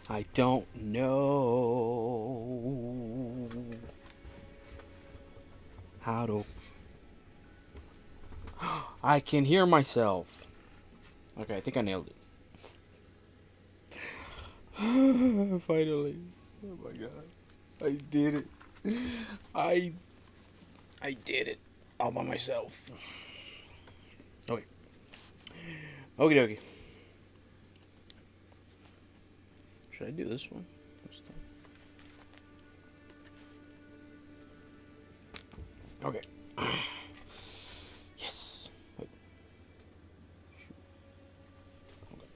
I don't know how to. I can hear myself. Okay, I think I nailed it. Finally. Oh my god. I did it. I I did it all by myself. Okay. Okie dokie. Should I do this one? Okay. Yes. Wait. Okay.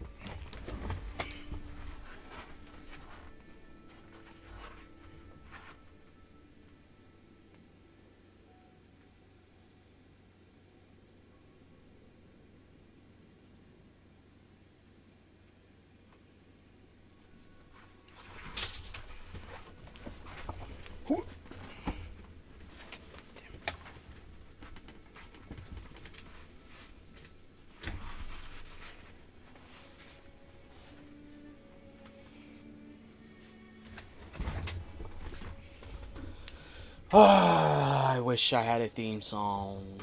I wish I had a theme song.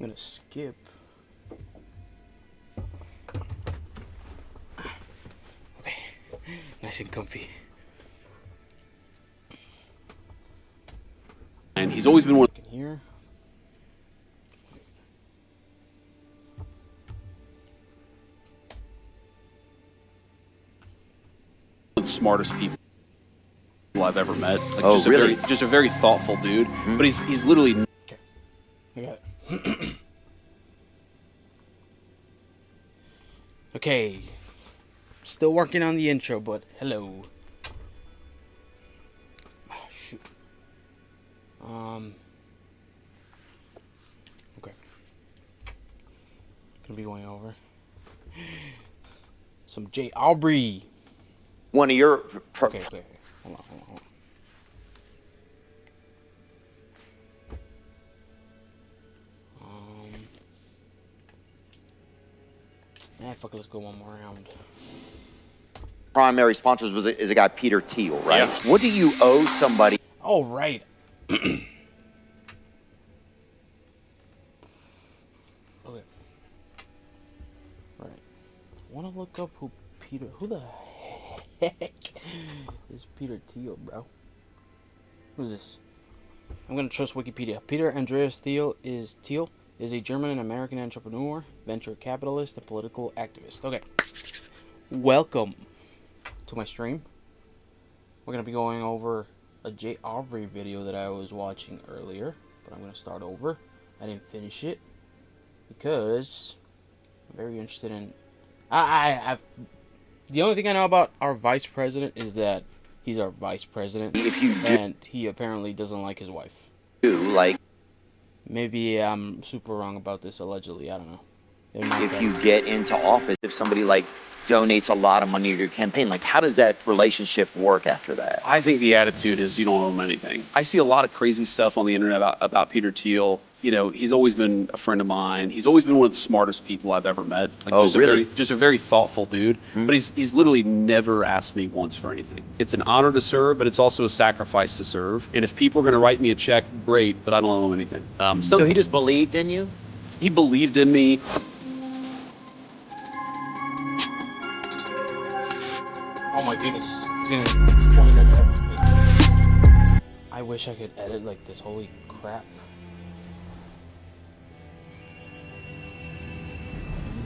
I'm gonna skip. Okay, nice and comfy. And he's always been one Can hear. of the smartest people I've ever met. Like, Oh, just really? just a very thoughtful dude. But he's literally Okay, I got it. Okay, still working on the intro, but hello. Oh, shoot. Okay. Gonna be going over some J. Aubrey. One of your Okay, okay. Hold on. Fuck it, let's go one more round. primary sponsors is a guy, Peter Thiel, right? Yeah. What do you owe somebody? Oh, right. Okay. Right. I want to look up who the heck is Peter Thiel, bro? Who's this? I'm going to trust Wikipedia. Peter Andreas Thiel is a German and American entrepreneur, venture capitalist, and political activist. Okay. Welcome to my stream. We're going to be going over a J. Aubrey video that I was watching earlier, but I'm going to start over. I didn't finish it because I'm very interested in... I've the only thing I know about our vice president is that he's our vice president, If you and he apparently doesn't like his wife. do, like, Maybe I'm super wrong about this, allegedly. I don't know. if you get into office, if somebody like donates a lot of money to your campaign, like, how does that relationship work after that? I think the attitude is you don't owe him anything. I see a lot of crazy stuff on the internet about Peter Thiel. You know, he's always been a friend of mine. He's always been one of the smartest people I've ever met. Like, Oh, just really? just a very thoughtful dude. But he's literally never asked me once for anything. It's an honor to serve, but it's also a sacrifice to serve. And if people are going to write me a check, great, but I don't owe him anything. So he just believed in you? He believed in me. Oh my goodness. I wish I could edit like this. Holy crap.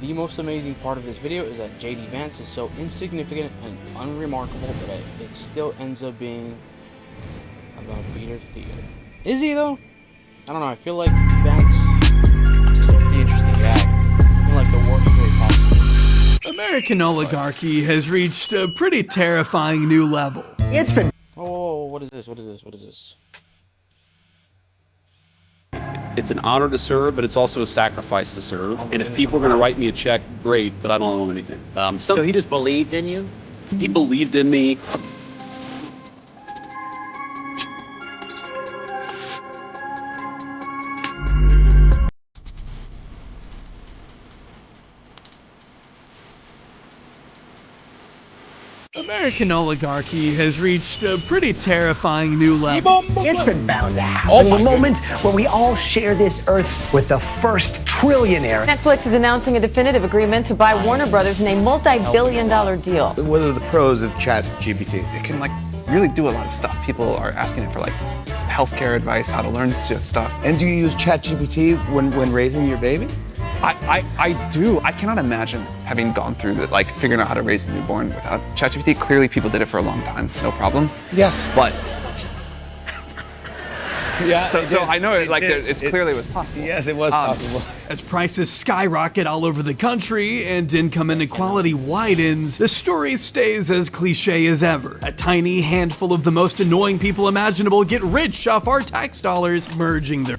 The most amazing part of this video is that JD Vance is so insignificant and unremarkable that it still ends up being about Peter Thiel. Is he though? I don't know. I feel like Vance is the interesting guy. I feel like the worst way possible. American oligarchy has reached a pretty terrifying new level. It's been Oh, what is this? What is this? What is this? It's an honor to serve, but it's also a sacrifice to serve. And if people are going to write me a check, great, but I don't owe him anything. So he just believed in you? He believed in me. American oligarchy has reached a pretty terrifying new level. It's been bound to happen. The moment where we all share this earth with the first trillionaire. Netflix is announcing a definitive agreement to buy Warner Brothers in a multi-billion-dollar deal. What are the pros of ChatGPT? It can really do a lot of stuff. People are asking it for healthcare advice, how to learn stuff. And do you use ChatGPT when raising your baby? I do. I cannot imagine having gone through figuring out how to raise a newborn without ChatGPT. Clearly people did it for a long time, no problem. Yes. But yeah. So I know it clearly was possible. Yes, it was possible. As prices skyrocket all over the country and income inequality widens, the story stays as cliche as ever. A tiny handful of the most annoying people imaginable get rich off our tax dollars, merging their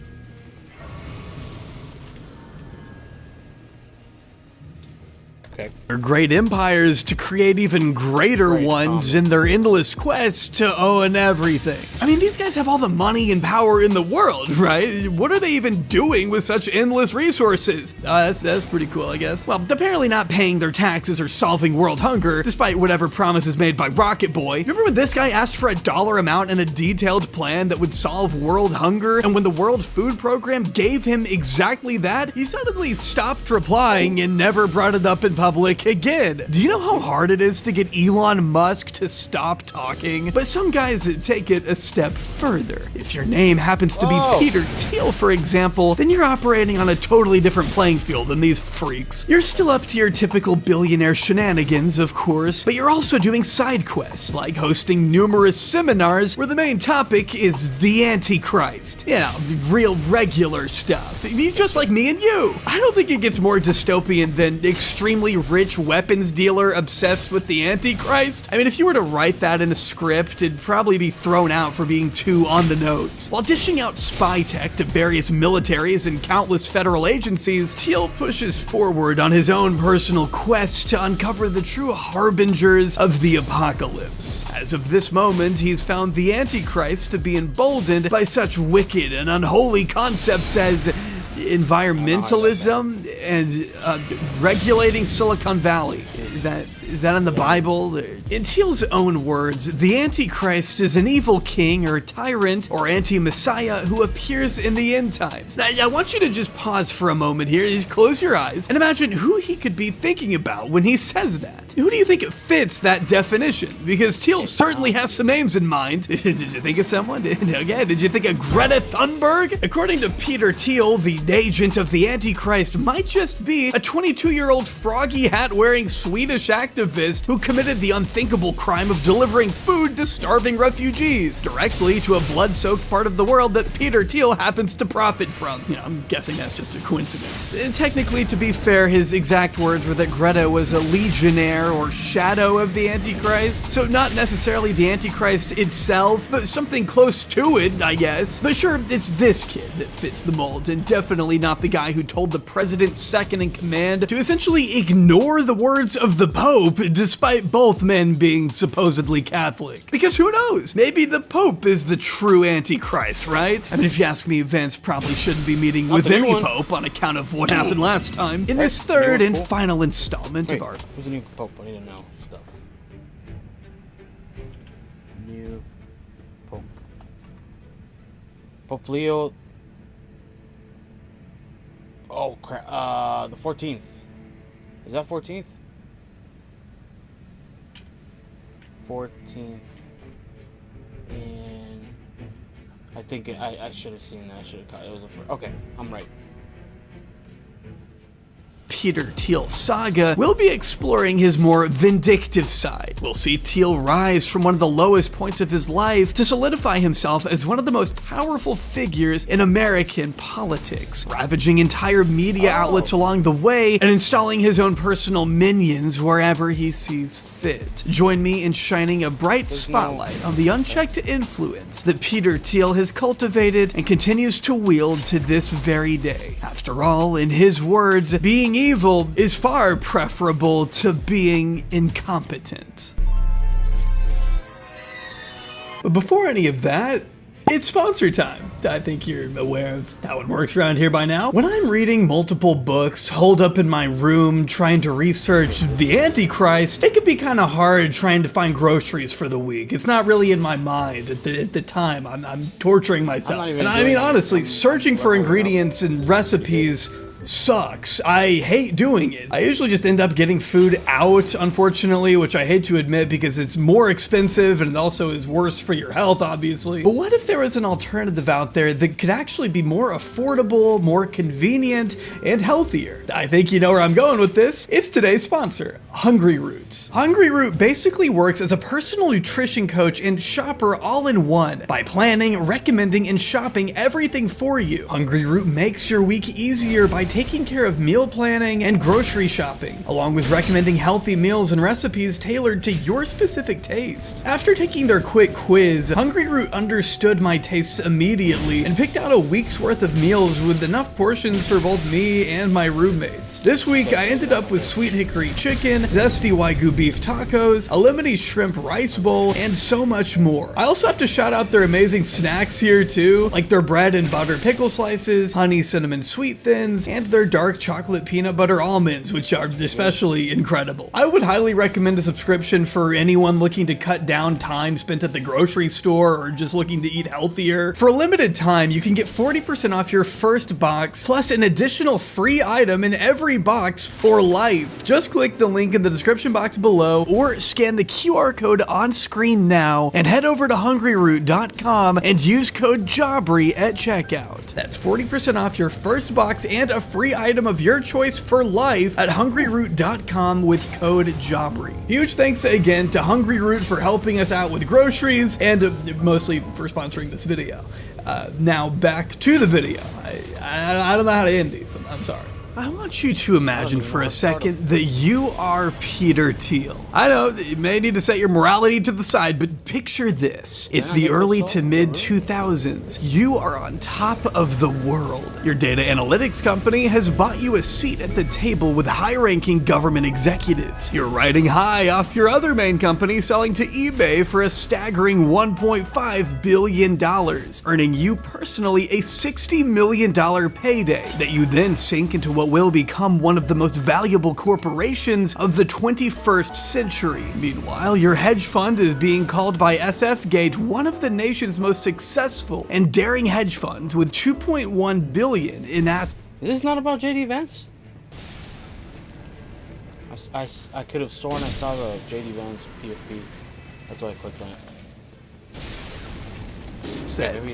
great empires to create even greater ones in their endless quest to own everything. I mean, these guys have all the money and power in the world, right? What are they even doing with such endless resources? That's pretty cool, I guess. Well, apparently not paying their taxes or solving world hunger, despite whatever promises made by Rocket Boy. Remember when this guy asked for a dollar amount and a detailed plan that would solve world hunger, and when the World Food Program gave him exactly that, he suddenly stopped replying and never brought it up in public again. Do you know how hard it is to get Elon Musk to stop talking? But some guys take it a step further. If your name happens to be Peter Thiel, for example, then you're operating on a totally different playing field than these freaks. You're still up to your typical billionaire shenanigans, of course, but you're also doing side quests, like hosting numerous seminars where the main topic is the Antichrist. You know, real regular stuff. He's just like me and you. I don't think it gets more dystopian than extremely rich weapons dealer obsessed with the Antichrist. I mean, if you were to write that in a script, it'd probably be thrown out for being too on the nose. While dishing out spy tech to various militaries and countless federal agencies, Thiel pushes forward on his own personal quest to uncover the true harbingers of the apocalypse. As of this moment, he's found the Antichrist to be emboldened by such wicked and unholy concepts as environmentalism and regulating Silicon Valley. Is that in the Bible? In Thiel's own words, the Antichrist is an evil king or tyrant or anti-messiah who appears in the end times. Now, I want you to just pause for a moment here, just close your eyes, and imagine who he could be thinking about when he says that. Who do you think fits that definition? Because Thiel certainly has some names in mind. Did you think of someone? Okay, did you think of Greta Thunberg? According to Peter Thiel, the agent of the Antichrist might just be a 22-year-old froggy hat-wearing Swedish activist who committed the unthinkable crime of delivering food to starving refugees directly to a blood-soaked part of the world that Peter Thiel happens to profit from. You know, I'm guessing that's just a coincidence. And technically, to be fair, his exact words were that Greta was a legionnaire or shadow of the Antichrist. So not necessarily the Antichrist itself, but something close to it, I guess. But sure, it's this kid that fits the mold, and definitely not the guy who told the president's second in command to essentially ignore the words of the Pope, despite both men being supposedly Catholic. Because who knows? Maybe the Pope is the true Antichrist, right? I mean, if you ask me, Vince probably shouldn't be meeting with any Pope on account of what happened last time. In this third and final installment of our... Who's the new Pope? I need to know stuff. New Pope. Pope Leo... Oh, crap. The 14th. Is that 14th? 14th. And I think I should have seen that. I should have caught it. It was the first. Okay, I'm right. Peter Thiel saga, we'll be exploring his more vindictive side. We'll see Thiel rise from one of the lowest points of his life to solidify himself as one of the most powerful figures in American politics, ravaging entire media outlets along the way and installing his own personal minions wherever he sees fit. Join me in shining a bright spotlight on the unchecked influence that Peter Thiel has cultivated and continues to wield to this very day. After all, in his words, being evil is far preferable to being incompetent. But before any of that, It's sponsor time. I think you're aware of how it works around here by now. When I'm reading multiple books, holed up in my room, trying to research the Antichrist, it can be kind of hard trying to find groceries for the week. It's not really in my mind at the time. I'm torturing myself. And I mean, honestly, searching for ingredients and recipes sucks. I hate doing it. I usually just end up getting food out, unfortunately, which I hate to admit because it's more expensive and it also is worse for your health, obviously. But what if there was an alternative out there that could actually be more affordable, more convenient, and healthier? I think you know where I'm going with this. It's today's sponsor, Hungryroot. Hungryroot basically works as a personal nutrition coach and shopper all in one by planning, recommending, and shopping everything for you. Hungryroot makes your week easier by taking care of meal planning and grocery shopping, along with recommending healthy meals and recipes tailored to your specific taste. After taking their quick quiz, Hungryroot understood my tastes immediately and picked out a week's worth of meals with enough portions for both me and my roommates. This week, I ended up with sweet hickory chicken, zesty Wagyu beef tacos, a lemony shrimp rice bowl, and so much more. I also have to shout out their amazing snacks here too, like their bread and butter pickle slices, honey cinnamon sweet thins, and their dark chocolate peanut butter almonds, which are especially incredible. I would highly recommend a subscription for anyone looking to cut down time spent at the grocery store or just looking to eat healthier. For a limited time, you can get 40% off your first box, plus an additional free item in every box for life. Just click the link in the description box below or scan the QR code on screen now and head over to hungryroot.com and use code JAWBRY at checkout. That's 40% off your first box and a free item of your choice for life at hungryroot.com with code JAWBRY. Huge thanks again to Hungryroot for helping us out with groceries and mostly for sponsoring this video. Now back to the video. I don't know how to end these. I'm sorry. I want you to imagine for a second that you are Peter Thiel. I know you may need to set your morality to the side, but picture this. It's the early to mid 2000s. You are on top of the world. Your data analytics company has bought you a seat at the table with high-ranking government executives. You're riding high off your other main company selling to eBay for a staggering $1.5 billion, earning you personally a $60 million payday that you then sink into what will become one of the most valuable corporations of the 21st century. Meanwhile, your hedge fund is being called by SFGate one of the nation's most successful and daring hedge funds with $2.1 billion in assets. Is this not about JD Vance? I could have sworn I saw the JD Vance PFP. That's why I clicked on it.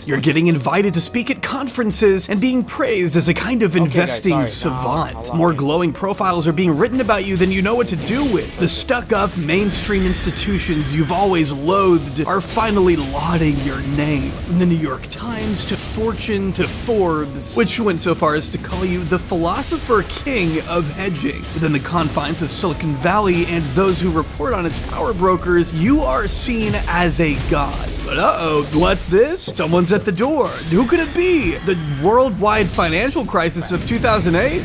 You're getting invited to speak at conferences and being praised as a kind of investing savant. More glowing profiles are being written about you than you know what to do with. The stuck-up mainstream institutions you've always loathed are finally lauding your name. From the New York Times to Fortune to Forbes, which went so far as to call you the philosopher king of hedging. Within the confines of Silicon Valley and those who report on its power brokers, you are seen as a god. But uh-oh, what's this? Someone's at the door. Who could it be? The worldwide financial crisis of 2008?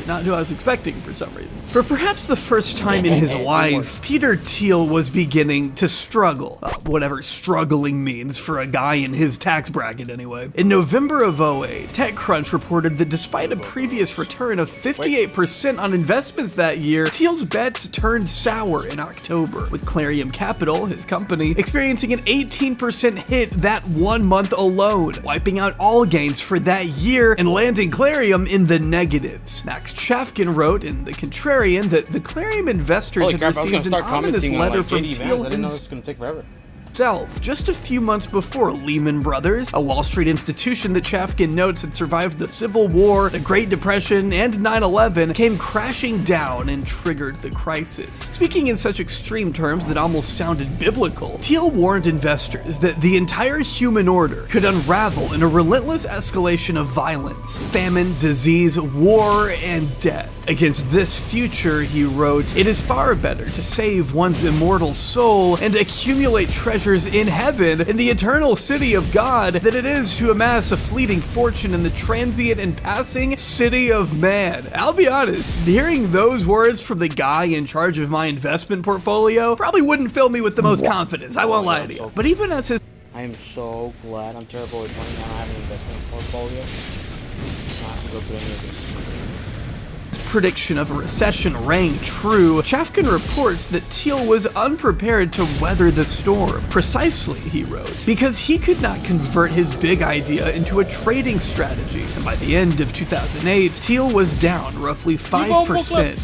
Not who I was expecting for some reason. For perhaps the first time in his life, Peter Thiel was beginning to struggle. Whatever struggling means for a guy in his tax bracket anyway. In November of 2008, TechCrunch reported that despite a previous return of 58% on investments that year, Thiel's bets turned sour in October, with Clarium Capital, his company, experiencing an 18% hit that 1 month alone, wiping out all gains for that year and landing Clarium in the negatives. Max Chafkin wrote in The Contrarian that the Clarium investors had received an ominous letter from Thiel himself just a few months before Lehman Brothers, a Wall Street institution that Chafkin notes had survived the Civil War, the Great Depression, and 9/11, came crashing down and triggered the crisis. Speaking in such extreme terms that almost sounded biblical, Thiel warned investors that the entire human order could unravel in a relentless escalation of violence, famine, disease, war, and death. Against this future, he wrote, "It is far better to save one's immortal soul and accumulate treasures in heaven, in the eternal city of God, than it is to amass a fleeting fortune in the transient and passing city of man." I'll be honest, hearing those words from the guy in charge of my investment portfolio probably wouldn't fill me with the most confidence, I won't lie to you. But even as his I am so glad I'm terrible with money. I don't have an investment portfolio. I don't have to go through any of this. Prediction of a recession rang true. Chafkin reports that Thiel was unprepared to weather the storm. Precisely, he wrote, because he could not convert his big idea into a trading strategy. And by the end of 2008, Thiel was down roughly 5%,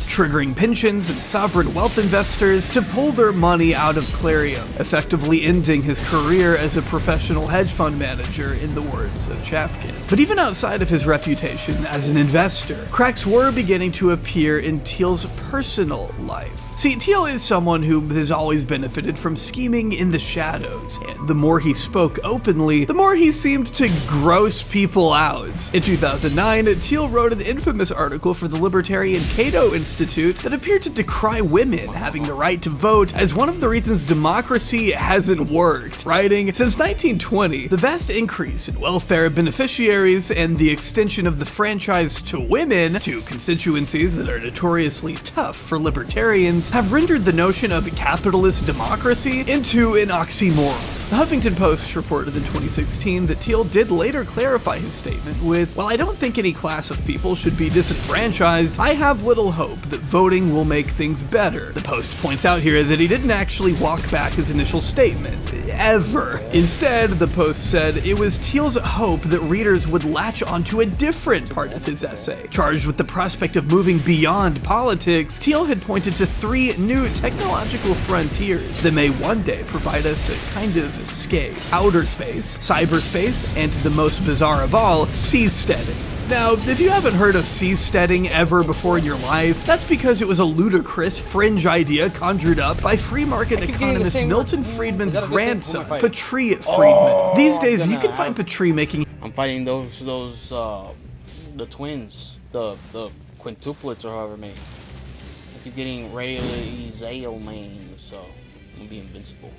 triggering pensions and sovereign wealth investors to pull their money out of Clarion, effectively ending his career as a professional hedge fund manager, in the words of Chafkin. But even outside of his reputation as an investor, cracks were beginning to appear in Thiel's personal life. See, Thiel is someone who has always benefited from scheming in the shadows, and the more he spoke openly, the more he seemed to gross people out. In 2009, Thiel wrote an infamous article for the libertarian Cato Institute that appeared to decry women having the right to vote as one of the reasons democracy hasn't worked, writing, "Since 1920, the vast increase in welfare beneficiaries and the extension of the franchise to women, to constituencies that are notoriously tough for libertarians, have rendered the notion of capitalist democracy into an oxymoron." The Huffington Post reported in 2016 that Thiel did later clarify his statement with, "While I don't think any class of people should be disenfranchised, I have little hope that voting will make things better." The Post points out here that he didn't actually walk back his initial statement, ever. Instead, the Post said it was Thiel's hope that readers would latch onto a different part of his essay. Charged with the prospect of moving beyond politics, Thiel had pointed to 3 new technological frontiers that may one day provide us a kind of escape: outer space, cyberspace, and the most bizarre of all, seasteading. Now, if you haven't heard of seasteading ever before in your life, that's because it was a ludicrous, fringe idea conjured up by free market economist Milton Friedman's grandson, Patri Friedman. These days, you can find Patri making... I'm fighting the twins, the quintuplets or however many. I keep getting regularly Zale main, so I'm gonna be invincible.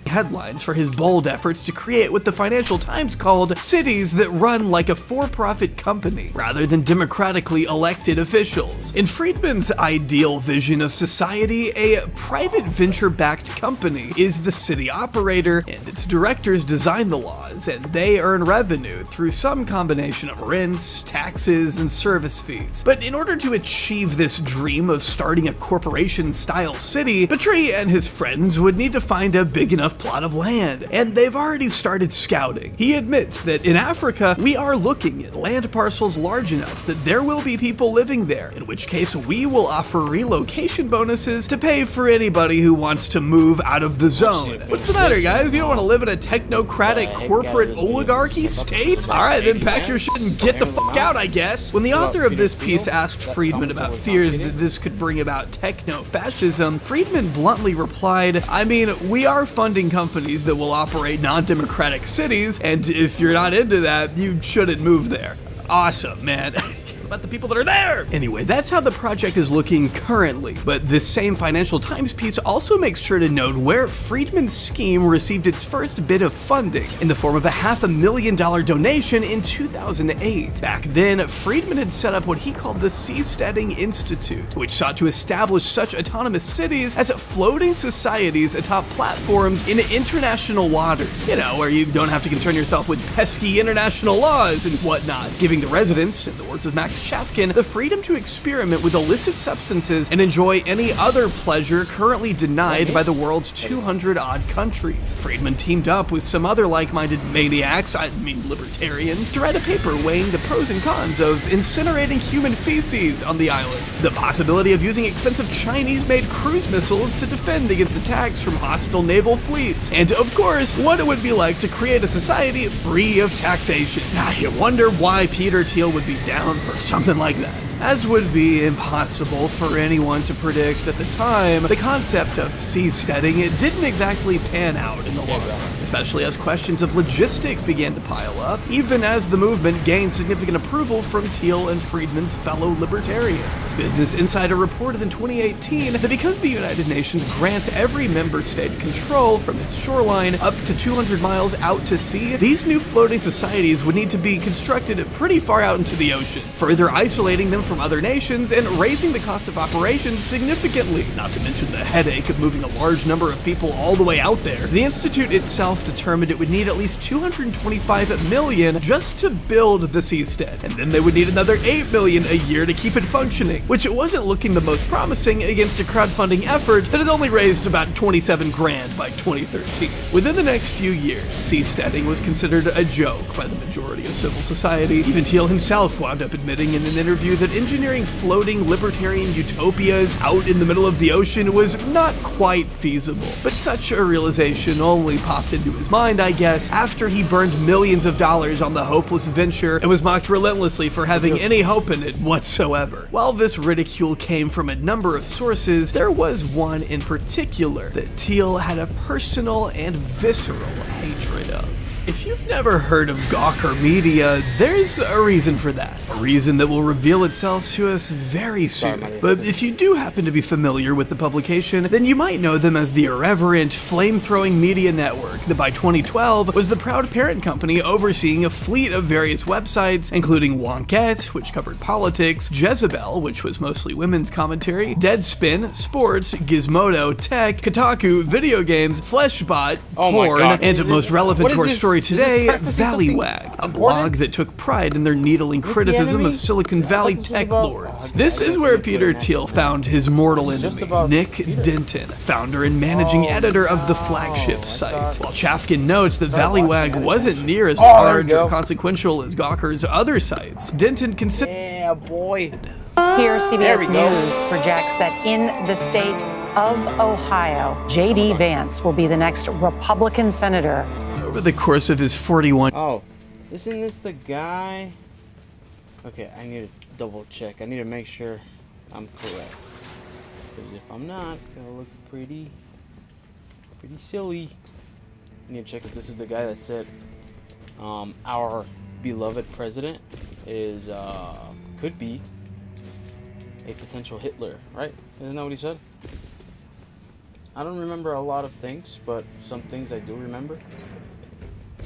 headlines for his bold efforts to create what the Financial Times called cities that run like a for-profit company rather than democratically elected officials. In Friedman's ideal vision of society, a private venture-backed company is the city operator, and its directors design the laws, and they earn revenue through some combination of rents, taxes, and service fees. But in order to achieve this dream of starting a corporation-style city, Patri and his friends would need to find a big enough plot of land, and they've already started scouting. He admits that in Africa, we are looking at land parcels large enough that there will be people living there, in which case we will offer relocation bonuses to pay for anybody who wants to move out of the zone. What's the matter, guys? You don't want to live in a technocratic corporate oligarchy state? Alright, then pack your shit and get the fuck out, I guess. When the author of this piece asked Friedman about fears that this could bring about techno-fascism, Friedman bluntly replied, I mean, we are funding companies that will operate non-democratic cities, and if you're not into that, you shouldn't move there. Awesome, man. About the people that are there. Anyway, that's how the project is looking currently, but this same Financial Times piece also makes sure to note where Friedman's scheme received its first bit of funding in the form of a $500,000 donation in 2008. Back then, Friedman had set up what he called the Seasteading Institute, which sought to establish such autonomous cities as floating societies atop platforms in international waters. You know, where you don't have to concern yourself with pesky international laws and whatnot, giving the residents, in the words of Max Chafkin, the freedom to experiment with illicit substances and enjoy any other pleasure currently denied by the world's 200-odd countries. Friedman teamed up with some other like-minded maniacs, libertarians, to write a paper weighing the pros and cons of incinerating human feces on the islands, the possibility of using expensive Chinese-made cruise missiles to defend against attacks from hostile naval fleets, and of course, what it would be like to create a society free of taxation. I wonder why Peter Thiel would be down for something like that. As would be impossible for anyone to predict at the time, the concept of seasteading didn't exactly pan out in the long run, especially as questions of logistics began to pile up, even as the movement gained significant approval from Thiel and Friedman's fellow libertarians. Business Insider reported in 2018 that because the United Nations grants every member state control from its shoreline up to 200 miles out to sea, these new floating societies would need to be constructed pretty far out into the ocean. For further isolating them from other nations and raising the cost of operations significantly, not to mention the headache of moving a large number of people all the way out there. The Institute itself determined it would need at least $225 million just to build the seastead, and then they would need another $8 million a year to keep it functioning, which it wasn't looking the most promising against a crowdfunding effort that had only raised about 27 grand by 2013. Within the next few years, seasteading was considered a joke by the majority of civil society. Even Teal himself wound up admitting in an interview that engineering floating libertarian utopias out in the middle of the ocean was not quite feasible. But such a realization only popped into his mind, I guess, after he burned millions of dollars on the hopeless venture and was mocked relentlessly for having any hope in it whatsoever. While this ridicule came from a number of sources, there was one in particular that Teal had a personal and visceral hatred of. If you've never heard of Gawker Media, there's a reason for that. A reason that will reveal itself to us very soon. But if you do happen to be familiar with the publication, then you might know them as the irreverent, flame-throwing media network that by 2012 was the proud parent company overseeing a fleet of various websites, including Wonkette, which covered politics, Jezebel, which was mostly women's commentary, Deadspin, sports, Gizmodo, tech, Kotaku, video games, Fleshbot, porn, and most relevant to our story today, Valleywag, a blog that took pride in their needling criticism of Silicon Valley tech lords. This is where Peter Thiel found his mortal enemy, Nick Denton, founder and managing editor of the flagship site. While Chafkin notes that Valleywag wasn't near as large or consequential as Gawker's other sites, Denton considered Here, CBS News projects that in the state of Ohio, J.D. Vance will be the next Republican senator. Over the course of his 41... Oh, isn't this the guy? Okay, I need to double check. I need to make sure I'm correct. Because if I'm not, it's gonna look pretty silly. I need to check if this is the guy that said our beloved president is could be a potential Hitler, right? Isn't that what he said? I don't remember a lot of things, but some things I do remember. I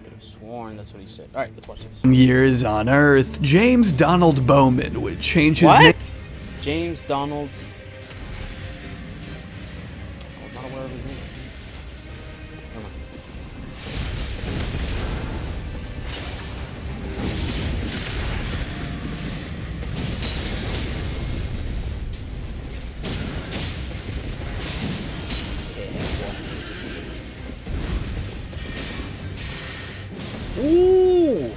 could have sworn that's what he said. Alright, let's watch this. Years on Earth, James Donald Bowman would change his name. James Donald. I was not aware of his name. Come on. Ooh!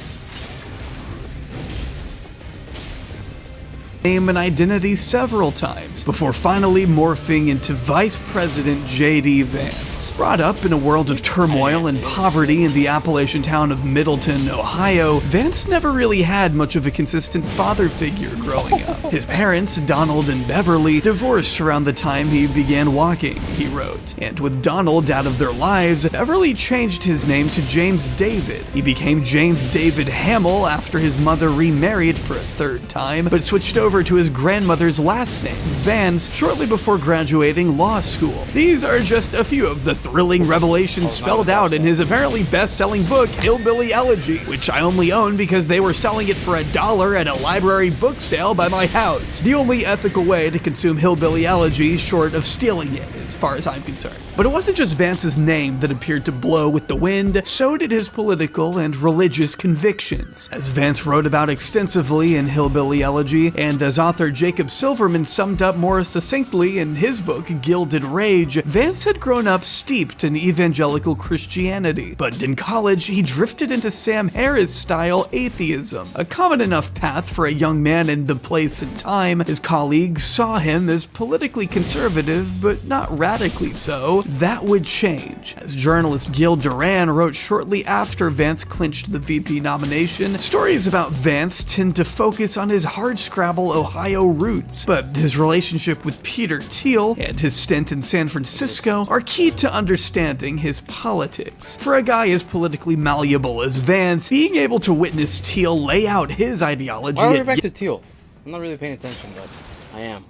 Name and identity several times before finally morphing into Vice President J.D. Vance. Brought up in a world of turmoil and poverty in the Appalachian town of Middleton, Ohio, Vance never really had much of a consistent father figure growing up. His parents, Donald and Beverly, divorced around the time he began walking, he wrote. And with Donald out of their lives, Beverly changed his name to James David. He became James David Hamill after his mother remarried for a third time, but switched over to his grandmother's last name, Vance, shortly before graduating law school. These are just a few of the thrilling revelations spelled out in his apparently best-selling book, Hillbilly Elegy, which I only own because they were selling it for $1 at a library book sale by my house. The only ethical way to consume Hillbilly Elegy short of stealing it, as far as I'm concerned. But it wasn't just Vance's name that appeared to blow with the wind, so did his political and religious convictions. As Vance wrote about extensively in Hillbilly Elegy, and as author Jacob Silverman summed up more succinctly in his book Gilded Rage, Vance had grown up steeped in evangelical Christianity, but in college he drifted into Sam Harris-style atheism, a common enough path for a young man in the place and time. His colleagues saw him as politically conservative, but not radically so. That would change. As journalist Gil Duran wrote shortly after Vance clinched the VP nomination, stories about Vance tend to focus on his hardscrabble Ohio roots, but his relationship with Peter Thiel and his stint in San Francisco are key to understanding his politics. For a guy as politically malleable as Vance, being able to witness Thiel lay out his ideology... Why are we back to Thiel? I'm not really paying attention, but I am.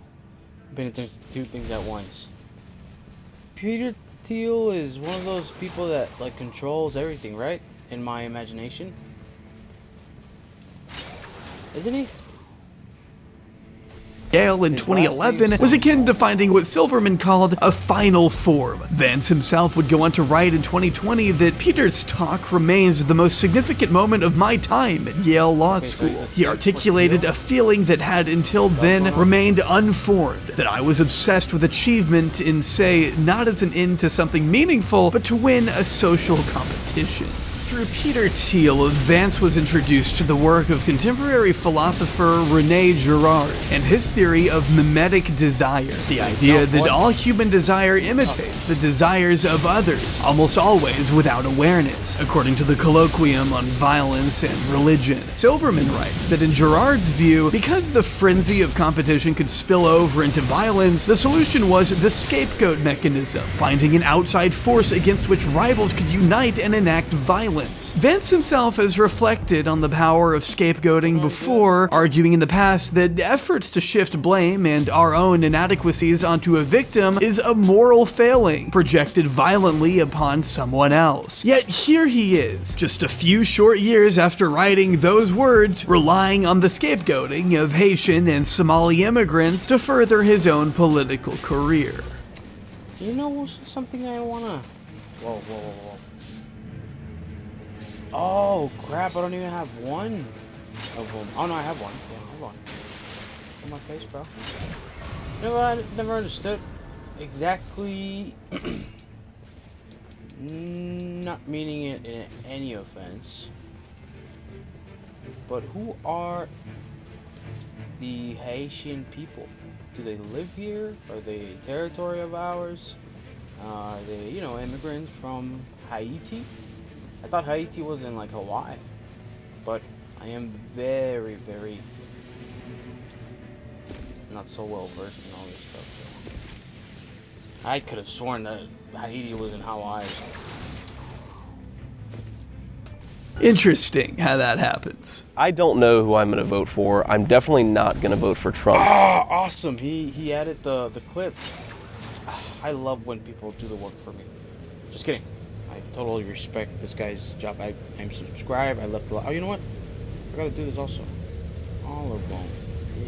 I'm paying attention to two things at once. Peter Thiel is one of those people that like controls everything, right? In my imagination. Isn't he? Yale in 2011 was akin to finding what Silverman called a final form. Vance himself would go on to write in 2020 that Peter's talk remains the most significant moment of my time at Yale Law School. He articulated a feeling that had until then remained unformed, that I was obsessed with achievement in, say, not as an end to something meaningful, but to win a social competition. Through Peter Thiel, Vance was introduced to the work of contemporary philosopher Rene Girard and his theory of mimetic desire, the idea that all human desire imitates the desires of others, almost always without awareness, according to the Colloquium on Violence and Religion. Silverman writes that in Girard's view, because the frenzy of competition could spill over into violence, the solution was the scapegoat mechanism, finding an outside force against which rivals could unite and enact violence. Vance himself has reflected on the power of scapegoating before, arguing in the past that efforts to shift blame and our own inadequacies onto a victim is a moral failing, projected violently upon someone else. Yet here he is, just a few short years after writing those words, relying on the scapegoating of Haitian and Somali immigrants to further his own political career. You know something I wanna... Whoa. Oh crap, I don't even have one of them. Oh no, I have one. Yeah, hold on. On my face, bro. You know what? I never understood exactly... Not meaning it in any offense. But who are the Haitian people? Do they live here? Are they territory of ours? Are they, you know, immigrants from Haiti? I thought Haiti was in like Hawaii, but I am very, very not so well versed in all this stuff. So. I could have sworn that Haiti was in Hawaii. Interesting how that happens. I don't know who I'm going to vote for. I'm definitely not going to vote for Trump. Ah, awesome! He added the clip. I love when people do the work for me. Just kidding. I totally respect this guy's job. I'm subscribed. I left a lot. Oh, you know what? I gotta do this also. All of them.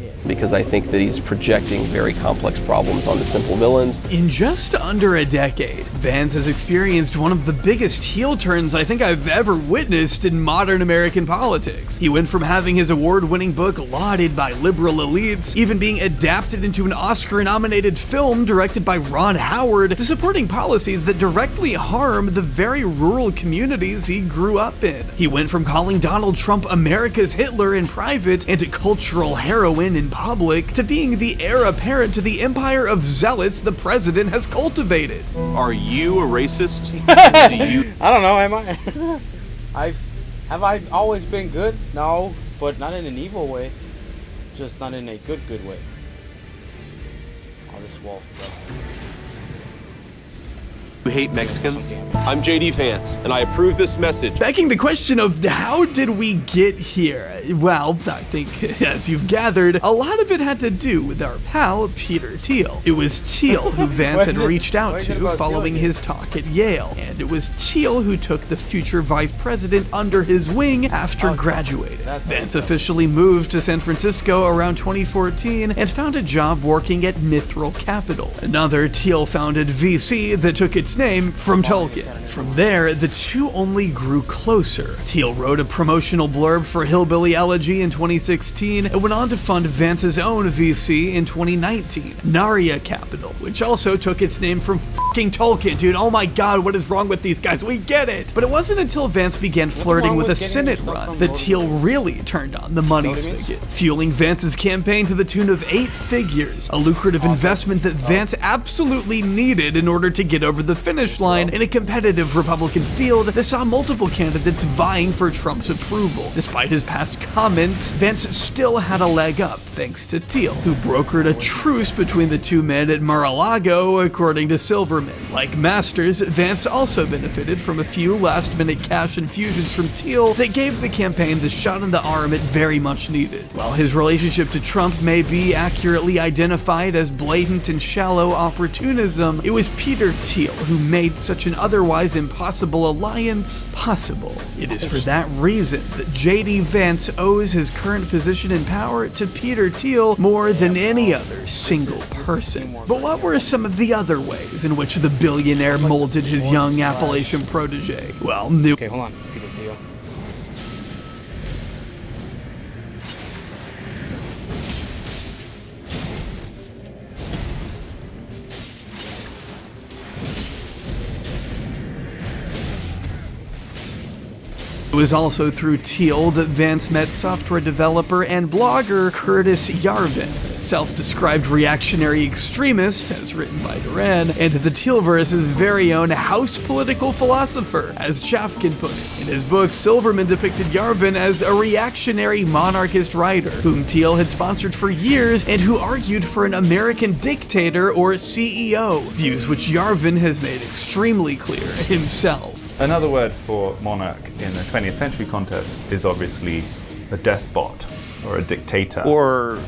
Yeah. Because I think that he's projecting very complex problems onto simple villains. In just under a decade, Vance has experienced one of the biggest heel turns I think I've ever witnessed in modern American politics. He went from having his award-winning book lauded by liberal elites, even being adapted into an Oscar-nominated film directed by Ron Howard, to supporting policies that directly harm the very rural communities he grew up in. He went from calling Donald Trump America's Hitler in private and a cultural heroine in public, to being the heir apparent to the empire of zealots the president has cultivated. Are you a racist? I don't know, am I? Have I always been good? No, but not in an evil way. Just not in a good way. Oh, this wolf, bro. You hate Mexicans? I'm JD Vance, and I approve this message. Begging the question of how did we get here? Well, I think, as you've gathered, a lot of it had to do with our pal, Peter Thiel. It was Thiel who Vance had reached out to following his talk at Yale, and it was Thiel who took the future vice president under his wing after graduating. Vance officially moved to San Francisco around 2014 and found a job working at Mithril Capital, another Thiel-founded VC that took its name from Tolkien. From there, the two only grew closer. Thiel wrote a promotional blurb for Hillbilly Elegy in 2016 and went on to fund Vance's own VC in 2019, Narya Capital, which also took its name from fucking Tolkien, dude. Oh my god, what is wrong with these guys? We get it! But it wasn't until Vance began flirting with a Senate run that Thiel really turned on the money spigot, fueling Vance's campaign to the tune of 8 figures, a lucrative investment that Vance absolutely needed in order to get over the finish line in a competitive Republican field that saw multiple candidates vying for Trump's approval. Despite his past comments, Vance still had a leg up thanks to Thiel, who brokered a truce between the two men at Mar-a-Lago, according to Silverman. Like Masters, Vance also benefited from a few last-minute cash infusions from Thiel that gave the campaign the shot in the arm it very much needed. While his relationship to Trump may be accurately identified as blatant and shallow opportunism, it was Peter Thiel who who made such an otherwise impossible alliance possible. It is for that reason that J.D. Vance owes his current position in power to Peter Thiel more than any other single person. But what were some of the other ways in which the billionaire molded his young Appalachian protege? Well, Okay, hold on, Peter Thiel. It was also through Thiel that Vance met software developer and blogger Curtis Yarvin, a self-described reactionary extremist, as written by Duran, and the Thielverse's very own house political philosopher, as Chafkin put it. In his book, Silverman depicted Yarvin as a reactionary monarchist writer, whom Thiel had sponsored for years and who argued for an American dictator or CEO, views which Yarvin has made extremely clear himself. Another word for monarch in the 20th century context is obviously a despot or a dictator. Or,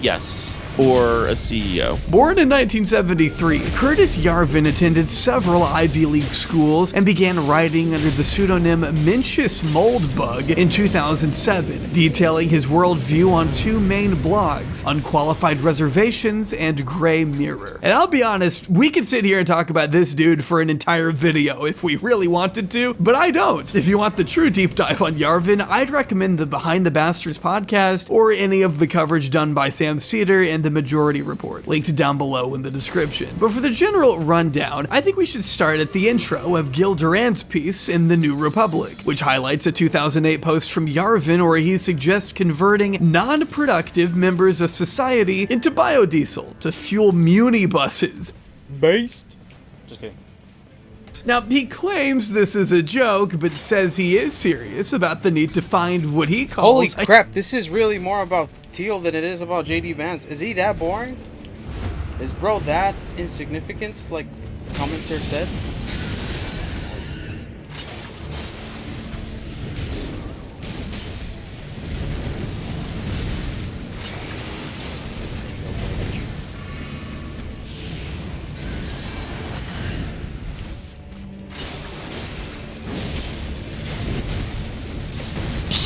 yes, or a CEO. Born in 1973, Curtis Yarvin attended several Ivy League schools and began writing under the pseudonym Mencius Moldbug in 2007, detailing his worldview on two main blogs, Unqualified Reservations and Gray Mirror. And I'll be honest, we could sit here and talk about this dude for an entire video if we really wanted to, but I don't. If you want the true deep dive on Yarvin, I'd recommend the Behind the Bastards podcast or any of the coverage done by Sam Cedar and the Majority Report, linked down below in the description. But for the general rundown, I think we should start at the intro of Gil Duran's piece in The New Republic, which highlights a 2008 post from Yarvin where he suggests converting non-productive members of society into biodiesel to fuel muni buses. Based? Just kidding. Now, he claims this is a joke, but says he is serious about the need to find what he calls— Holy crap, this is really more about Thiel than it is about J.D. Vance. Is he that boring? Is bro that insignificant, like commenter said?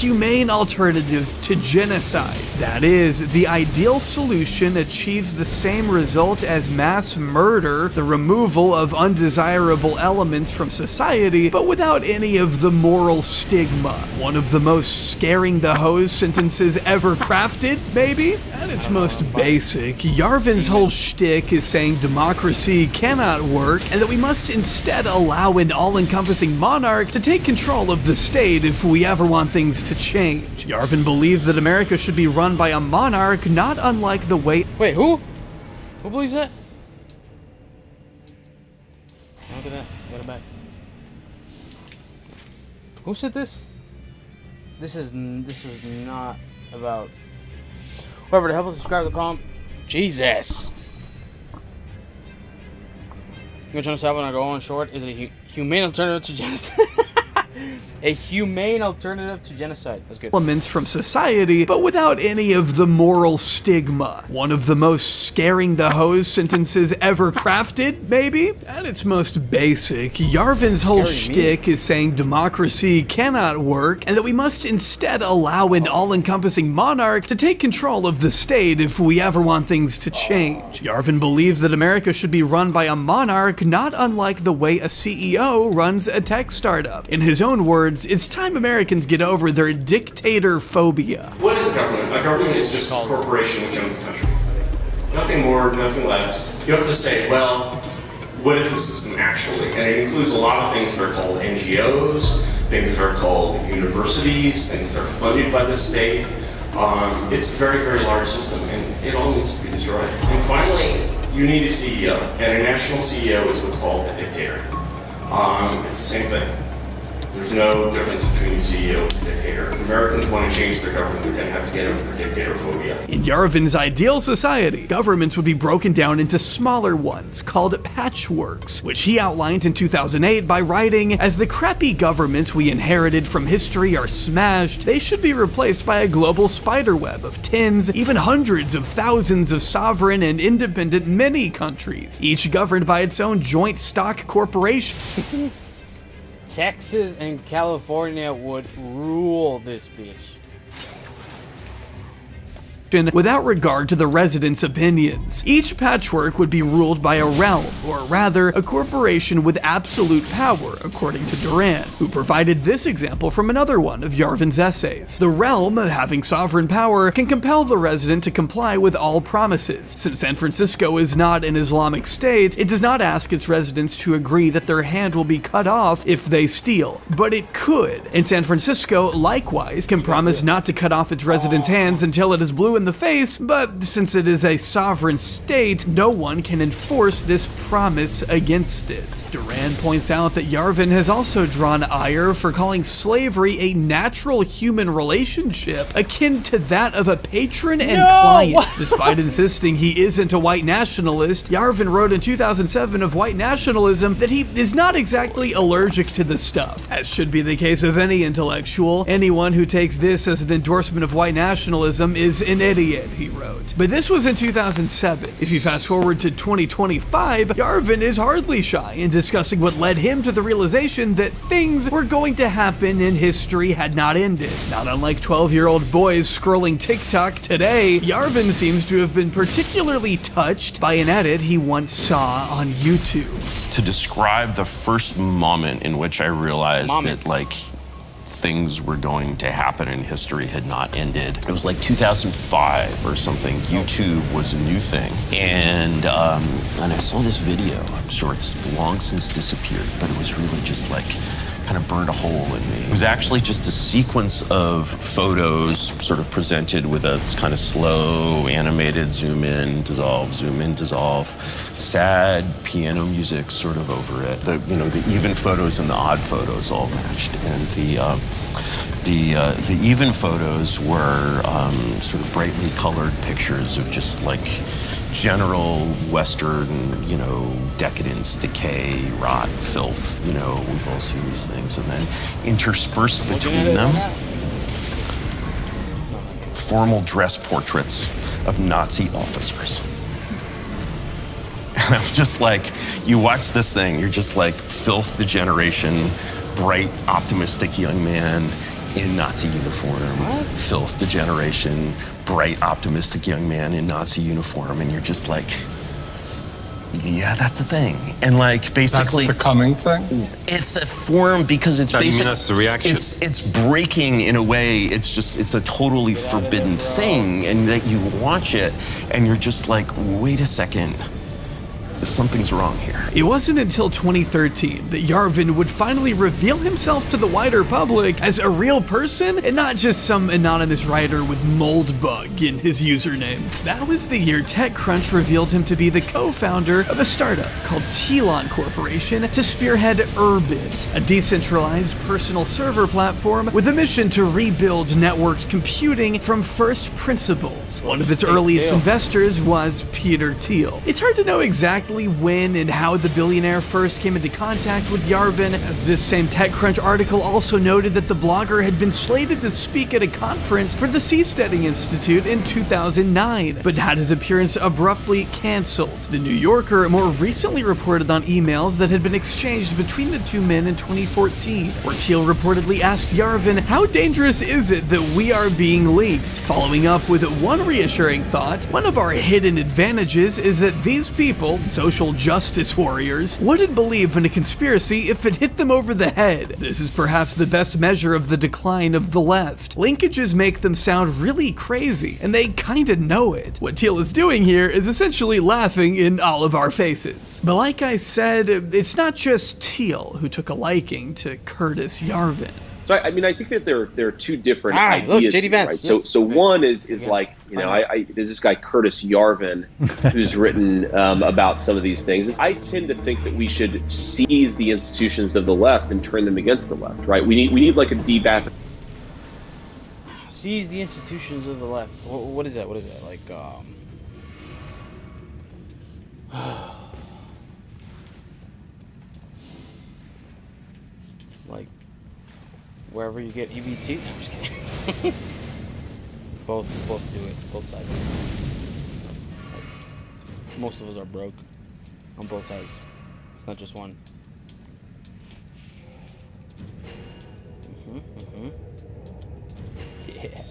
humane alternative to genocide. That is, the ideal solution achieves the same result as mass murder, the removal of undesirable elements from society, but without any of the moral stigma. One of the most scaring the hose sentences ever crafted, maybe? At its most basic, Yarvin's whole shtick is saying democracy cannot work, and that we must instead allow an all-encompassing monarch to take control of the state if we ever want things to change. Yarvin believes that America should be run by a monarch not unlike the way— Wait, who? Who believes that? Look at that. Got it back. Who said this? This is not about whoever to help us describe the problem. Jesus. You gonna try to stop when I go on short? Is it a humane alternative to genocide? A humane alternative to genocide. That's good. Elements from society, but without any of the moral stigma. One of the most scaring the hose sentences ever crafted, maybe? At its most basic, Yarvin's whole shtick is saying democracy cannot work, and that we must instead allow an all-encompassing monarch to take control of the state if we ever want things to change. Yarvin believes that America should be run by a monarch not unlike the way a CEO runs a tech startup. In his own words, it's time Americans get over their dictator phobia. What is government? A government is just a corporation which owns the country. Nothing more, nothing less. You have to say, well, what is the system actually? And it includes a lot of things that are called NGOs, things that are called universities, things that are funded by the state. It's a very, very large system, and it all needs to be destroyed. And finally, you need a CEO, and a national CEO is what's called a dictator. It's the same thing. There's no difference between a CEO and a dictator. If Americans want to change their government, they're going to have to get over their dictatorphobia. In Yarvin's ideal society, governments would be broken down into smaller ones called patchworks, which he outlined in 2008 by writing, "As the crappy governments we inherited from history are smashed, they should be replaced by a global spiderweb of tens, even hundreds of thousands of sovereign and independent mini-countries, each governed by its own joint stock corporation." Texas and California would rule this bitch. Without regard to the residents' opinions. Each patchwork would be ruled by a realm, or rather, a corporation with absolute power, according to Duran, who provided this example from another one of Yarvin's essays. The realm, having sovereign power, can compel the resident to comply with all promises. Since San Francisco is not an Islamic state, it does not ask its residents to agree that their hand will be cut off if they steal. But it could. And San Francisco, likewise, can promise not to cut off its residents' hands until it is blue in the face, but since it is a sovereign state, no one can enforce this promise against it. Duran points out that Yarvin has also drawn ire for calling slavery a natural human relationship akin to that of a patron and client. Despite insisting he isn't a white nationalist, Yarvin wrote in 2007 of white nationalism that he is not exactly allergic to the stuff. As should be the case of any intellectual, anyone who takes this as an endorsement of white nationalism is an idiot, he wrote. But this was in 2007. If you fast forward to 2025, Yarvin is hardly shy in discussing what led him to the realization that things were going to happen and history had not ended. Not unlike 12-year-old boys scrolling TikTok today, Yarvin seems to have been particularly touched by an edit he once saw on YouTube. To describe the first moment in which I realized that, like, things were going to happen and history had not ended. It was like 2005 or something. YouTube was a new thing. And I saw this video. I'm sure it's long since disappeared, but it was really just like kind of burned a hole in me. It was actually just a sequence of photos sort of presented with a kind of slow animated zoom in, dissolve, sad piano music sort of over it. The even photos and the odd photos all matched. And the even photos were sort of brightly colored pictures of just like general Western, decadence, decay, rot, filth, we've all seen these things. And then interspersed between them, formal dress portraits of Nazi officers. And I was just like, you watch this thing, you're just like, filth degeneration, bright, optimistic young man in Nazi uniform. Filth degeneration, bright, optimistic young man in Nazi uniform. And you're just like, yeah, that's the thing. And like, basically, that's the coming thing? It's a form because it's basically, that's the reaction. It's breaking in a way. It's a totally forbidden thing. And that you watch it and you're just like, wait a second. Something's wrong here. It wasn't until 2013 that Yarvin would finally reveal himself to the wider public as a real person and not just some anonymous writer with Moldbug in his username. That was the year TechCrunch revealed him to be the co-founder of a startup called Telon Corporation to spearhead Urbit, a decentralized personal server platform with a mission to rebuild networked computing from first principles. One of its earliest investors was Peter Thiel. It's hard to know exactly when and how the billionaire first came into contact with Yarvin, as this same TechCrunch article also noted that the blogger had been slated to speak at a conference for the Seasteading Institute in 2009, but had his appearance abruptly canceled. The New Yorker more recently reported on emails that had been exchanged between the two men in 2014, where Thiel reportedly asked Yarvin, "How dangerous is it that we are being leaked?" Following up with one reassuring thought, "One of our hidden advantages is that these people, social justice warriors, wouldn't believe in a conspiracy if it hit them over the head. This is perhaps the best measure of the decline of the left. Linkages make them sound really crazy, and they kinda know it. What Thiel is doing here is essentially laughing in all of our faces." But like I said, it's not just Thiel who took a liking to Curtis Yarvin. So I mean, I think that there are two different look, ideas, JD here, Vance, right? yes. So one is Yeah. like, you know, there's this guy Curtis Yarvin who's written about some of these things. I tend to think that we should seize the institutions of the left and turn them against the left, right? We need like a debath. Seize the institutions of the left. What is that? What is that? Like, like, wherever you get EBT? No, I'm just kidding. both do it. Both sides. Like, most of us are broke on both sides. It's not just one. Yeah.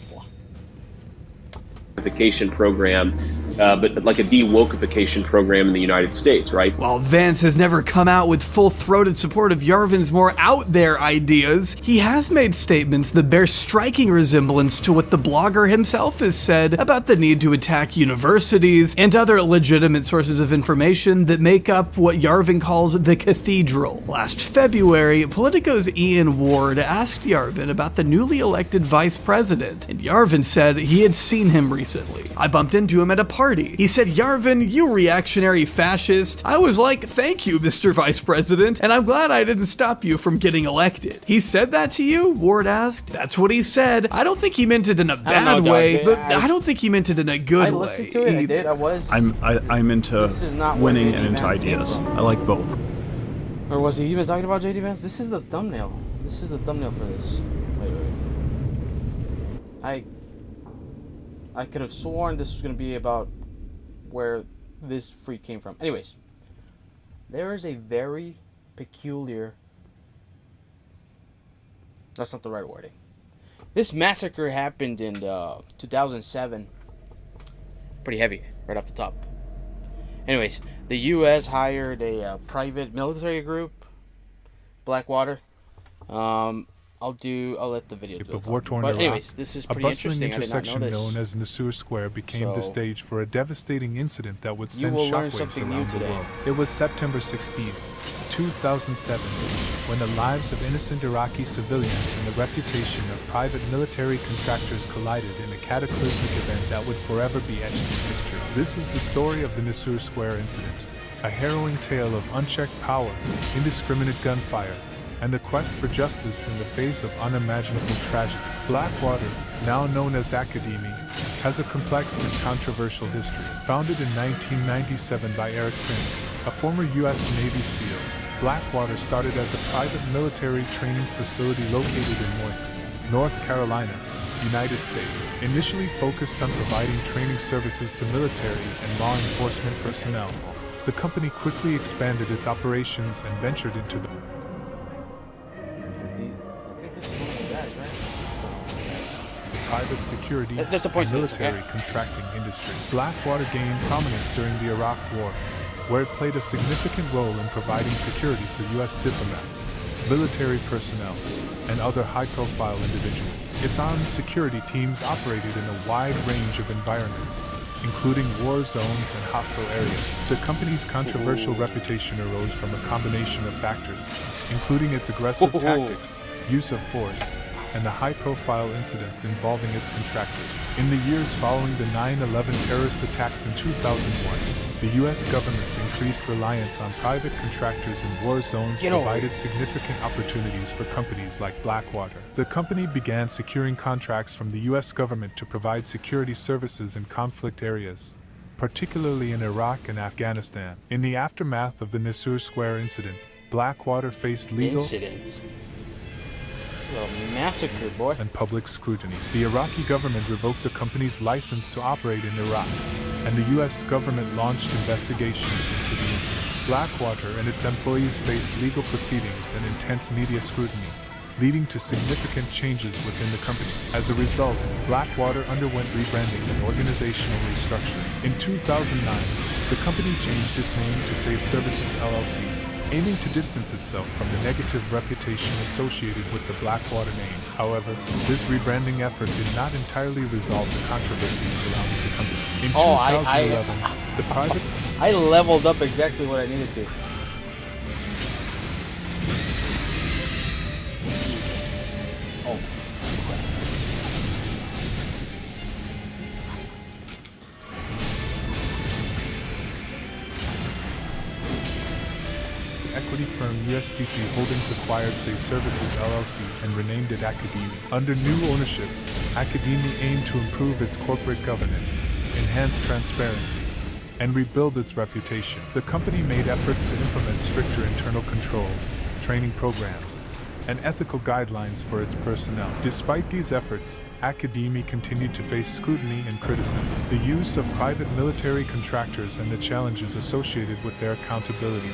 Program, but like a de-wokeification program in the United States, right? While Vance has never come out with full-throated support of Yarvin's more out-there ideas, he has made statements that bear striking resemblance to what the blogger himself has said about the need to attack universities and other legitimate sources of information that make up what Yarvin calls the cathedral. Last February, Politico's Ian Ward asked Yarvin about the newly elected vice president, and Yarvin said he had seen him recently. I bumped into him at a party. He said, "Yarvin, you reactionary fascist." I was like, "Thank you, Mr. Vice President, and I'm glad I didn't stop you from getting elected." He said that to you? Ward asked. That's what he said. I don't think he meant it in a bad way, but I don't think he meant it in a good way. I listened to it. I did. I was. I'm into winning and into Vance ideas. came from. I like both. Or was he even talking about JD Vance? This is the thumbnail. This is the thumbnail for this. Wait. I could have sworn this was going to be about where this freak came from. Anyways, there is a very peculiar... That's not the right wording. This massacre happened in 2007. Pretty heavy, right off the top. Anyways, the U.S. hired a private military group, Blackwater. I'll let the video do it. But anyways, this is pretty interesting. I did not know this. known as Nisour Square became the stage for a devastating incident that would send shockwaves around the world. It was September 16, 2007, when the lives of innocent Iraqi civilians and the reputation of private military contractors collided in a cataclysmic event that would forever be etched in history. This is the story of the Nisour Square incident, a harrowing tale of unchecked power, indiscriminate gunfire, and the quest for justice in the face of unimaginable tragedy. Blackwater, now known as Academy, has a complex and controversial history. Founded in 1997 by Eric Prince, a former U.S. Navy SEAL, Blackwater started as a private military training facility located in North Carolina, United States. Initially focused on providing training services to military and law enforcement personnel, the company quickly expanded its operations and ventured into the private security and military contracting industry. Blackwater gained prominence during the Iraq War, where it played a significant role in providing security for U.S. diplomats, military personnel, and other high-profile individuals. Its armed security teams operated in a wide range of environments, including war zones and hostile areas. The company's controversial reputation arose from a combination of factors, including its aggressive tactics, use of force, and the high-profile incidents involving its contractors. In the years following the 9/11 terrorist attacks in 2001, the U.S. government's increased reliance on private contractors in war zones provided significant opportunities for companies like Blackwater. The company began securing contracts from the U.S. government to provide security services in conflict areas, particularly in Iraq and Afghanistan. In the aftermath of the Nisour Square incident, Blackwater faced legal massacre, boy. And public scrutiny. The Iraqi government revoked the company's license to operate in Iraq, and the U.S. government launched investigations into the incident. Blackwater and its employees faced legal proceedings and intense media scrutiny, leading to significant changes within the company. As a result, Blackwater underwent rebranding and organizational restructuring. In 2009, the company changed its name to Say Services LLC, aiming to distance itself from the negative reputation associated with the Blackwater name. However, this rebranding effort did not entirely resolve the controversies surrounding the company. In 2011, the private... I leveled up exactly what I needed to. firm USDC Holdings acquired Say Services LLC and renamed it Academy. Under new ownership, Academy aimed to improve its corporate governance, enhance transparency, and rebuild its reputation. The company made efforts to implement stricter internal controls, training programs, and ethical guidelines for its personnel. Despite these efforts, Academy continued to face scrutiny and criticism. The use of private military contractors and the challenges associated with their accountability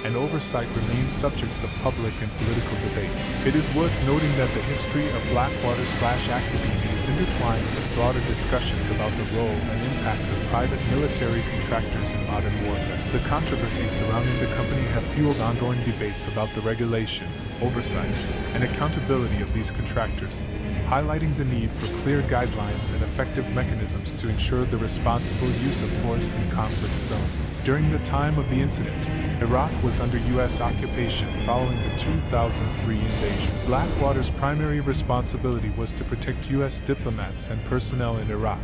and oversight remain subjects of public and political debate. It is worth noting that the history of Blackwater/Academy is intertwined with broader discussions about the role and impact of private military contractors in modern warfare. The controversies surrounding the company have fueled ongoing debates about the regulation, oversight, and accountability of these contractors, highlighting the need for clear guidelines and effective mechanisms to ensure the responsible use of force in conflict zones. During the time of the incident, Iraq was under U.S. occupation following the 2003 invasion. Blackwater's primary responsibility was to protect U.S. diplomats and personnel in Iraq,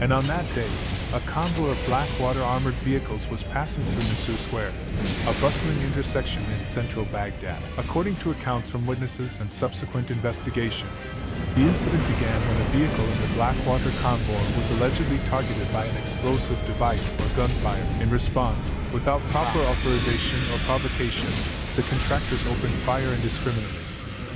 and on that day, a convoy of Blackwater armored vehicles was passing through Nisour Square, a bustling intersection in central Baghdad. According to accounts from witnesses and subsequent investigations, the incident began when a vehicle in the Blackwater convoy was allegedly targeted by an explosive device or gunfire. In response, without proper authorization or provocation, the contractors opened fire indiscriminately,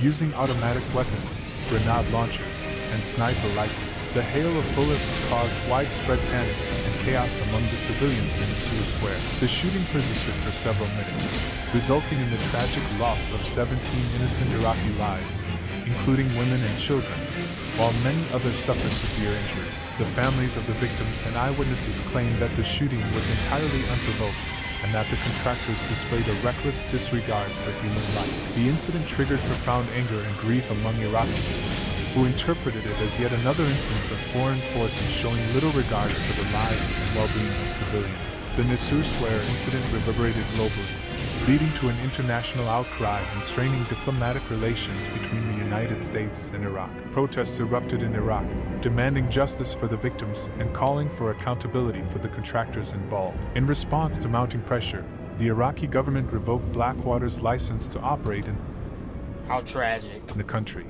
using automatic weapons, grenade launchers, and sniper rifles. The hail of bullets caused widespread panic and chaos among the civilians in Nisour Square. The shooting persisted for several minutes, resulting in the tragic loss of 17 innocent Iraqi lives, including women and children, while many others suffered severe injuries. The families of the victims and eyewitnesses claimed that the shooting was entirely unprovoked and that the contractors displayed a reckless disregard for human life. The incident triggered profound anger and grief among Iraqis, who interpreted it as yet another instance of foreign forces showing little regard for the lives and well-being of civilians. The Nisour Square incident reverberated globally, leading to an international outcry and straining diplomatic relations between the United States and Iraq. Protests erupted in Iraq, demanding justice for the victims and calling for accountability for the contractors involved. In response to mounting pressure, the Iraqi government revoked Blackwater's license to operate in How tragic. the country,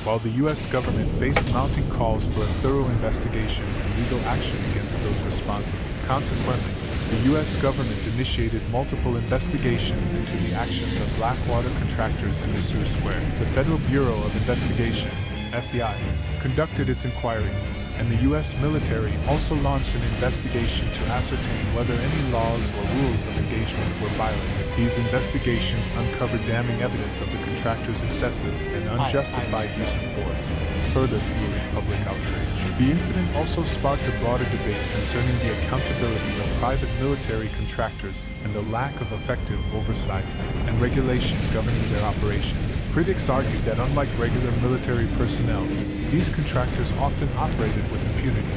while the U.S. government faced mounting calls for a thorough investigation and legal action against those responsible. Consequently, the U.S. government initiated multiple investigations into the actions of Blackwater contractors in Nisour Square. The Federal Bureau of Investigation, FBI, conducted its inquiry, and the U.S. military also launched an investigation to ascertain whether any laws or rules of engagement were violated. These investigations uncovered damning evidence of the contractors' excessive and unjustified use of force, further fueling public outrage. The incident also sparked a broader debate concerning the accountability of private military contractors and the lack of effective oversight and regulation governing their operations. Critics argued that unlike regular military personnel, these contractors often operated with impunity,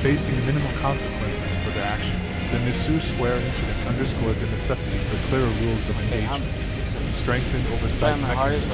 facing minimal consequences for their actions. The Nisour Square incident underscored the necessity for clearer rules of engagement, strengthened oversight mechanisms,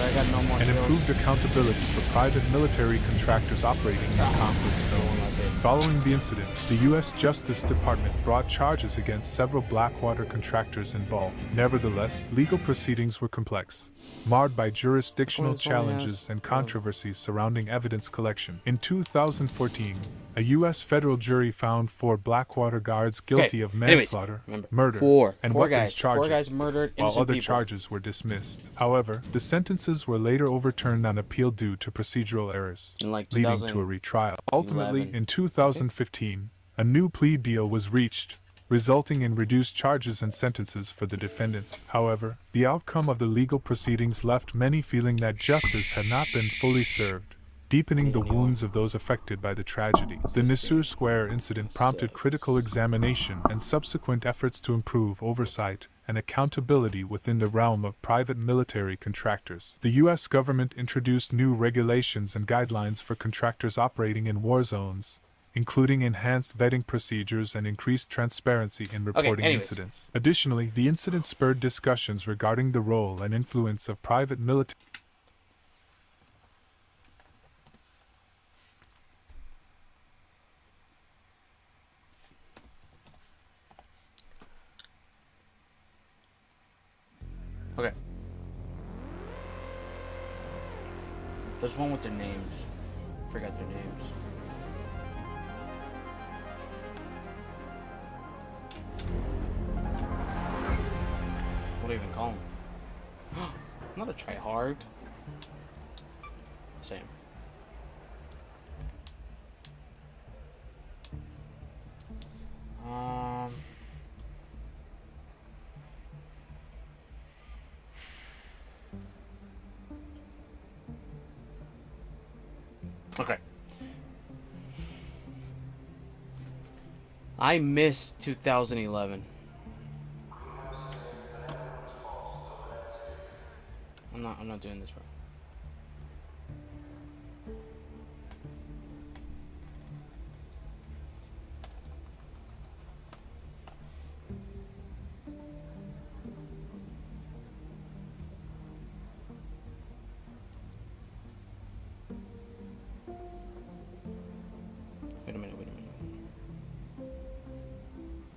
and improved accountability for private military contractors operating in conflict zones. Following the incident, the U.S. Justice Department brought charges against several Blackwater contractors involved. Nevertheless, legal proceedings were complex, marred by jurisdictional challenges and controversies surrounding evidence collection. In 2014, a U.S. federal jury found 4 Blackwater guards guilty of manslaughter, murder, and weapons charges, while other charges were dismissed. However, the sentences were later overturned on appeal due to procedural errors, leading to a retrial. Ultimately, in 2015, a new plea deal was reached, resulting in reduced charges and sentences for the defendants. However, the outcome of the legal proceedings left many feeling that justice had not been fully served, deepening the wounds of those affected by the tragedy. The Nisour Square incident prompted critical examination and subsequent efforts to improve oversight and accountability within the realm of private military contractors. The U.S. government introduced new regulations and guidelines for contractors operating in war zones, including enhanced vetting procedures and increased transparency in reporting incidents. Additionally, the incident spurred discussions regarding the role and influence of private military Okay. There's one with their names. Forgot their names. What do you even call them? I'm not a tryhard. Same. Okay. I missed 2011. I'm not doing this, bro. Wait a minute.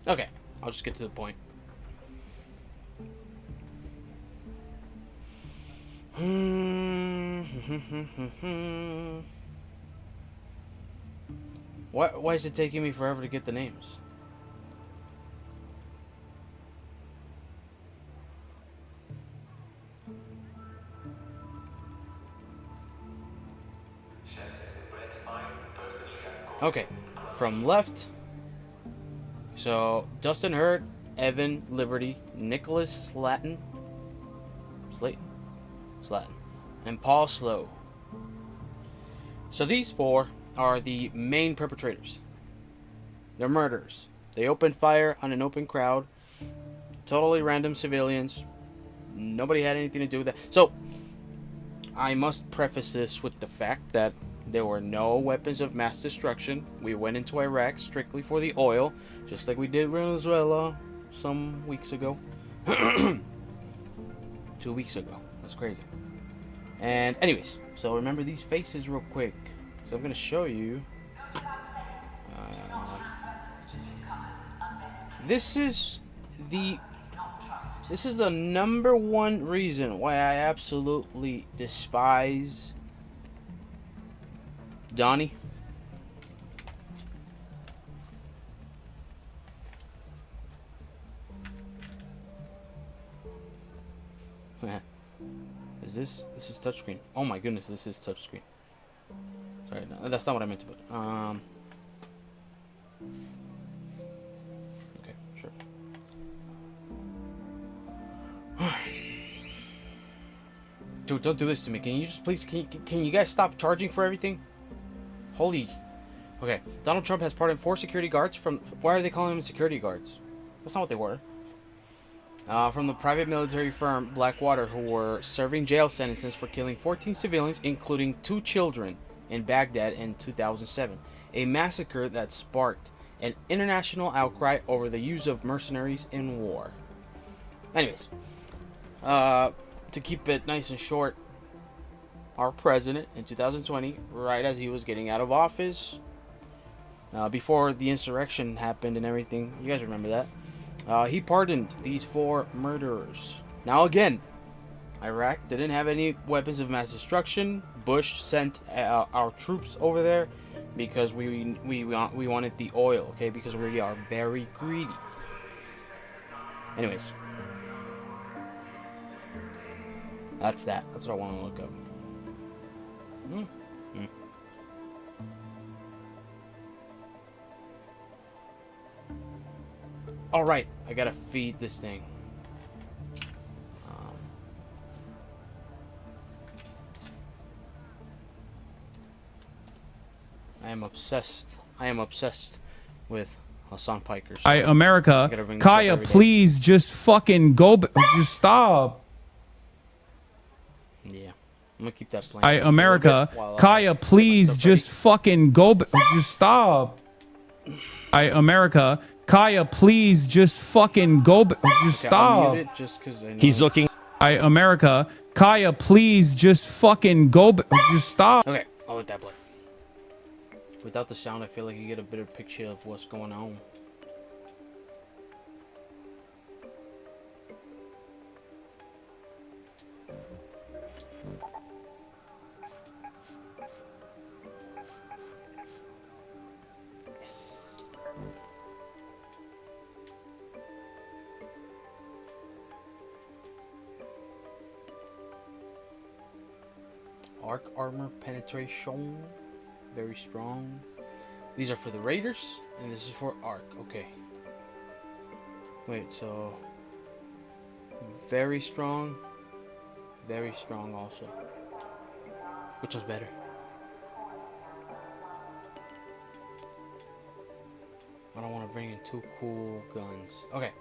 Okay, I'll just get to the point. Why is it taking me forever to get the names? Okay, from left. So Dustin Hurt, Evan Liberty, Nicholas Slayton, and Paul Slow. So these four are the main perpetrators. They're murderers. They opened fire on an open crowd. Totally random civilians. Nobody had anything to do with that. So I must preface this with the fact that there were no weapons of mass destruction. We went into Iraq strictly for the oil, just like we did Venezuela some weeks ago. 2 weeks ago. That's crazy. And anyways, so remember these faces real quick. So I'm going to show you. This is the number one reason why I absolutely despise Donnie. This is touchscreen. Oh my goodness, this is touchscreen. Sorry, no, that's not what I meant to put. Okay, sure. Dude, don't do this to me. Can you just please, can you guys stop charging for everything? Holy. Okay, Donald Trump has pardoned 4 security guards from, why are they calling them security guards? That's not what they were. From the private military firm Blackwater, who were serving jail sentences for killing 14 civilians, including 2 children, in Baghdad in 2007. A massacre that sparked an international outcry over the use of mercenaries in war. Anyways, to keep it nice and short, our president in 2020, right as he was getting out of office, before the insurrection happened and everything, you guys remember that, he pardoned these 4 murderers. Now again, Iraq didn't have any weapons of mass destruction. Bush sent our troops over there because we wanted the oil, okay? Because we are very greedy. Anyways, that's that. That's what I want to look up. All right, I gotta feed this thing. I am obsessed. I am obsessed with Hassan Piker. So America, Kaya, please just fucking go. Just stop. Yeah, I'm gonna keep that playing. America, Kaya, please just fucking go. Just stop. America, Kaya, please just fucking go. Just stop. He's looking. America, Kaya, please just fucking go. Just stop. Okay, I'll let that play. Without the sound, I feel like you get a better picture of what's going on. arc armor penetration. Very strong. These are for the Raiders, and this is for arc. Okay. Wait, so very strong also. Which was better? I don't want to bring in 2 cool guns. Okay.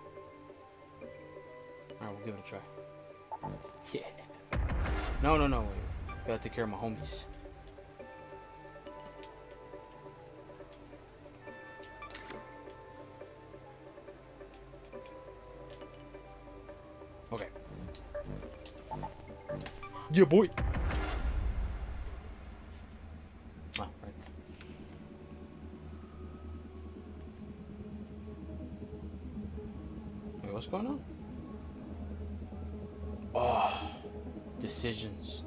Alright, we'll give it a try. Yeah. No, wait. Gotta take care of my homies. Okay. Yeah, boy. Ah, right. Wait, what's going on? Oh, decisions.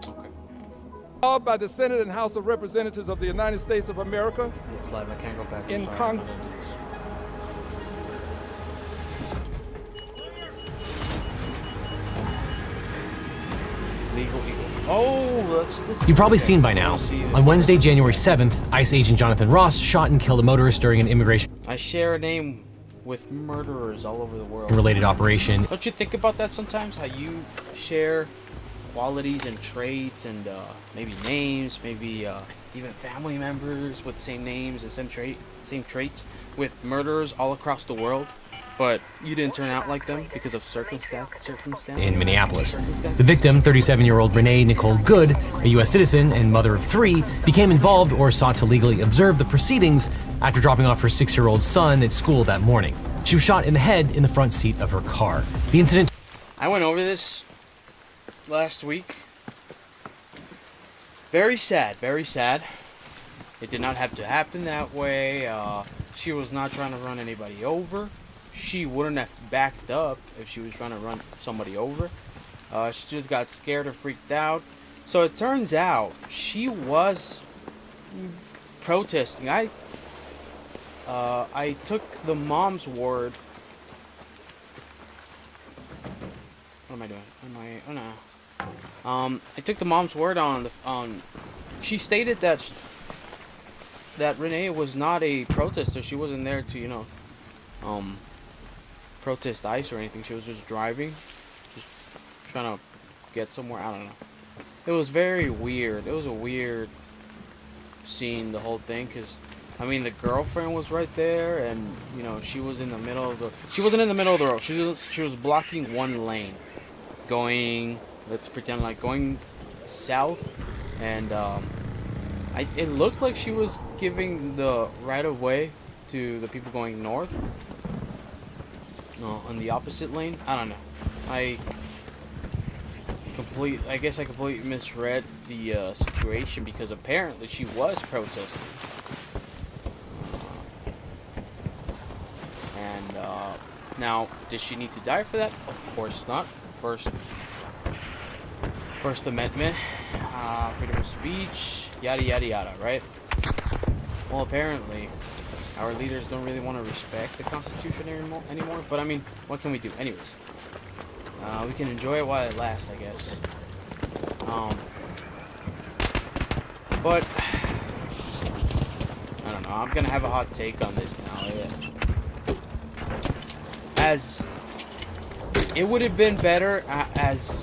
Okay. Called by the Senate and House of Representatives of the United States of America. It's live. I can't go back. In Congress. You've probably seen by now. On Wednesday, January 7th, ICE agent Jonathan Ross shot and killed a motorist during an immigration I share a name with murderers all over the world. related operation. Don't you think about that sometimes? How you share qualities and traits and maybe names, maybe even family members with same names and same traits with murderers all across the world, but you didn't turn out like them because of circumstance. In Minneapolis. The victim, 37-year-old Renee Nicole Good, a U.S. citizen and mother of 3, became involved or sought to legally observe the proceedings after dropping off her 6-year-old son at school that morning. She was shot in the head in the front seat of her car. The incident... I went over this last week. Very sad, very sad. It did not have to happen that way. She was not trying to run anybody over. She wouldn't have backed up if she was trying to run somebody over. She just got scared or freaked out. So it turns out she was protesting. I took the mom's word. What am I doing? Oh no. I took the mom's word on she stated that Renee was not a protester. She wasn't there to, protest ICE or anything. She was just driving, just trying to get somewhere. I don't know. It was very weird. It was a weird scene, the whole thing, because I mean the girlfriend was right there, and she was in the middle of the. She wasn't in the middle of the road. She was blocking one lane, going. Let's pretend like going south, and it looked like she was giving the right of way to the people going north. No, on the opposite lane. I don't know. I guess I completely misread the situation, because apparently she was protesting. And now, does she need to die for that? Of course not. First Amendment, freedom of speech, yada yada yada, right? Well, apparently our leaders don't really want to respect the Constitution anymore, but I mean, what can we do? Anyways, we can enjoy it while it lasts, I guess. But I don't know, I'm gonna have a hot take on this now. As it would have been better, as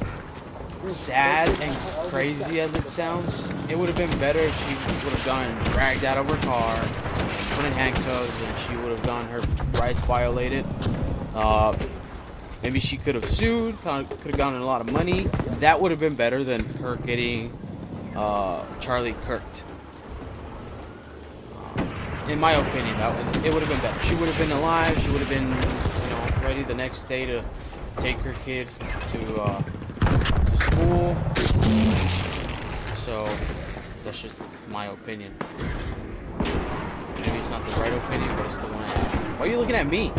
sad and crazy as it sounds, it would have been better if she would have gotten dragged out of her car, put in handcuffs, and she would have gotten her rights violated. Maybe she could have sued, could have gotten a lot of money. That would have been better than her getting Charlie Kirked. In my opinion, it would have been better. She would have been alive. She would have been, ready the next day to take her kid to school. So that's just my opinion. Maybe it's not the right opinion, but it's the one I have. Why are you looking at me?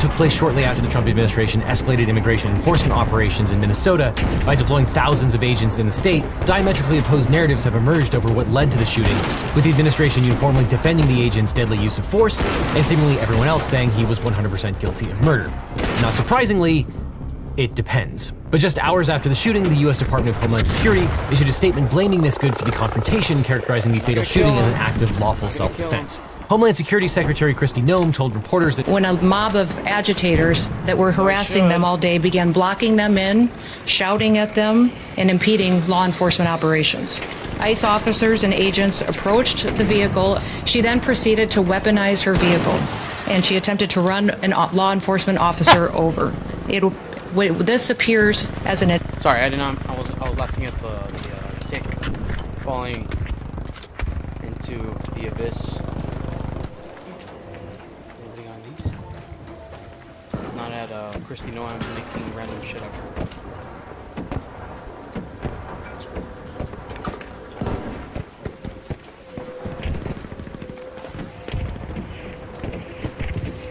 Took place shortly after the Trump administration escalated immigration enforcement operations in Minnesota by deploying thousands of agents in the state, diametrically opposed narratives have emerged over what led to the shooting, with the administration uniformly defending the agent's deadly use of force, and seemingly everyone else saying he was 100% guilty of murder. Not surprisingly, it depends. But just hours after the shooting, the U.S. Department of Homeland Security issued a statement blaming Miss Good for the confrontation, characterizing the fatal shooting as an act of lawful self-defense. Homeland Security Secretary Kristi Noem told reporters that when a mob of agitators that were harassing them all day began blocking them in, shouting at them, and impeding law enforcement operations. ICE officers and agents approached the vehicle. She then proceeded to weaponize her vehicle, and she attempted to run a law enforcement officer over. This appears as an... Sorry, I was laughing at the tick falling into the abyss. Anything on these? Not at Kristi Noem making random shit up.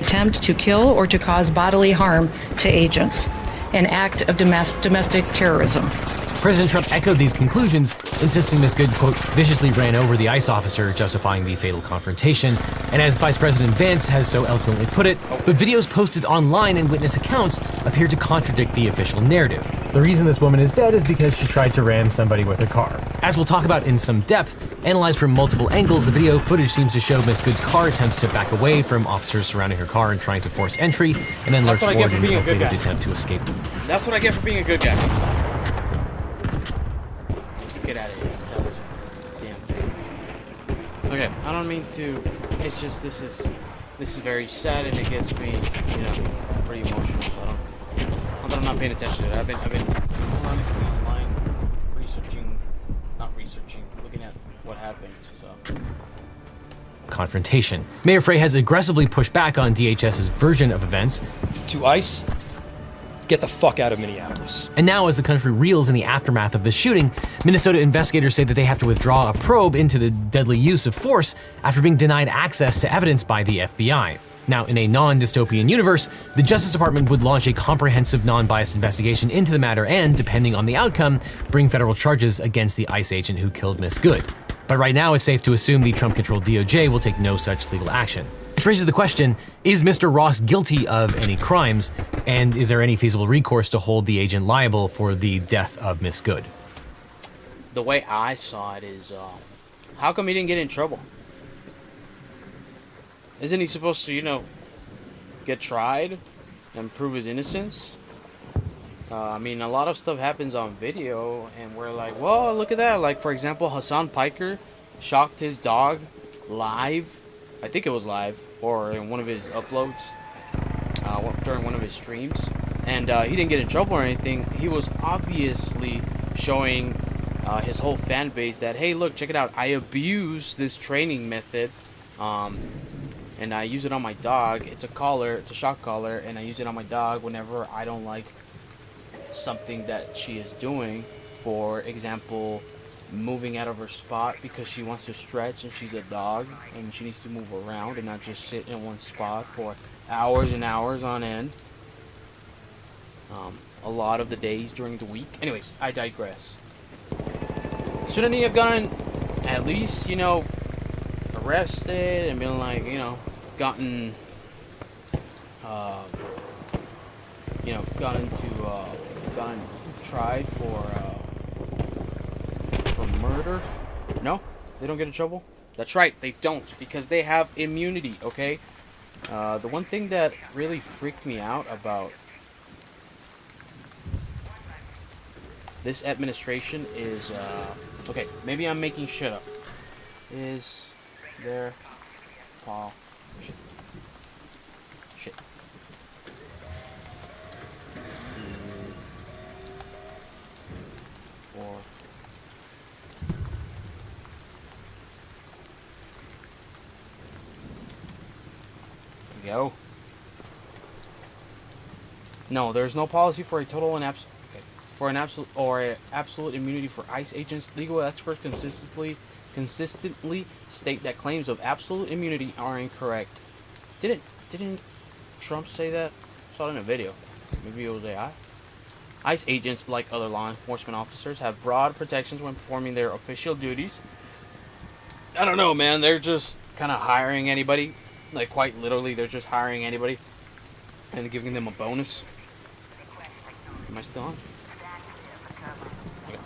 Attempt to kill or to cause bodily harm to agents. An act of domestic terrorism. President Trump echoed these conclusions, insisting Ms. Good, quote, viciously ran over the ICE officer, justifying the fatal confrontation. And as Vice President Vance has so eloquently put it, but videos posted online and witness accounts appear to contradict the official narrative. The reason this woman is dead is because she tried to ram somebody with her car. As we'll talk about in some depth, analyzed from multiple angles, the video footage seems to show Ms. Good's car attempts to back away from officers surrounding her car and trying to force entry, and then lurch forward in an ill-fated attempt to escape. That's what I get for being a good guy. Just get out of here. That was damn thing. Okay, I don't mean to. It's just this is very sad and it gets me, pretty emotional. So I don't. Not that I'm not paying attention to it. I've been online looking at what happened. So. Confrontation. Mayor Frey has aggressively pushed back on DHS's version of events. To ICE, get the fuck out of Minneapolis. And now, as the country reels in the aftermath of the shooting, Minnesota investigators say that they have to withdraw a probe into the deadly use of force after being denied access to evidence by the FBI. Now, in a non-dystopian universe, the Justice Department would launch a comprehensive, non-biased investigation into the matter and, depending on the outcome, bring federal charges against the ICE agent who killed Miss Good. But right now, it's safe to assume the Trump-controlled DOJ will take no such legal action. Which raises the question, is Mr. Ross guilty of any crimes, and is there any feasible recourse to hold the agent liable for the death of Miss Good? The way I saw it is, how come he didn't get in trouble? Isn't he supposed to, get tried and prove his innocence? I mean, a lot of stuff happens on video, and we're like, whoa, look at that. Like, for example, Hassan Piker shocked his dog live. I think it was live, or in one of his uploads, during one of his streams. And he didn't get in trouble or anything. He was obviously showing his whole fan base that, hey, look, check it out. I abuse this training method. And I use it on my dog. It's a collar, it's a shock collar, and I use it on my dog whenever I don't like something that she is doing. For example, moving out of her spot because she wants to stretch and she's a dog and she needs to move around and not just sit in one spot for hours and hours on end. A lot of the days during the week. Anyways, I digress. Shouldn't he have gotten at least, arrested and been like, gotten tried for murder? No, they don't get in trouble. That's right, they don't, because they have immunity. Okay. The one thing that really freaked me out about this administration is, okay, maybe I'm making shit up. Is there shit. Or go. No, there's no policy for a total and absolute. Okay, for an absolute or a absolute immunity for ICE agents. Legal experts consistently state that claims of absolute immunity are incorrect. Didn't Trump say that? Saw it in a video. Maybe it was AI. ICE agents, like other law enforcement officers, have broad protections when performing their official duties. I don't know, man. They're just kind of hiring anybody. Like, quite literally, they're just hiring anybody and giving them a bonus. Am I still on? Okay.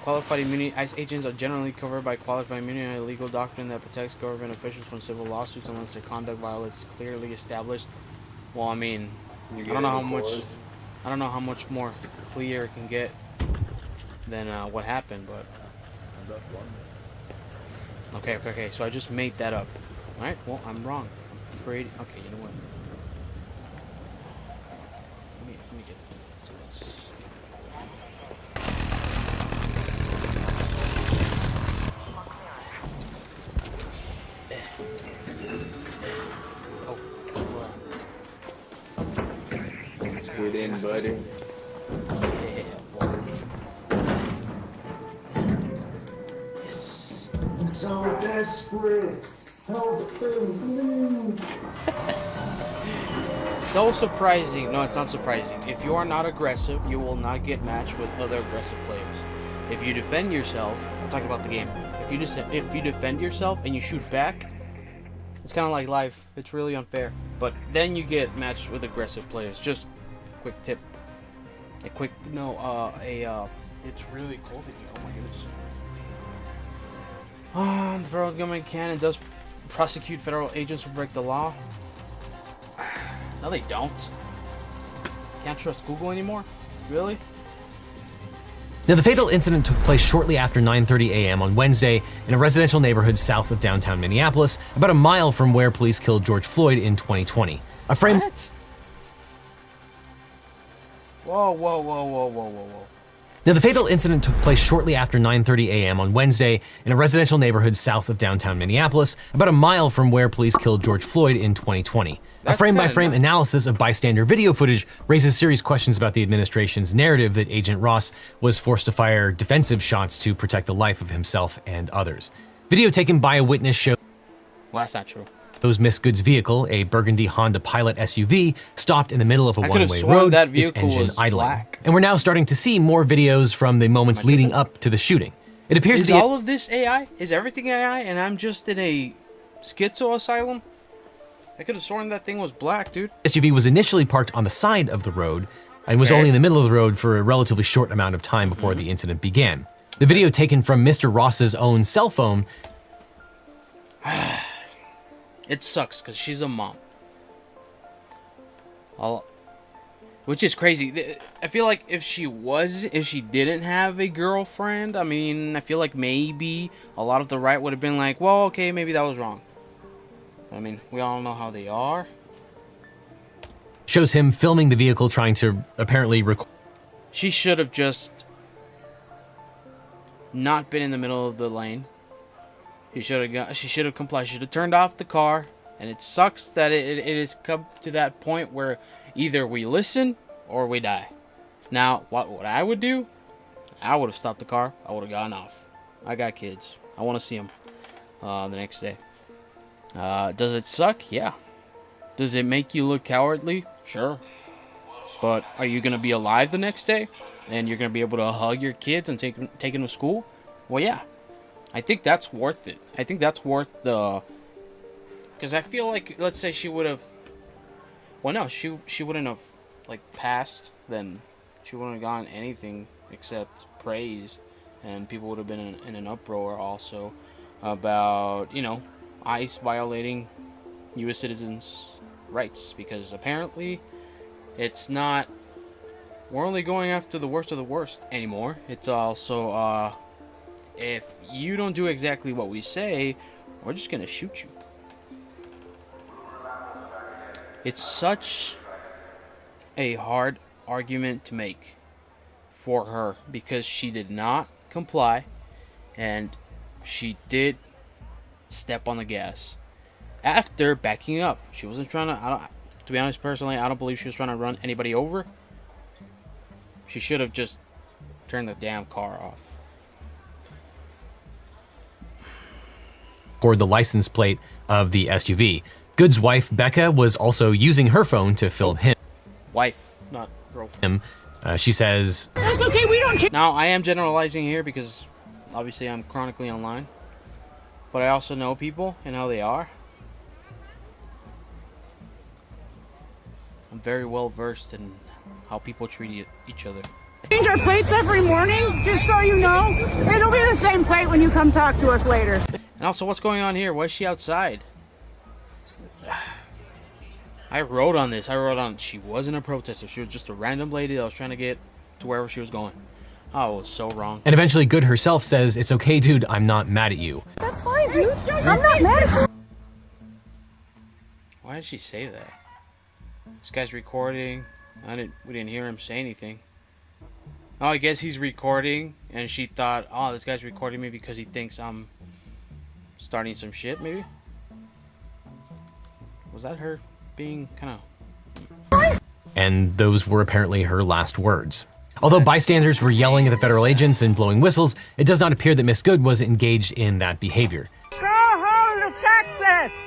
Qualified immunity. ICE agents are generally covered by qualified immunity, a legal doctrine that protects government officials from civil lawsuits unless their conduct violates clearly established. Well, I mean, I don't know how much more clear it can get than what happened, but okay. So I just made that up. All right. Well, I'm wrong. I'm afraid. Okay, you know what? Let me get to this. Get in, buddy. Yes. I'm so desperate. Help him, please. So surprising. No, it's not surprising. If you are not aggressive, you will not get matched with other aggressive players. If you defend yourself, I'm talking about the game. If you defend yourself and you shoot back, it's kind of like life. It's really unfair. But then you get matched with aggressive players. Just quick tip. It's really cold in here. Oh my goodness. The federal government can and does prosecute federal agents who break the law. No, they don't. Can't trust Google anymore? Really? Now, the fatal incident took place shortly after 9:30 a.m. on Wednesday in a residential neighborhood south of downtown Minneapolis, about a mile from where police killed George Floyd in 2020. A frame. What? Whoa. Now, the fatal incident took place shortly after 9:30 a.m. on Wednesday in a residential neighborhood south of downtown Minneapolis, about a mile from where police killed George Floyd in 2020. A frame-by-frame analysis of bystander video footage raises serious questions about the administration's narrative that Agent Ross was forced to fire defensive shots to protect the life of himself and others. Video taken by a witness shows Well, that's not true. Miss Good's vehicle, a burgundy Honda Pilot SUV, stopped in the middle of a one-way road, its engine idling. Black. And we're now starting to see more videos from the moments leading up to the shooting. It appears Is all of this AI? Is everything AI and I'm just in a schizo asylum? I could have sworn that thing was black, dude. SUV was initially parked on the side of the road and was only in the middle of the road for a relatively short amount of time before the incident began. The video taken from Mr. Ross's own cell phone. It sucks because she's a mom. Which is crazy. I feel like if she didn't have a girlfriend, I mean, I feel like maybe a lot of the right would have been like, well, okay, maybe that was wrong. I mean, we all know how they are. Shows him filming the vehicle trying to apparently record. She should have just not been in the middle of the lane. She should have complied. She should have turned off the car. And it sucks that it has come to that point where either we listen or we die. Now, what I would do, I would have stopped the car. I would have gotten off. I got kids. I want to see them the next day. Does it suck? Yeah. Does it make you look cowardly? Sure. But are you going to be alive the next day? And you're going to be able to hug your kids and take them to school? Well, yeah. I think that's worth it. I think that's worth the... Because I feel like, let's say she would have... Well, no, she wouldn't have, like, passed. Then she wouldn't have gotten anything except praise. And people would have been in an uproar also about, you know, ICE violating U.S. citizens' rights. Because apparently it's not... We're only going after the worst of the worst anymore. It's also, if you don't do exactly what we say, we're just gonna shoot you. It's such a hard argument to make for her because she did not comply and she did step on the gas after backing up. She wasn't trying to be honest, personally, I don't believe she was trying to run anybody over. She should have just turned the damn car off. Record the license plate of the SUV. Good's wife, Becca, was also using her phone to film him. Wife, not girlfriend. She says, That's okay, we don't care. Now, I am generalizing here because obviously I'm chronically online. But I also know people and how they are. I'm very well versed in how people treat each other. Change our plates every morning, just so you know. It'll be the same plate when you come talk to us later. And also, what's going on here? Why is she outside? I wrote on this. I wrote on she wasn't a protester. She was just a random lady that was trying to get to wherever she was going. Oh, it was so wrong. And eventually Good herself says, "It's okay, dude, I'm not mad at you." That's fine, dude. I'm not mad at you. Why did she say that? This guy's recording. We didn't hear him say anything. Oh, I guess he's recording, and she thought, oh, this guy's recording me because he thinks I'm starting some shit, maybe? Was that her being kind of... And those were apparently her last words. Although bystanders were yelling at the federal agents and blowing whistles, it does not appear that Miss Good was engaged in that behavior. Go home to Texas!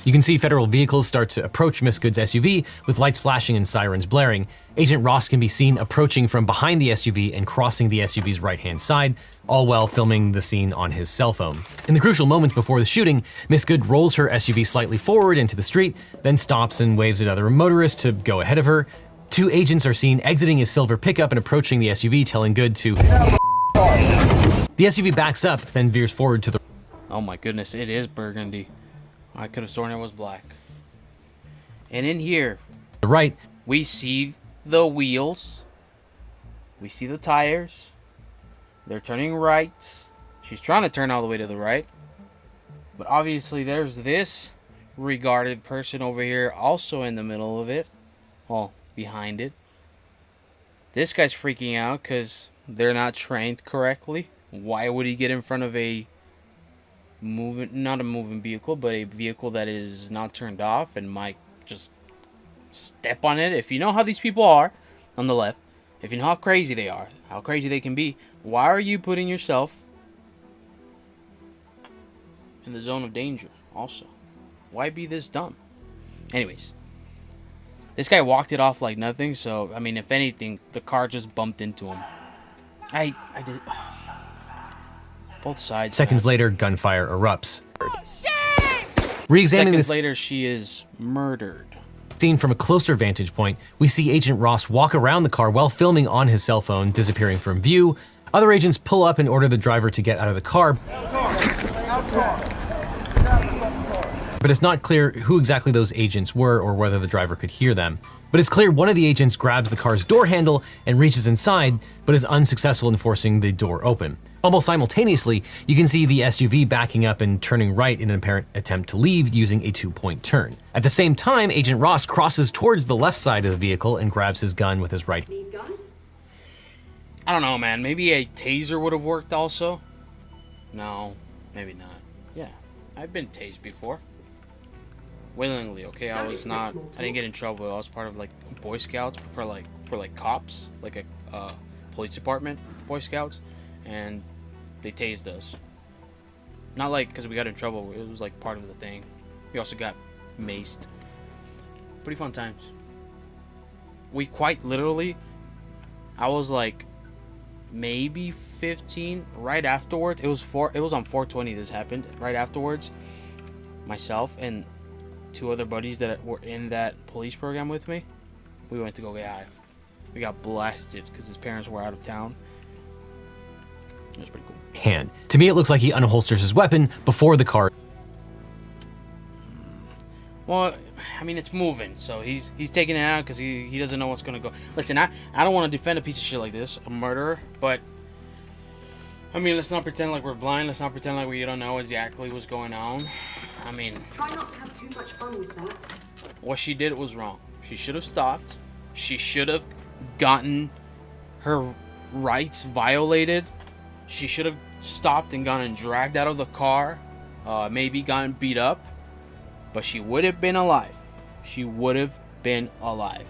You can see federal vehicles start to approach Miss Good's SUV with lights flashing and sirens blaring. Agent Ross can be seen approaching from behind the SUV and crossing the SUV's right-hand side, all while filming the scene on his cell phone. In the crucial moments before the shooting, Miss Good rolls her SUV slightly forward into the street, then stops and waves at other motorists to go ahead of her. Two agents are seen exiting his silver pickup and approaching the SUV, telling Good to... The SUV backs up, then veers forward to the... Oh my goodness, it is burgundy. I could have sworn it was black. And in here, the right, we see the wheels. We see the tires. They're turning right. She's trying to turn all the way to the right. But obviously there's this regarded person over here also in the middle of it. Well, behind it. This guy's freaking out because they're not trained correctly. Why would he get in front of a not a moving vehicle, but a vehicle that is not turned off and might just step on it? If you know how these people are on the left, if you know how crazy they are, how crazy they can be, why are you putting yourself in the zone of danger also? Why be this dumb? Anyways, this guy walked it off like nothing, so I mean, if anything, the car just bumped into him. I did both sides. Seconds later, gunfire erupts. Re-examining this later, she is murdered. Seen from a closer vantage point, we see Agent Ross walk around the car while filming on his cell phone, disappearing from view. Other agents pull up and order the driver to get out of the car. But it's not clear who exactly those agents were or whether the driver could hear them. But it's clear one of the agents grabs the car's door handle and reaches inside, but is unsuccessful in forcing the door open. Almost simultaneously, you can see the SUV backing up and turning right in an apparent attempt to leave using a two-point turn. At the same time, Agent Ross crosses towards the left side of the vehicle and grabs his gun with his right. I don't know, man. Maybe a taser would have worked also. No, maybe not. Yeah, I've been tased before. Willingly, okay? I didn't get in trouble. I was part of like Boy Scouts for like cops, like a police department, Boy Scouts, and they tased us. Not like because we got in trouble. It was like part of the thing. We also got maced. Pretty fun times. We quite literally, I was like maybe 15 right afterwards. It was on 420 this happened. Right afterwards, myself and two other buddies that were in that police program with me, we went to go get high. We got blasted because his parents were out of town. It was pretty cool. Hand. To me, it looks like he unholsters his weapon before the car. Well, I mean, it's moving, so he's taking it out because he doesn't know what's gonna go. Listen, I don't want to defend a piece of shit like this, a murderer, but I mean, let's not pretend like we're blind. Let's not pretend like we don't know exactly what's going on. I mean, try not to have too much fun with that. What she did was wrong. She should have stopped. She should have gotten her rights violated. She should have stopped and gotten dragged out of the car. Maybe gotten beat up. But she would have been alive. She would have been alive.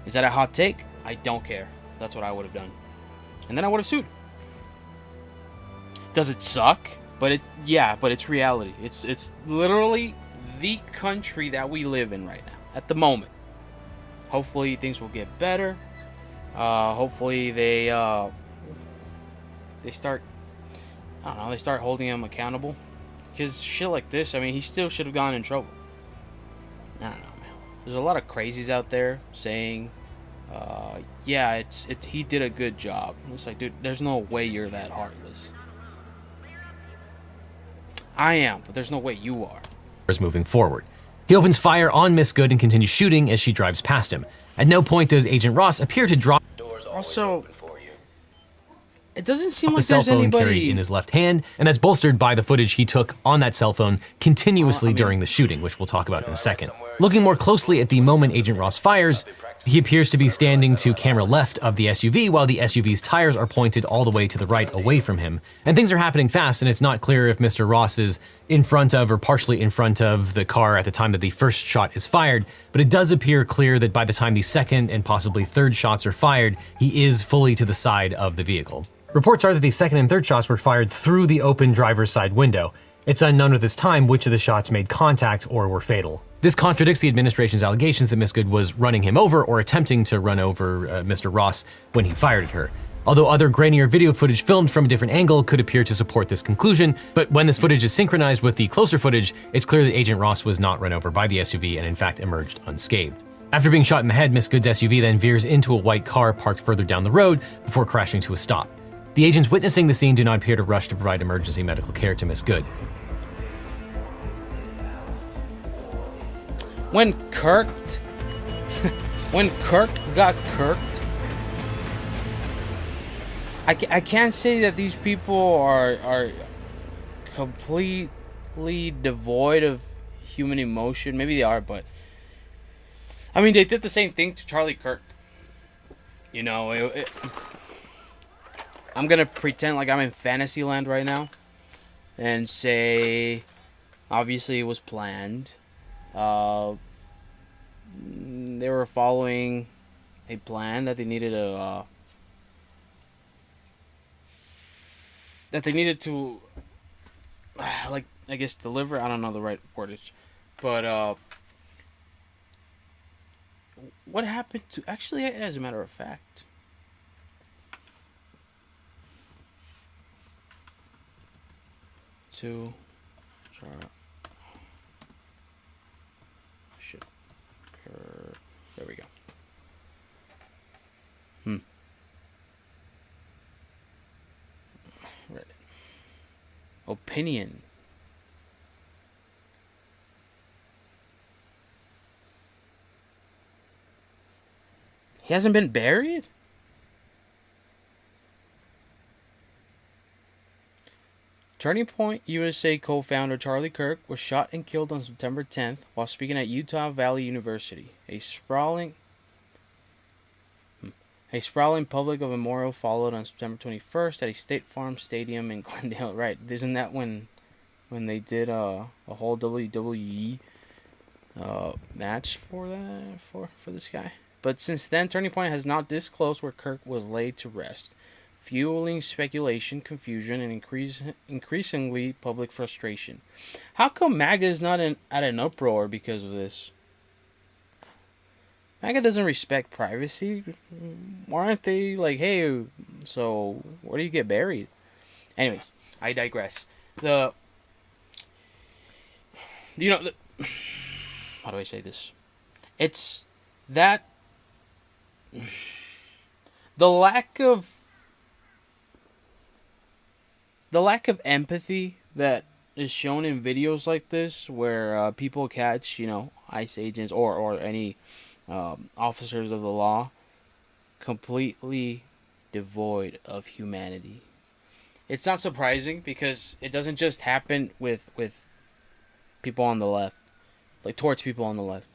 Is that a hot take? I don't care. That's what I would have done. And then I would have sued. Does it suck? But it's reality. It's literally the country that we live in right now, at the moment. Hopefully things will get better. Hopefully they start, I don't know, they start holding him accountable. Because shit like this, I mean, he still should have gone in trouble. I don't know, man. There's a lot of crazies out there saying, yeah, he did a good job. It's like, dude, there's no way you're that heartless. I am, but there's no way you are. Moving forward. He opens fire on Miss Good and continues shooting as she drives past him. At no point does Agent Ross appear to drop Also, it doesn't seem the like cell there's phone anybody... carried in his left hand, and that's bolstered by the footage he took on that cell phone continuously during the shooting, which we'll talk about in a second. Looking more closely at the moment Agent Ross fires, he appears to be standing to camera left of the SUV while the SUV's tires are pointed all the way to the right away from him. And things are happening fast, and it's not clear if Mr. Ross is in front of or partially in front of the car at the time that the first shot is fired, but it does appear clear that by the time the second and possibly third shots are fired, he is fully to the side of the vehicle. Reports are that the second and third shots were fired through the open driver's side window. It's unknown at this time which of the shots made contact or were fatal. This contradicts the administration's allegations that Miss Good was running him over or attempting to run over Mr. Ross when he fired at her. Although other grainier video footage filmed from a different angle could appear to support this conclusion, but when this footage is synchronized with the closer footage, it's clear that Agent Ross was not run over by the SUV and in fact emerged unscathed. After being shot in the head, Miss Good's SUV then veers into a white car parked further down the road before crashing to a stop. The agents witnessing the scene do not appear to rush to provide emergency medical care to Miss Good. When Kirk got kirked, I can't say that these people are completely devoid of human emotion. Maybe they are, but I mean, they did the same thing to Charlie Kirk. You know, I'm gonna pretend like I'm in Fantasyland right now and say, obviously it was planned. They were following a plan that they needed to like, I guess, deliver. I don't know the right wordage, but what happened to, actually, as a matter of fact, to there we go. Reddit. Opinion. He hasn't been buried? Turning Point USA co-founder Charlie Kirk was shot and killed on September 10th while speaking at Utah Valley University, a sprawling public memorial followed on September 21st at a State Farm Stadium in Glendale. Right, isn't that when they did a whole WWE match for this guy? But since then, Turning Point has not disclosed where Kirk was laid to rest, fueling speculation, confusion, and increasingly public frustration. How come MAGA is not at an uproar because of this? MAGA doesn't respect privacy. Why aren't they like, hey, so where do you get buried? Anyways, I digress. How do I say this? It's that the lack of empathy that is shown in videos like this, where people catch, ICE agents or any officers of the law completely devoid of humanity. It's not surprising because it doesn't just happen with people on the left, like towards people on the left.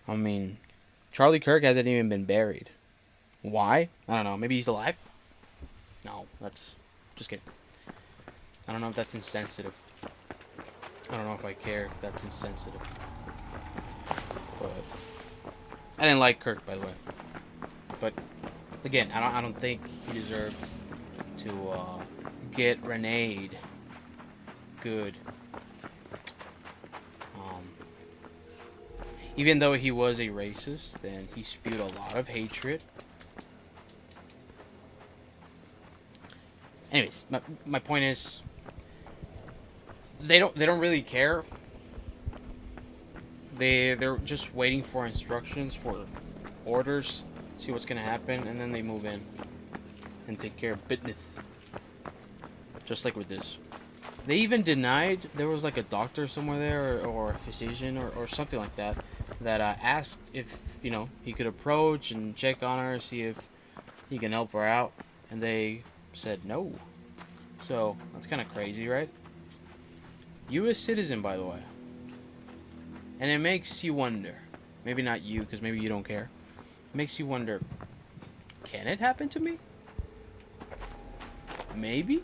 I mean, Charlie Kirk hasn't even been buried. Why? I don't know. Maybe he's alive? No, that's just kidding. I don't know if that's insensitive. I don't know if I care if that's insensitive. But I didn't like Kirk, by the way. But again, I don't think he deserved to get Renee good. even though he was a racist, then he spewed a lot of hatred. Anyways, my point is, they don't really care. They're just waiting for instructions, for orders, see what's gonna happen, and then they move in and take care of business. Just like with this. They even denied there was like a doctor somewhere there, or a physician, or something like that, that asked if, you know, he could approach and check on her, see if he can help her out, and they said no. So that's kind of crazy, right? U.S. citizen, by the way. And it makes you wonder, maybe not you, because maybe you don't care. It makes you wonder, can it happen to me? Maybe?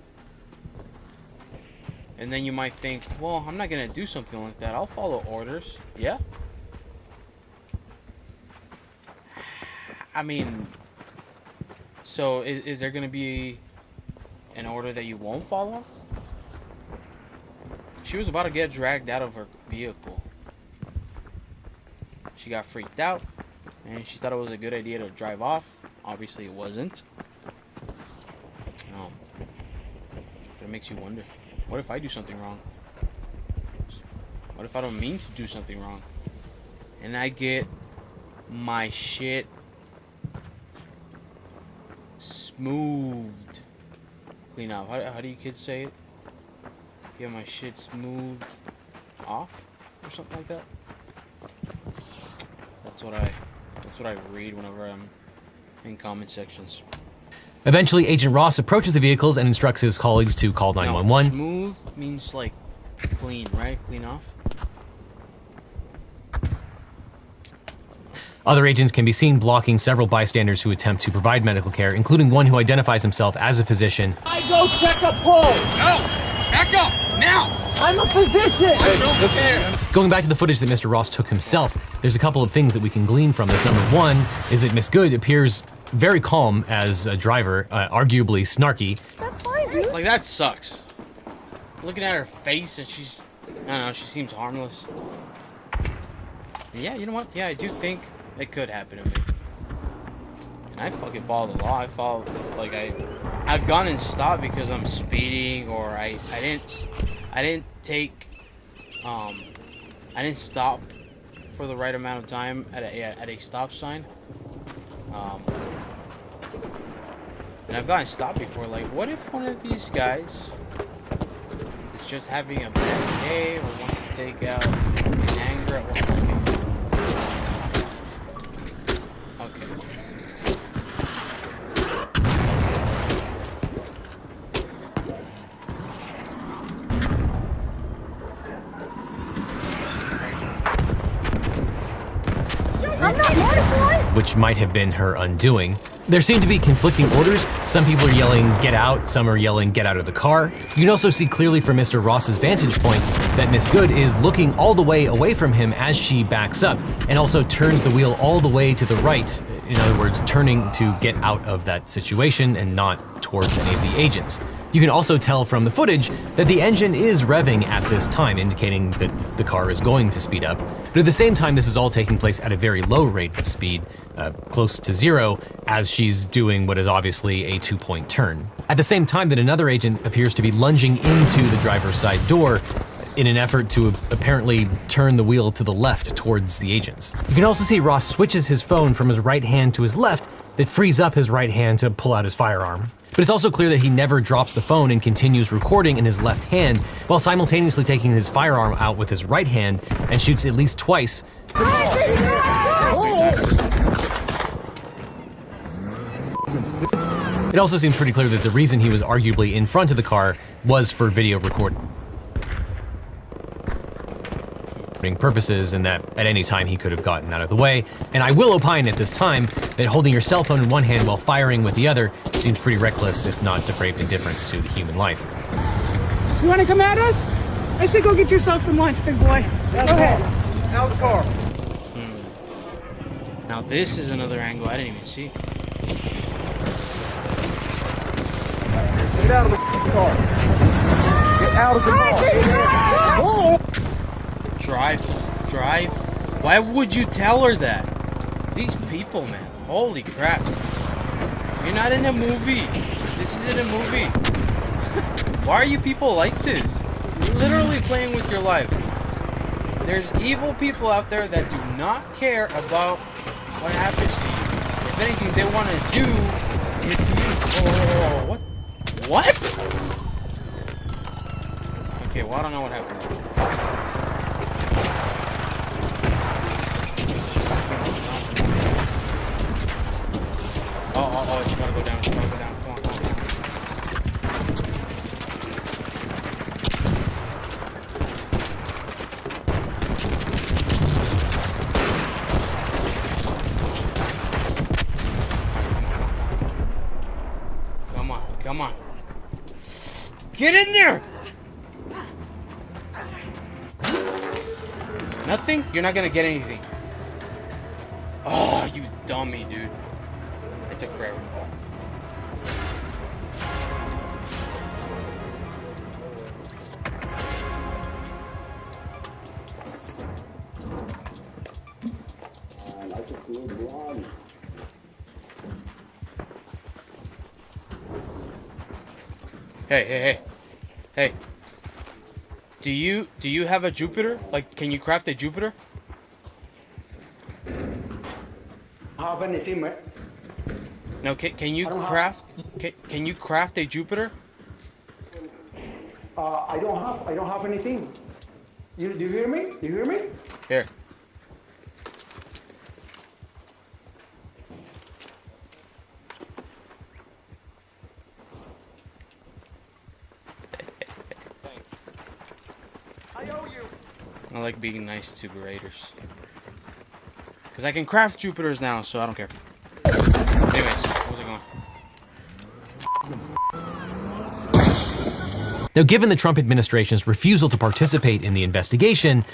And then you might think, well, I'm not going to do something like that. I'll follow orders. Yeah? I mean, so is there going to be an order that you won't follow? She was about to get dragged out of her vehicle. She got freaked out, and she thought it was a good idea to drive off. Obviously, it wasn't. But it makes you wonder, what if I do something wrong? What if I don't mean to do something wrong? And I get my shit smoothed. Clean up. How do you kids say it? Get my shit smoothed off? Or something like that? That's what I read whenever I'm in comment sections. Eventually, Agent Ross approaches the vehicles and instructs his colleagues to call 911. No, smooth means like clean, right? Clean off. Other agents can be seen blocking several bystanders who attempt to provide medical care, including one who identifies himself as a physician. I go check a pole. No! Back up! Now! I'm a physician! I don't care! Going back to the footage that Mr. Ross took himself, there's a couple of things that we can glean from this. Number one is that Miss Good appears very calm as a driver, arguably snarky. That's fine, dude. Like, that sucks. Looking at her face, and she's, I don't know, she seems harmless. And yeah, you know what? Yeah, I do think it could happen to me. And I fucking follow the law. I follow, like, I've gone and stopped because I'm speeding, or I didn't stop for the right amount of time at a stop sign. And I've gotten stopped before. Like, what if one of these guys is just having a bad day, or wants to take out his anger at work? Which might have been her undoing. There seem to be conflicting orders. Some people are yelling, get out. Some are yelling, get out of the car. You can also see clearly from Mr. Ross's vantage point that Miss Good is looking all the way away from him as she backs up, and also turns the wheel all the way to the right. In other words, turning to get out of that situation and not towards any of the agents. You can also tell from the footage that the engine is revving at this time, indicating that the car is going to speed up. But at the same time, this is all taking place at a very low rate of speed, close to 0, as she's doing what is obviously a 2-point turn. At the same time that another agent appears to be lunging into the driver's side door in an effort to apparently turn the wheel to the left towards the agents. You can also see Ross switches his phone from his right hand to his left, that frees up his right hand to pull out his firearm. But it's also clear that he never drops the phone and continues recording in his left hand, while simultaneously taking his firearm out with his right hand and shoots at least twice. It also seems pretty clear that the reason he was arguably in front of the car was for video recording purposes, and that at any time he could have gotten out of the way. And I will opine at this time that holding your cell phone in one hand while firing with the other seems pretty reckless, if not depraved indifference to the human life. You want to come at us? I say go get yourself some lunch, big boy. Go ahead. Out of the car. Now this is another angle I didn't even see. Get out of the car. Get out of the car. Drive Why would you tell her that? These people, man. Holy crap. You're not in a movie. This isn't a movie. Why are you people like this? You're literally playing with your life. There's evil people out there that do not care about what happens to you. If anything, they want to do it to you. Oh, what? What? Okay, well, I don't know what happened. Oh, it's gotta go down. It's gotta go down. Come on, come on, come on. Come on, come on. Get in there! Nothing? You're not gonna get anything. Oh, you dummy, dude. It took forever. Hey. Do you have a Jupiter? Like, can you craft a Jupiter? Have anything, man? No, can you craft? Can you craft a Jupiter? I don't have anything. Do you hear me? Do you hear me? Here. I owe you. I like being nice to graders. Because I can craft Jupiters now, so I don't care. Anyways, how's it going? Now, given the Trump administration's refusal to participate in the investigation,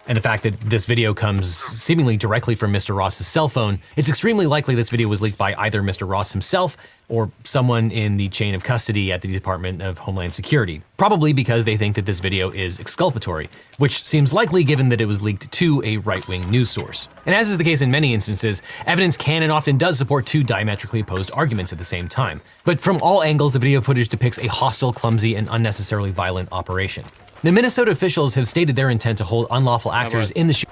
and the fact that this video comes seemingly directly from Mr. Ross's cell phone, it's extremely likely this video was leaked by either Mr. Ross himself or someone in the chain of custody at the Department of Homeland Security. Probably because they think that this video is exculpatory, which seems likely given that it was leaked to a right-wing news source. And as is the case in many instances, evidence can and often does support two diametrically opposed arguments at the same time. But from all angles, the video footage depicts a hostile, clumsy, and unnecessarily violent operation. The Minnesota officials have stated their intent to hold unlawful actors in the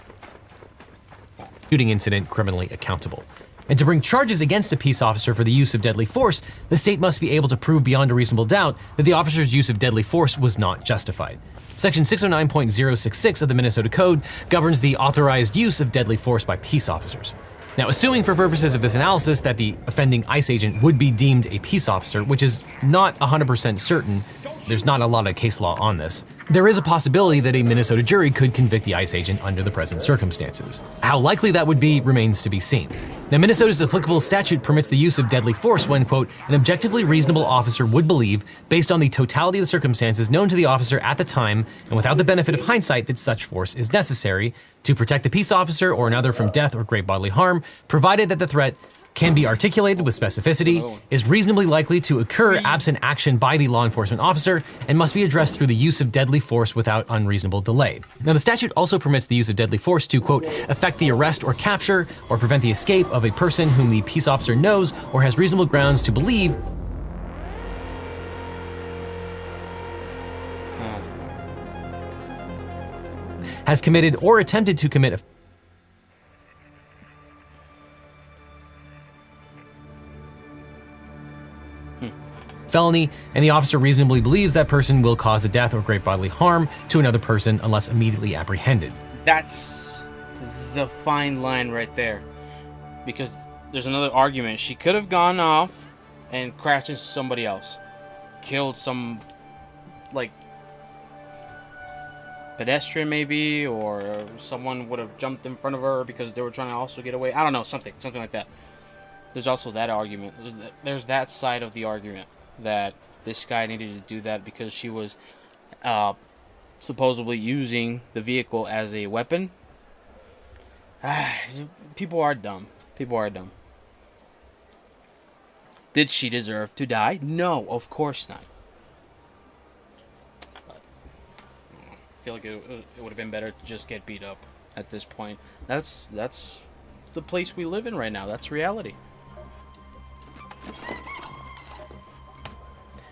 shooting incident criminally accountable. And to bring charges against a peace officer for the use of deadly force, the state must be able to prove beyond a reasonable doubt that the officer's use of deadly force was not justified. Section 609.066 of the Minnesota Code governs the authorized use of deadly force by peace officers. Now, assuming for purposes of this analysis that the offending ICE agent would be deemed a peace officer, which is not 100% certain, there's not a lot of case law on this, there is a possibility that a Minnesota jury could convict the ICE agent under the present circumstances. How likely that would be remains to be seen. Now, Minnesota's applicable statute permits the use of deadly force when, quote, an objectively reasonable officer would believe, based on the totality of the circumstances known to the officer at the time, and without the benefit of hindsight, that such force is necessary to protect the peace officer or another from death or great bodily harm, provided that the threat can be articulated with specificity, is reasonably likely to occur absent action by the law enforcement officer, and must be addressed through the use of deadly force without unreasonable delay. Now, the statute also permits the use of deadly force to, quote, affect the arrest or capture or prevent the escape of a person whom the peace officer knows or has reasonable grounds to believe has committed or attempted to commit a felony, and the officer reasonably believes that person will cause the death or great bodily harm to another person unless immediately apprehended. That's the fine line right there. Because there's another argument. She could have gone off and crashed into somebody else. Killed some, like, pedestrian maybe, or someone would have jumped in front of her because they were trying to also get away. I don't know, something like that. There's also that argument. There's that side of the argument, that this guy needed to do that because she was supposedly using the vehicle as a weapon. People are dumb. People are dumb. Did she deserve to die? No, of course not. But, I feel like it would have been better to just get beat up. at this point. That's the place we live in right now. That's reality.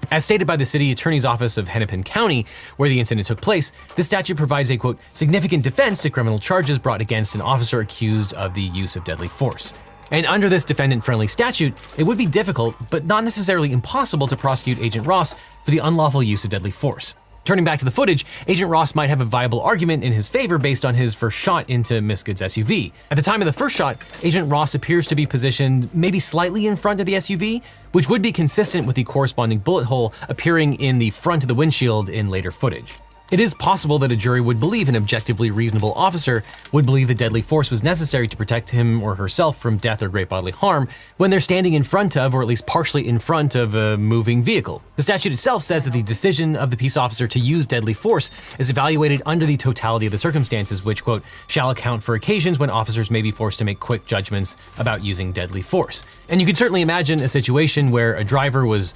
As stated by the city attorney's office of Hennepin County, where the incident took place, this statute provides a, quote, significant defense to criminal charges brought against an officer accused of the use of deadly force. And under this defendant-friendly statute, it would be difficult, but not necessarily impossible, to prosecute Agent Ross for the unlawful use of deadly force. Turning back to the footage, Agent Ross might have a viable argument in his favor based on his first shot into Miss Good's SUV. At the time of the first shot, Agent Ross appears to be positioned maybe slightly in front of the SUV, which would be consistent with the corresponding bullet hole appearing in the front of the windshield in later footage. It is possible that a jury would believe an objectively reasonable officer would believe that deadly force was necessary to protect him or herself from death or great bodily harm when they're standing in front of, or at least partially in front of, a moving vehicle. The statute itself says that the decision of the peace officer to use deadly force is evaluated under the totality of the circumstances, which, quote, shall account for occasions when officers may be forced to make quick judgments about using deadly force. And you could certainly imagine a situation where a driver was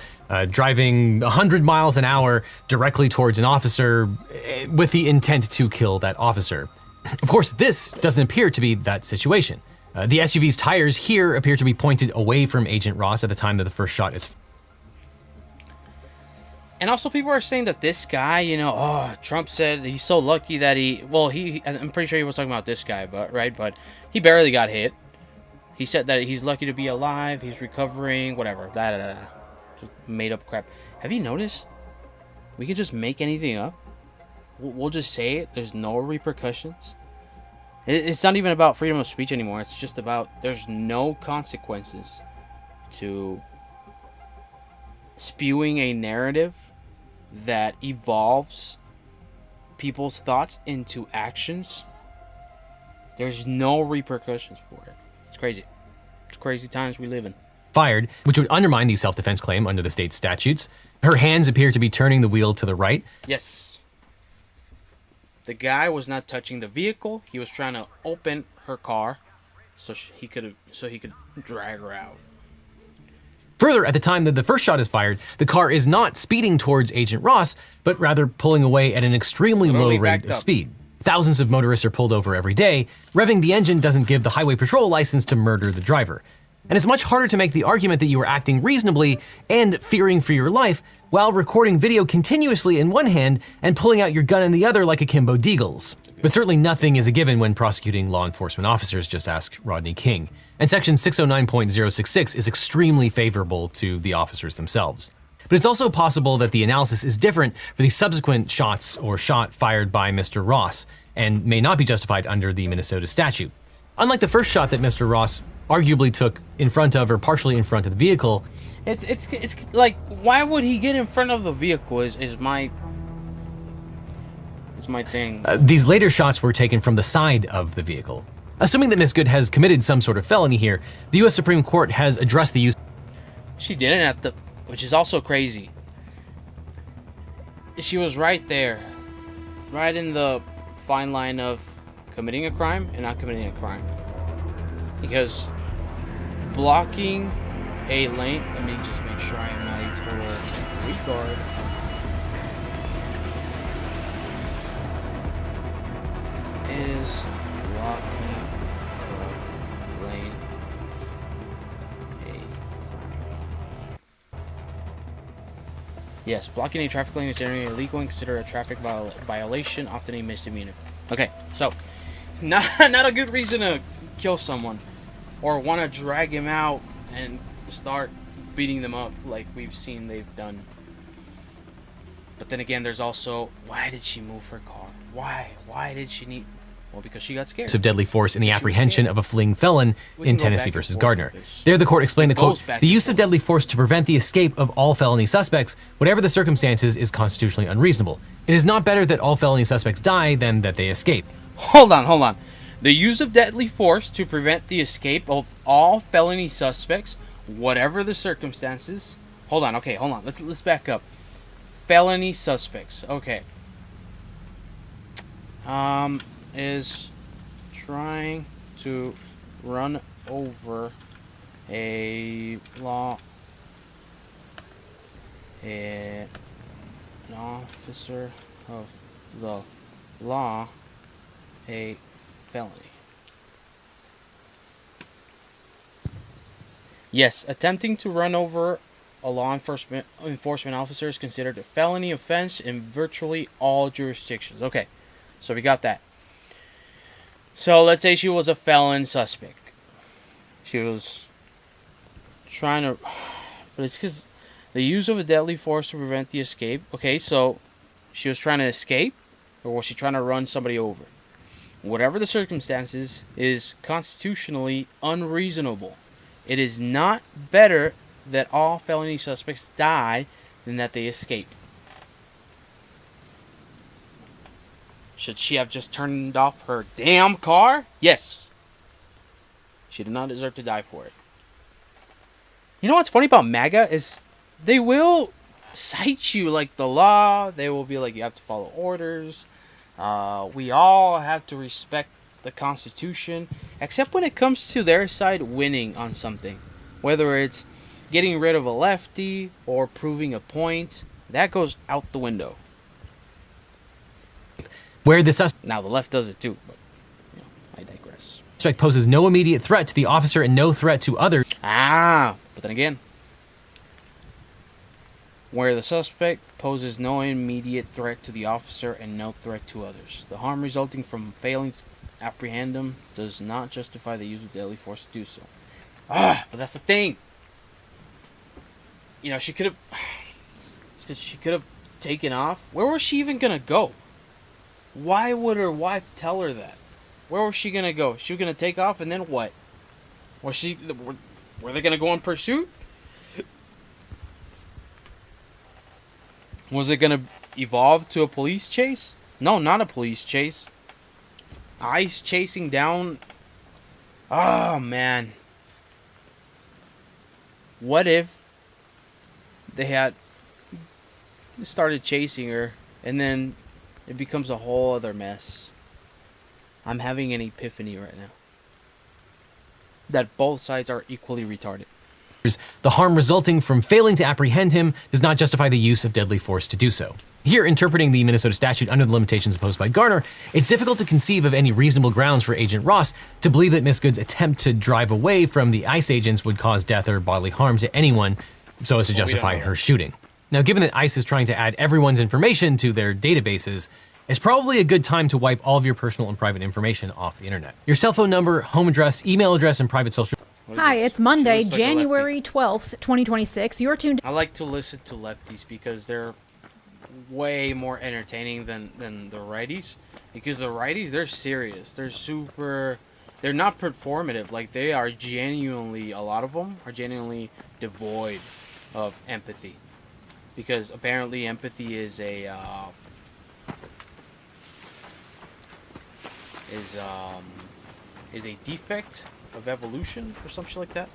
driving 100 miles an hour directly towards an officer with the intent to kill that officer. Of course, this doesn't appear to be that situation. The SUV's tires here appear to be pointed away from Agent Ross at the time that the first shot is. And also people are saying that this guy, you know, oh, Trump said he's so lucky that I'm pretty sure he was talking about this guy, but he barely got hit. He said that he's lucky to be alive, he's recovering, whatever, just made up crap. Have you noticed? We can just make anything up. We'll just say it. There's no repercussions. It's not even about freedom of speech anymore. It's just about there's no consequences to spewing a narrative that evolves people's thoughts into actions. There's no repercussions for it. It's crazy. It's crazy times we live in. Fired, which would undermine the self-defense claim under the state statutes. Her hands appear to be turning the wheel to the right. Yes. The guy was not touching the vehicle. He was trying to open her car so he could drag her out. Further, at the time that the first shot is fired, the car is not speeding towards Agent Ross, but rather pulling away at an extremely low rate of speed. Thousands of motorists are pulled over every day. Revving the engine doesn't give the highway patrol a license to murder the driver. And it's much harder to make the argument that you were acting reasonably and fearing for your life while recording video continuously in one hand and pulling out your gun in the other like Akimbo Deagles. But certainly nothing is a given when prosecuting law enforcement officers, just ask Rodney King. And section 609.066 is extremely favorable to the officers themselves. But it's also possible that the analysis is different for the subsequent shots or shot fired by Mr. Ross and may not be justified under the Minnesota statute. Unlike the first shot that Mr. Ross arguably took in front of or partially in front of the vehicle. It's like, why would he get in front of the vehicle is my thing. These later shots were taken from the side of the vehicle. Assuming that Ms. Good has committed some sort of felony here, the U.S. Supreme Court has addressed the use. She didn't which is also crazy. She was right there, right in the fine line of committing a crime and not committing a crime. Because blocking a lane, let me just make sure I am not a total retard. Is blocking the lane Yes, blocking a traffic lane is generally illegal and considered a traffic violation, often a misdemeanor. Okay, so not a good reason to kill someone or want to drag him out and start beating them up like we've seen they've done. But then again, there's also, why did she move her car? Why did she need? Well, because she got scared. Of deadly force in the apprehension of a fleeing felon in Tennessee versus Gardner. There, the court explained that, quote, the use of deadly force to prevent the escape of all felony suspects, whatever the circumstances, is constitutionally unreasonable. It is not better that all felony suspects die than that they escape. Hold on. The use of deadly force to prevent the escape of all felony suspects, whatever the circumstances. Hold on. Let's back up. Felony suspects. Okay. Is trying to run over an officer of the law, a felony. Yes, attempting to run over a law enforcement officer is considered a felony offense in virtually all jurisdictions. Okay, so we got that. So let's say she was a felon suspect. She was trying to... But it's because the use of a deadly force to prevent the escape. Okay, so she was trying to escape, or was she trying to run somebody over? Whatever the circumstances, is constitutionally unreasonable. It is not better that all felony suspects die than that they escape. Should she have just turned off her damn car? Yes. She did not deserve to die for it. You know what's funny about MAGA is they will cite you like the law. They will be like, you have to follow orders. We all have to respect the Constitution, except when it comes to their side winning on something. Whether it's getting rid of a lefty or proving a point, that goes out the window. Where the now the left does it too, but you know, I digress. Suspect poses no immediate threat to the officer and no threat to others. But then again, where the suspect poses no immediate threat to the officer and no threat to others, the harm resulting from failing to apprehend him does not justify the use of deadly force to do so. But that's the thing. You know, she could have taken off. Where was she even gonna go? Why would her wife tell her that? Where was she gonna go? She was gonna take off, and then what? Were they gonna go in pursuit? Was it gonna evolve to a police chase? No, not a police chase. ICE chasing down. Oh man. What if they had started chasing her and then it becomes a whole other mess? I'm having an epiphany right now. That both sides are equally retarded. The harm resulting from failing to apprehend him does not justify the use of deadly force to do so. Here, interpreting the Minnesota statute under the limitations imposed by Garner, it's difficult to conceive of any reasonable grounds for Agent Ross to believe that Miss Good's attempt to drive away from the ICE agents would cause death or bodily harm to anyone so as to justify her shooting. Now, given that ICE is trying to add everyone's information to their databases, it's probably a good time to wipe all of your personal and private information off the internet. Your cell phone number, home address, email address, and private social... Hi, it's Monday, January 12th, 2026. You're tuned... I like to listen to lefties because they're way more entertaining than the righties. Because the righties, they're serious. They're not performative. Like, they are genuinely, a lot of them are genuinely devoid of empathy. Because apparently empathy is a defect of evolution or something like that.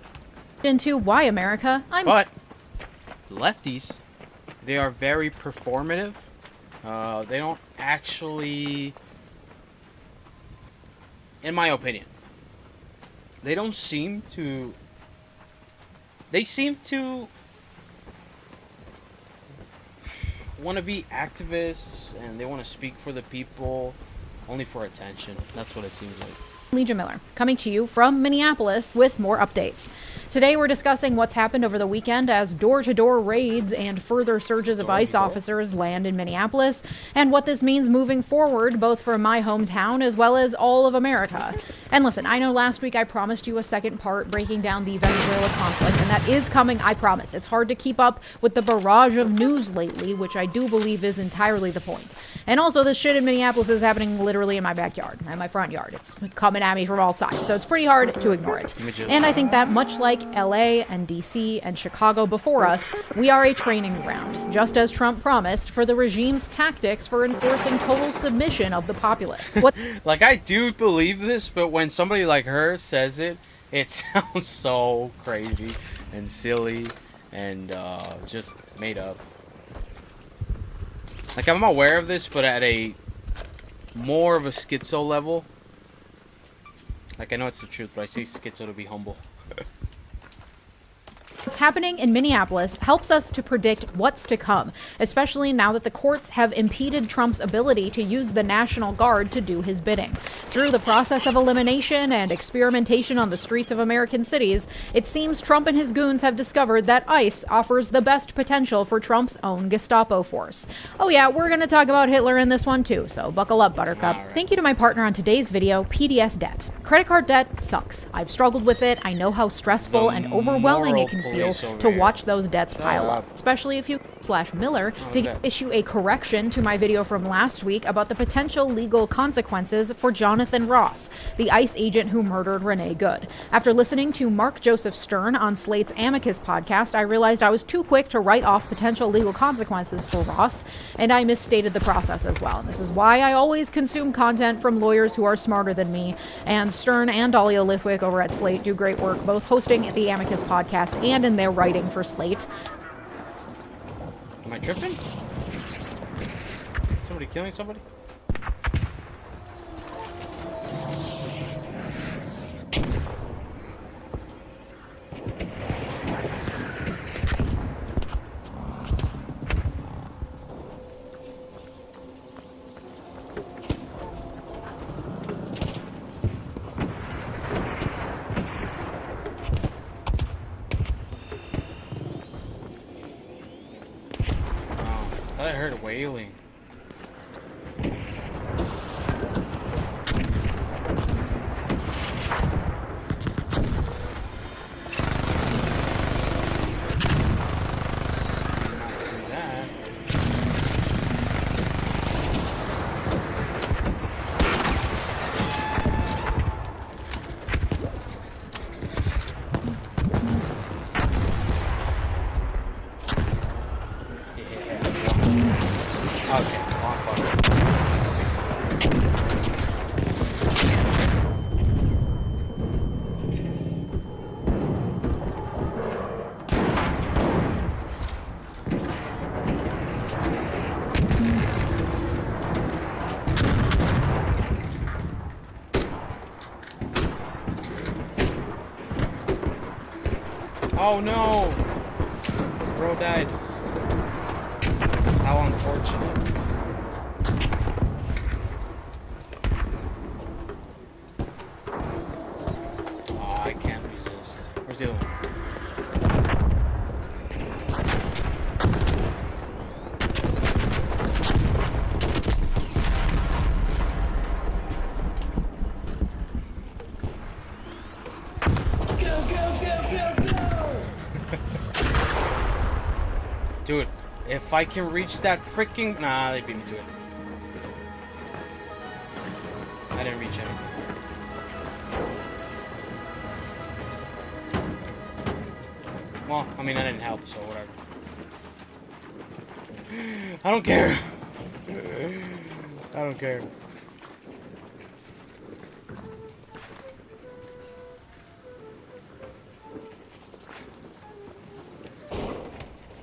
Into Why America? But lefties, they are very performative. They don't actually, in my opinion, they seem to want to be activists, and they want to speak for the people only for attention. That's what it seems like. Legion Miller, coming to you from Minneapolis with more updates. Today we're discussing what's happened over the weekend as door-to-door raids and further surges of ICE officers land in Minneapolis, and what this means moving forward, both for my hometown as well as all of America. And listen, I know last week I promised you a second part breaking down the Venezuela conflict, and that is coming, I promise. It's hard to keep up with the barrage of news lately, which I do believe is entirely the point. And also, this shit in Minneapolis is happening literally in my backyard, in my front yard. It's coming at me from all sides, so it's pretty hard to ignore it. And I think that much like LA and DC and Chicago before us, we are a training ground, just as Trump promised, for the regime's tactics for enforcing total submission of the populace. Like, I do believe this, but when somebody like her says it, it sounds so crazy and silly and just made up. Like, I'm aware of this, but at a more of a schizo level. Like, I know it's the truth, but I say schizo to be humble. What's happening in Minneapolis helps us to predict what's to come, especially now that the courts have impeded Trump's ability to use the National Guard to do his bidding. Through the process of elimination and experimentation on the streets of American cities, it seems Trump and his goons have discovered that ICE offers the best potential for Trump's own Gestapo force. Oh yeah, we're going to talk about Hitler in this one too, so buckle up, Buttercup. Thank you to my partner on today's video, PDS Debt. Credit card debt sucks. I've struggled with it. I know how stressful and overwhelming it can feel to watch those debts pile up, especially if you /Miller to issue a correction to my video from last week about the potential legal consequences for Jonathan Ross, the ICE agent who murdered Renee Good. After listening to Mark Joseph Stern on Slate's Amicus podcast, I realized I was too quick to write off potential legal consequences for Ross, and I misstated the process as well. This is why I always consume content from lawyers who are smarter than me, and Stern and Dahlia Lithwick over at Slate do great work both hosting the Amicus podcast and in their writing for Slate. Am I tripping? Somebody killing somebody? I heard wailing. Oh no! Bro died. How unfortunate. Oh, I can't resist. Where's the other one? Dude, if I can reach that freaking... Nah, they beat me to it. I didn't reach anything. Well, I mean, I didn't help, so whatever. I don't care. I don't care.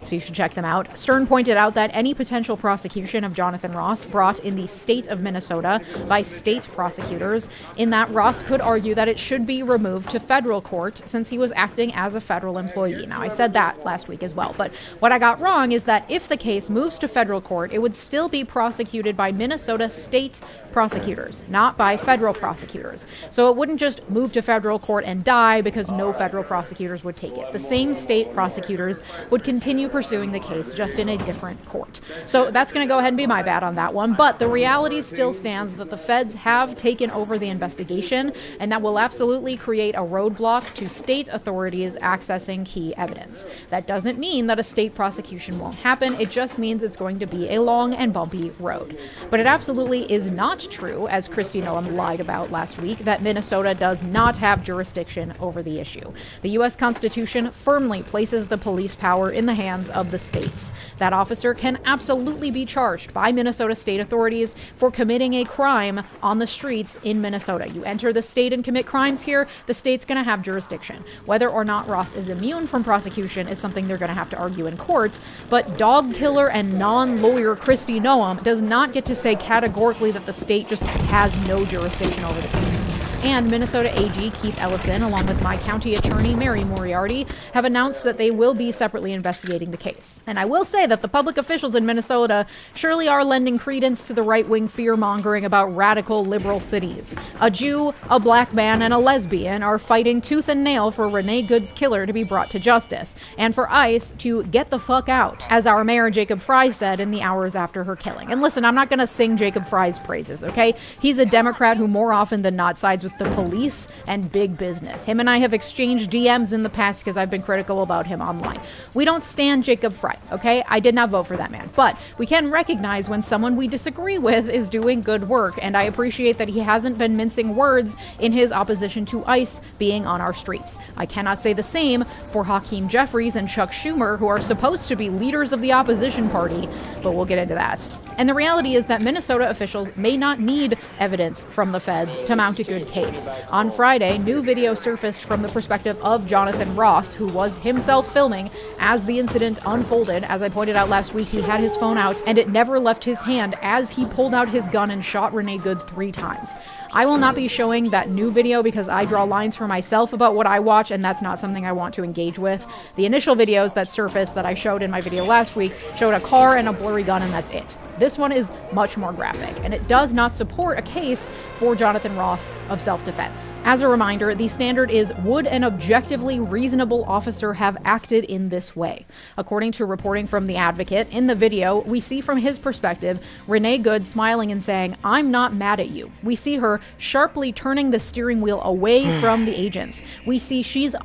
So you should check them out. Stern pointed out that any potential prosecution of Jonathan Ross brought in the state of Minnesota by state prosecutors, in that Ross could argue that it should be removed to federal court since he was acting as a federal employee. Now, I said that last week as well, but what I got wrong is that if the case moves to federal court, it would still be prosecuted by Minnesota state prosecutors, not by federal prosecutors. So it wouldn't just move to federal court and die because no federal prosecutors would take it. The same state prosecutors would continue pursuing the case, just in a different court. So that's going to go ahead and be my bad on that one, but the reality still stands that the feds have taken over the investigation, and that will absolutely create a roadblock to state authorities accessing key evidence. That doesn't mean that a state prosecution won't happen, it just means it's going to be a long and bumpy road. But it absolutely is not true, as Kristi Noem lied about last week, that Minnesota does not have jurisdiction over the issue. The U.S. Constitution firmly places the police power in the hands of the states. That officer can absolutely be charged by Minnesota state authorities for committing a crime on the streets in Minnesota. You enter the state and commit crimes here, the state's going to have jurisdiction. Whether or not Ross is immune from prosecution is something they're going to have to argue in court, but dog killer and non-lawyer Kristi Noem does not get to say categorically that the state just has no jurisdiction over the case. And Minnesota AG Keith Ellison, along with my county attorney Mary Moriarty, have announced that they will be separately investigating the case. And I will say that the public officials in Minnesota surely are lending credence to the right-wing fear-mongering about radical liberal cities. A Jew, a black man, and a lesbian are fighting tooth and nail for Renee Good's killer to be brought to justice, and for ICE to get the fuck out, as our mayor Jacob Fry said in the hours after her killing. And listen, I'm not gonna sing Jacob Fry's praises, okay? He's a Democrat who more often than not sides with the police and big business. Him and I have exchanged DMs in the past because I've been critical about him online. We don't stand Jacob Fry, okay? I did not vote for that man, but we can recognize when someone we disagree with is doing good work, and I appreciate that he hasn't been mincing words in his opposition to ICE being on our streets. I cannot say the same for Hakeem Jeffries and Chuck Schumer, who are supposed to be leaders of the opposition party, but we'll get into that. And the reality is that Minnesota officials may not need evidence from the feds to mount a good case. On Friday, new video surfaced from the perspective of Jonathan Ross, who was himself filming as the incident unfolded. As I pointed out last week, he had his phone out and it never left his hand as he pulled out his gun and shot Renee Good 3 times. I will not be showing that new video because I draw lines for myself about what I watch, and that's not something I want to engage with. The initial videos that surfaced that I showed in my video last week showed a car and a blurry gun, and that's it. This one is much more graphic, and it does not support a case for Jonathan Ross of self-defense. As a reminder, the standard is, would an objectively reasonable officer have acted in this way? According to reporting from The Advocate, in the video, we see from his perspective, Renee Good smiling and saying, "I'm not mad at you." We see her sharply turning the steering wheel away from the agents. We see she's...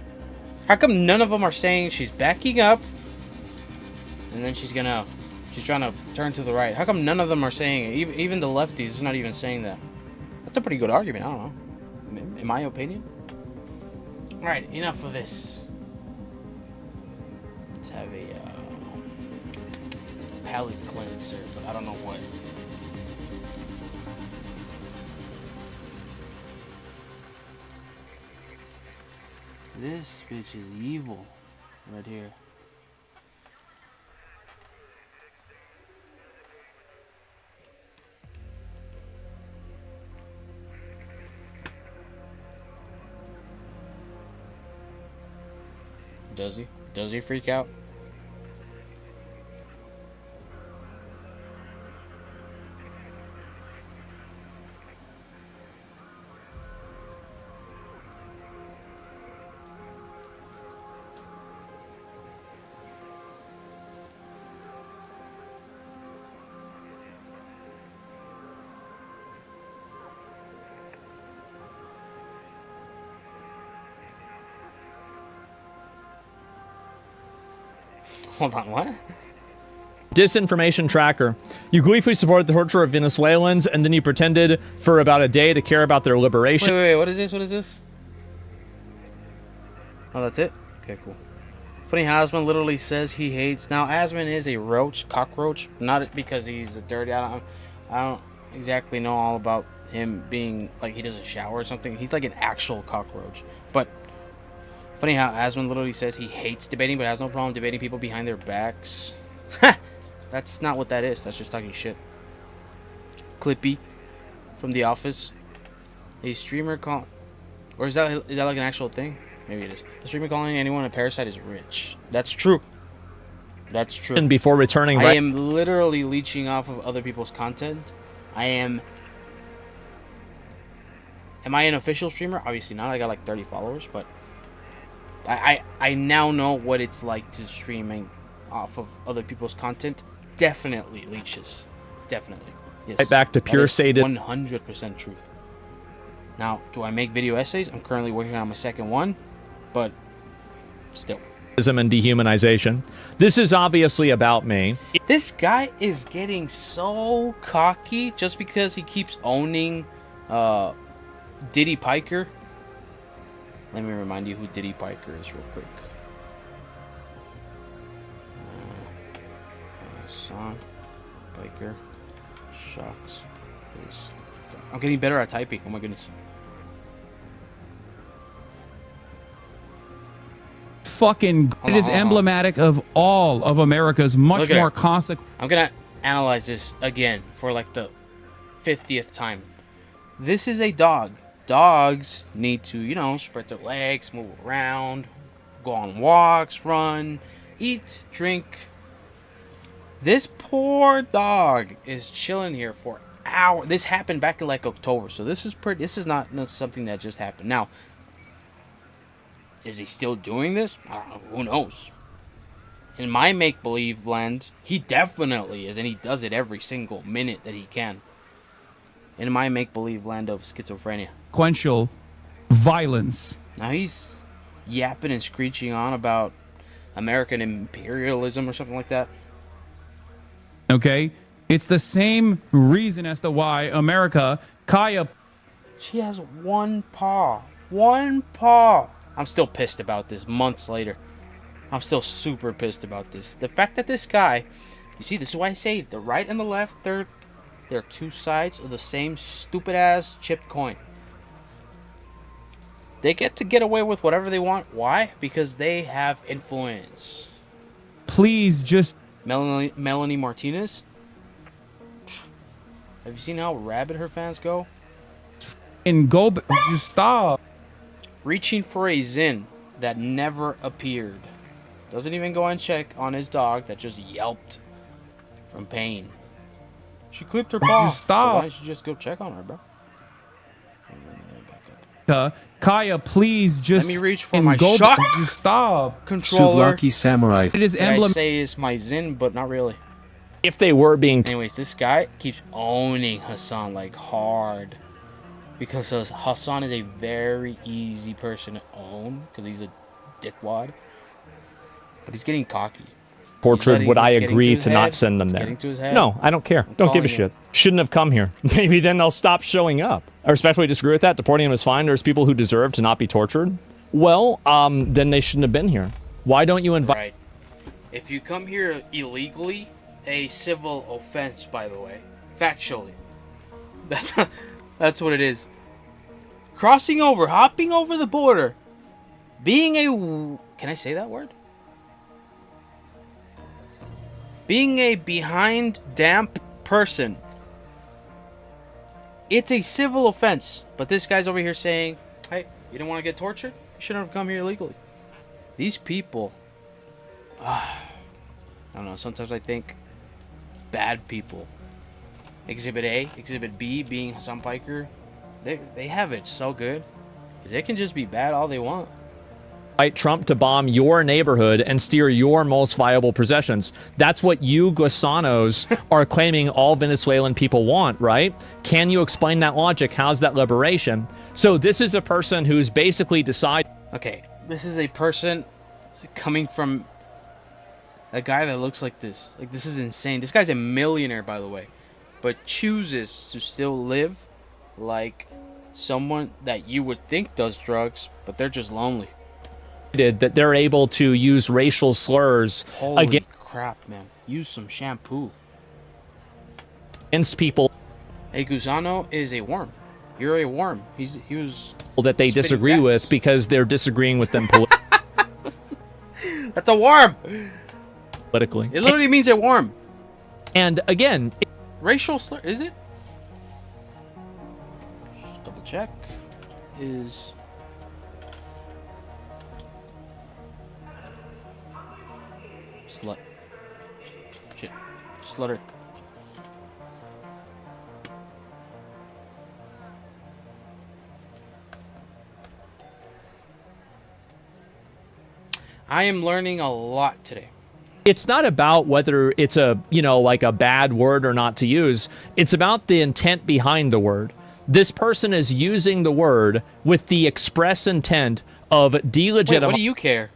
How come none of them are saying she's backing up and then she's trying to turn to the right? How come none of them are saying it? Even the lefties are not even saying that. That's a pretty good argument. I don't know. In my opinion. Alright, enough of this. Let's have a palate cleanser, but I don't know what. This bitch is evil right here. Does he? Does he freak out? Hold on, what? Disinformation tracker. You gleefully supported the torture of Venezuelans, and then you pretended for about a day to care about their liberation. Wait, what is this? What is this? Oh, that's it? Okay, cool. Funny how Asman literally says he hates... Now, Asman is a cockroach. Not because he's a dirty... I don't exactly know all about him being... Like, he doesn't shower or something. He's like an actual cockroach. But... Funny how Asman literally says he hates debating, but has no problem debating people behind their backs. That's not what that is. That's just talking shit. Clippy from The Office. A streamer call... Or is that like an actual thing? Maybe it is. A streamer calling anyone a parasite is rich. That's true. That's true. And before returning... I am literally leeching off of other people's content. Am I an official streamer? Obviously not. I got like 30 followers, but... I now know what it's like to streaming off of other people's content. Definitely leeches. Definitely. Yes. Right back to pure sadism. 100% truth. Now, do I make video essays? I'm currently working on my second one, but still. And dehumanization. This is obviously about me. This guy is getting so cocky just because he keeps owning Diddy Piker. Let me remind you who Diddy Piker is real quick. Song, Piker, Shocks. I'm getting better at typing. Oh my goodness. Fucking, it is emblematic of all of America's much more consequent. I'm gonna analyze this again for like the 50th time. This is a dog dogs need to, you know, spread their legs, move around, go on walks, run, eat, drink. This poor dog is chilling here for hours. This happened back in like October, so this is not something that just happened. Now, is he still doing this? I don't know. Who knows? In my make-believe land, he definitely is, and he does it every single minute that he can. In my make-believe land of schizophrenia. Sequential violence. Now he's yapping and screeching on about American imperialism or something like that. Okay? It's the same reason as to why America, Kaya... She has one paw. One paw. I'm still pissed about this months later. I'm still super pissed about this. The fact that this guy... You see, this is why I say the right and the left, they're two sides of the same stupid-ass chipped coin. They get to get away with whatever they want. Why? Because they have influence. Please just... Melanie Martinez? Have you seen how rabid her fans go? And go... Just stop. Reaching for a Zin that never appeared. Doesn't even go and check on his dog that just yelped from pain. She clipped her paw. Just stop. So why don't you just go check on her, bro? Kaya, please just... Let me reach for my shock Just stop. controller. Souvlaki Samurai. It is emblem... I say it's my Zin, but not really. If they were being... Anyways, this guy keeps owning Hassan like hard. Because Hassan is a very easy person to own. Because he's a dickwad. But he's getting cocky. Tortured, would I agree to not send them there? No, I don't care. Don't give a shit. Shouldn't have come here. Maybe then they'll stop showing up. I respectfully disagree with that. Deporting them is fine. There's people who deserve to not be tortured. Well, then they shouldn't have been here. Why don't you invite... Right. If you come here illegally, a civil offense, by the way. Factually. That's what it is. Crossing over, hopping over the border. Being a... Can I say that word? Being a behind damp person. It's a civil offense. But this guy's over here saying, hey, you don't want to get tortured? You shouldn't have come here illegally. These people... I don't know, sometimes I think bad people. Exhibit A, Exhibit B being Hassan Piker. They have it so good. They can just be bad all they want. Trump to bomb your neighborhood and steer your most valuable possessions. That's what you Gusanos are claiming all Venezuelan people want, right? Can you explain that logic? How's that liberation? So this is a person who's basically decided... Okay, this is a person coming from a guy that looks like this. Like, this is insane. This guy's a millionaire, by the way, but chooses to still live like someone that you would think does drugs, but they're just lonely. That they're able to use racial slurs Holy crap, man. Use some shampoo. Against people. A Gusano is a worm. You're a worm. He was... That they disagree with because they're disagreeing with them That's a worm! Politically. It literally means a worm. And again... Racial slur, is it? Just double check. Is... Slut. Shit. Slutter. I am learning a lot today. It's not about whether it's a, like a bad word or not to use. It's about the intent behind the word. This person is using the word with the express intent of delegitimizing. Wait, what do you care?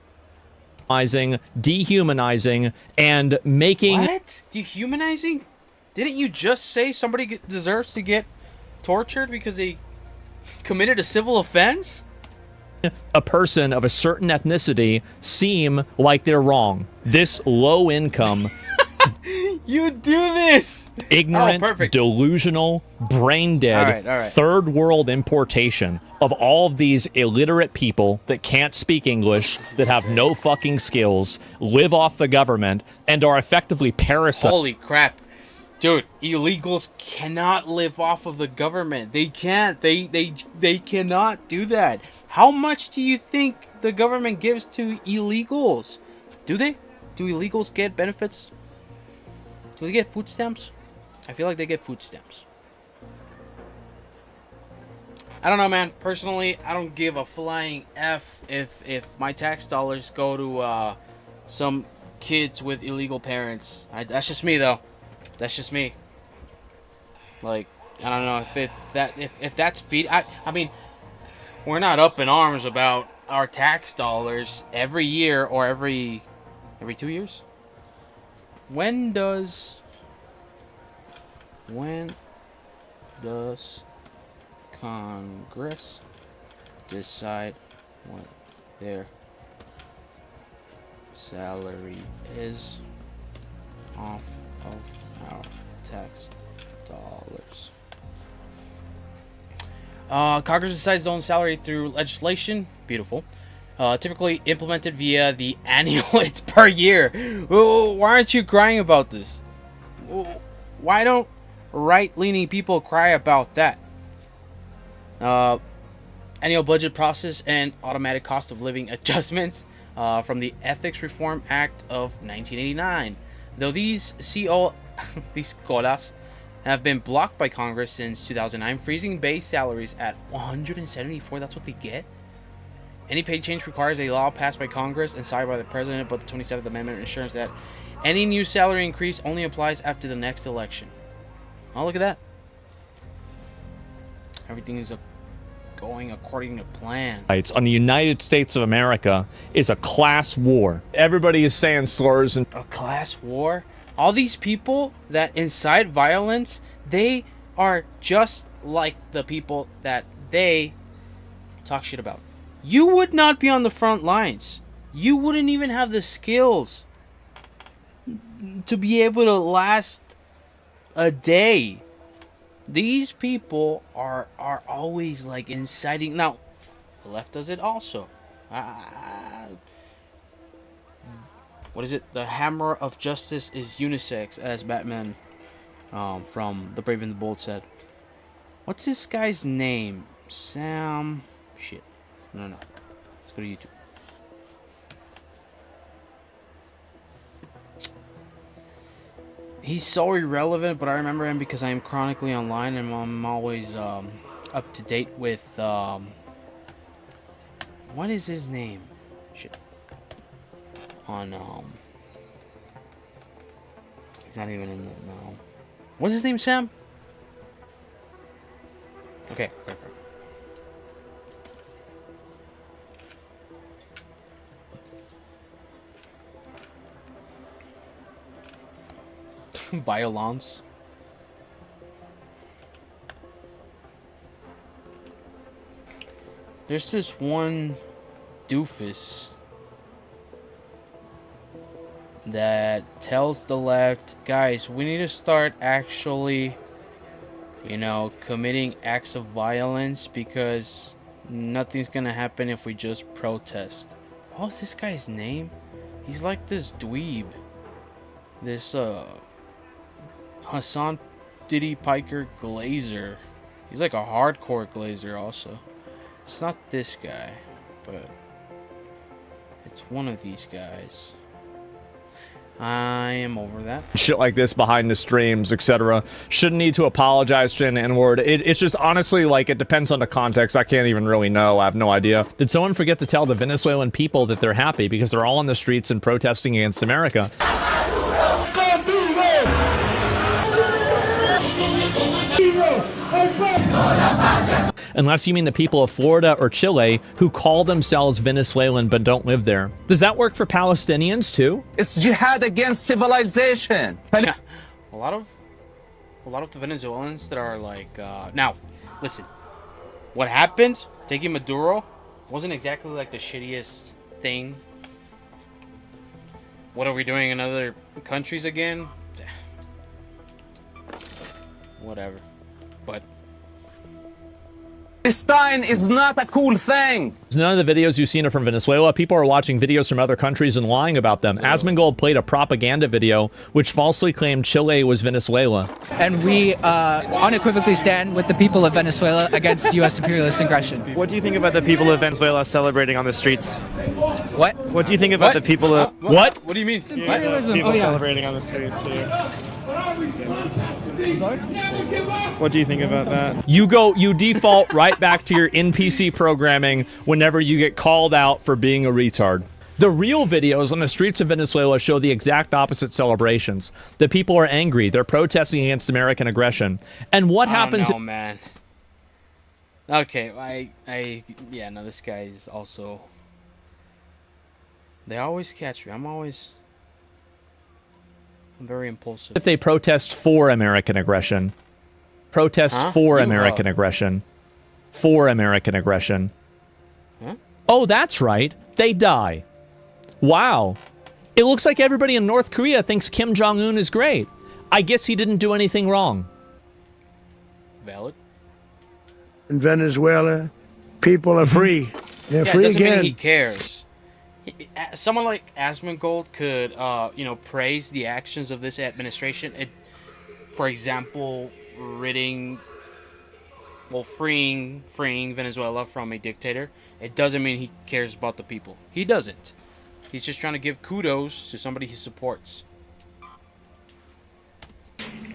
Dehumanizing, and making... What? Dehumanizing? Didn't you just say somebody deserves to get tortured because they committed a civil offense? A person of a certain ethnicity seem like they're wrong. This low income... You do this! Ignorant, delusional, brain-dead, third world importation of all of these illiterate people that can't speak English, that have no fucking skills, live off the government, and are effectively parasites. Holy crap. Dude, illegals cannot live off of the government. They can't. They cannot do that. How much do you think the government gives to illegals? Do they? Do illegals get benefits? Do they get food stamps? I feel like they get food stamps. I don't know, man. Personally, I don't give a flying F if my tax dollars go to some kids with illegal parents. That's just me, though. That's just me. Like, I don't know if that's feed. I mean, we're not up in arms about our tax dollars every year or every 2 years. When does Congress decide what their salary is off of our tax dollars? Congress decides its own salary through legislation. Beautiful. Typically implemented via the annual. It's per year. Why aren't you crying about this? Why don't right-leaning people cry about that? Annual budget process and automatic cost of living adjustments from the Ethics Reform Act of 1989. Though these colas have been blocked by Congress since 2009, freezing base salaries at $174. That's what they get. Any pay change requires a law passed by Congress and signed by the President, but the 27th Amendment ensures that any new salary increase only applies after the next election. Oh, look at that. Everything is going according to plan. On the United States of America is a class war. Everybody is saying slurs and a class war. All these people that incite violence, they are just like the people that they talk shit about. You would not be on the front lines. You wouldn't even have the skills to be able to last a day. These people are always like inciting. Now, the left does it also. What is it? The hammer of justice is unisex, as Batman from The Brave and the Bold said. What's this guy's name? Sam... Shit. No. Let's go to YouTube. He's so irrelevant, but I remember him because I am chronically online and I'm always up to date with what is his name? Shit. On he's not even in the no. What's his name, Sam? Okay. Violence. There's this one doofus that tells the left, guys, we need to start actually, committing acts of violence because nothing's gonna happen if we just protest. What's this guy's name? He's like this dweeb. This Hassan Diddy Piker Glazer. He's like a hardcore Glazer also. It's not this guy, but it's one of these guys. I am over that. Shit like this behind the streams, etc. Shouldn't need to apologize to an N-word. It's just honestly like it depends on the context. I can't even really know. I have no idea. Did someone forget to tell the Venezuelan people that they're happy because they're all on the streets and protesting against America? Unless you mean the people of Florida or Chile who call themselves Venezuelan but don't live there. Does that work for Palestinians too? It's jihad against civilization. Yeah. A lot of the Venezuelans that are like now, listen. What happened taking Maduro wasn't exactly like the shittiest thing. What are we doing in other countries again? Whatever. But Palestine is not a cool thing. None of the videos you've seen are from Venezuela. People are watching videos from other countries and lying about them. Asmongold played a propaganda video which falsely claimed Chile was Venezuela. And we unequivocally stand with the people of Venezuela against U.S. imperialist aggression. What do you think about the people of Venezuela celebrating on the streets? What? What do you think about the people of... What? What do you mean? People celebrating on the streets here. What do you think about that? You default right back to your NPC programming whenever you get called out for being a retard. The real videos on the streets of Venezuela show the exact opposite celebrations. The people are angry. They're protesting against American aggression. And what happens... Oh, man. Okay, yeah, no, this guy is also... They always catch me. I'm very impulsive. If they protest for American aggression. Protest for American aggression. For American aggression. Huh? Oh, that's right. They die. Wow. It looks like everybody in North Korea thinks Kim Jong-un is great. I guess he didn't do anything wrong. Valid. In Venezuela, people are free. They're free doesn't again. mean he cares. Someone like Asmongold could, praise the actions of this administration. For example, freeing Venezuela from a dictator. It doesn't mean he cares about the people. He doesn't. He's just trying to give kudos to somebody he supports.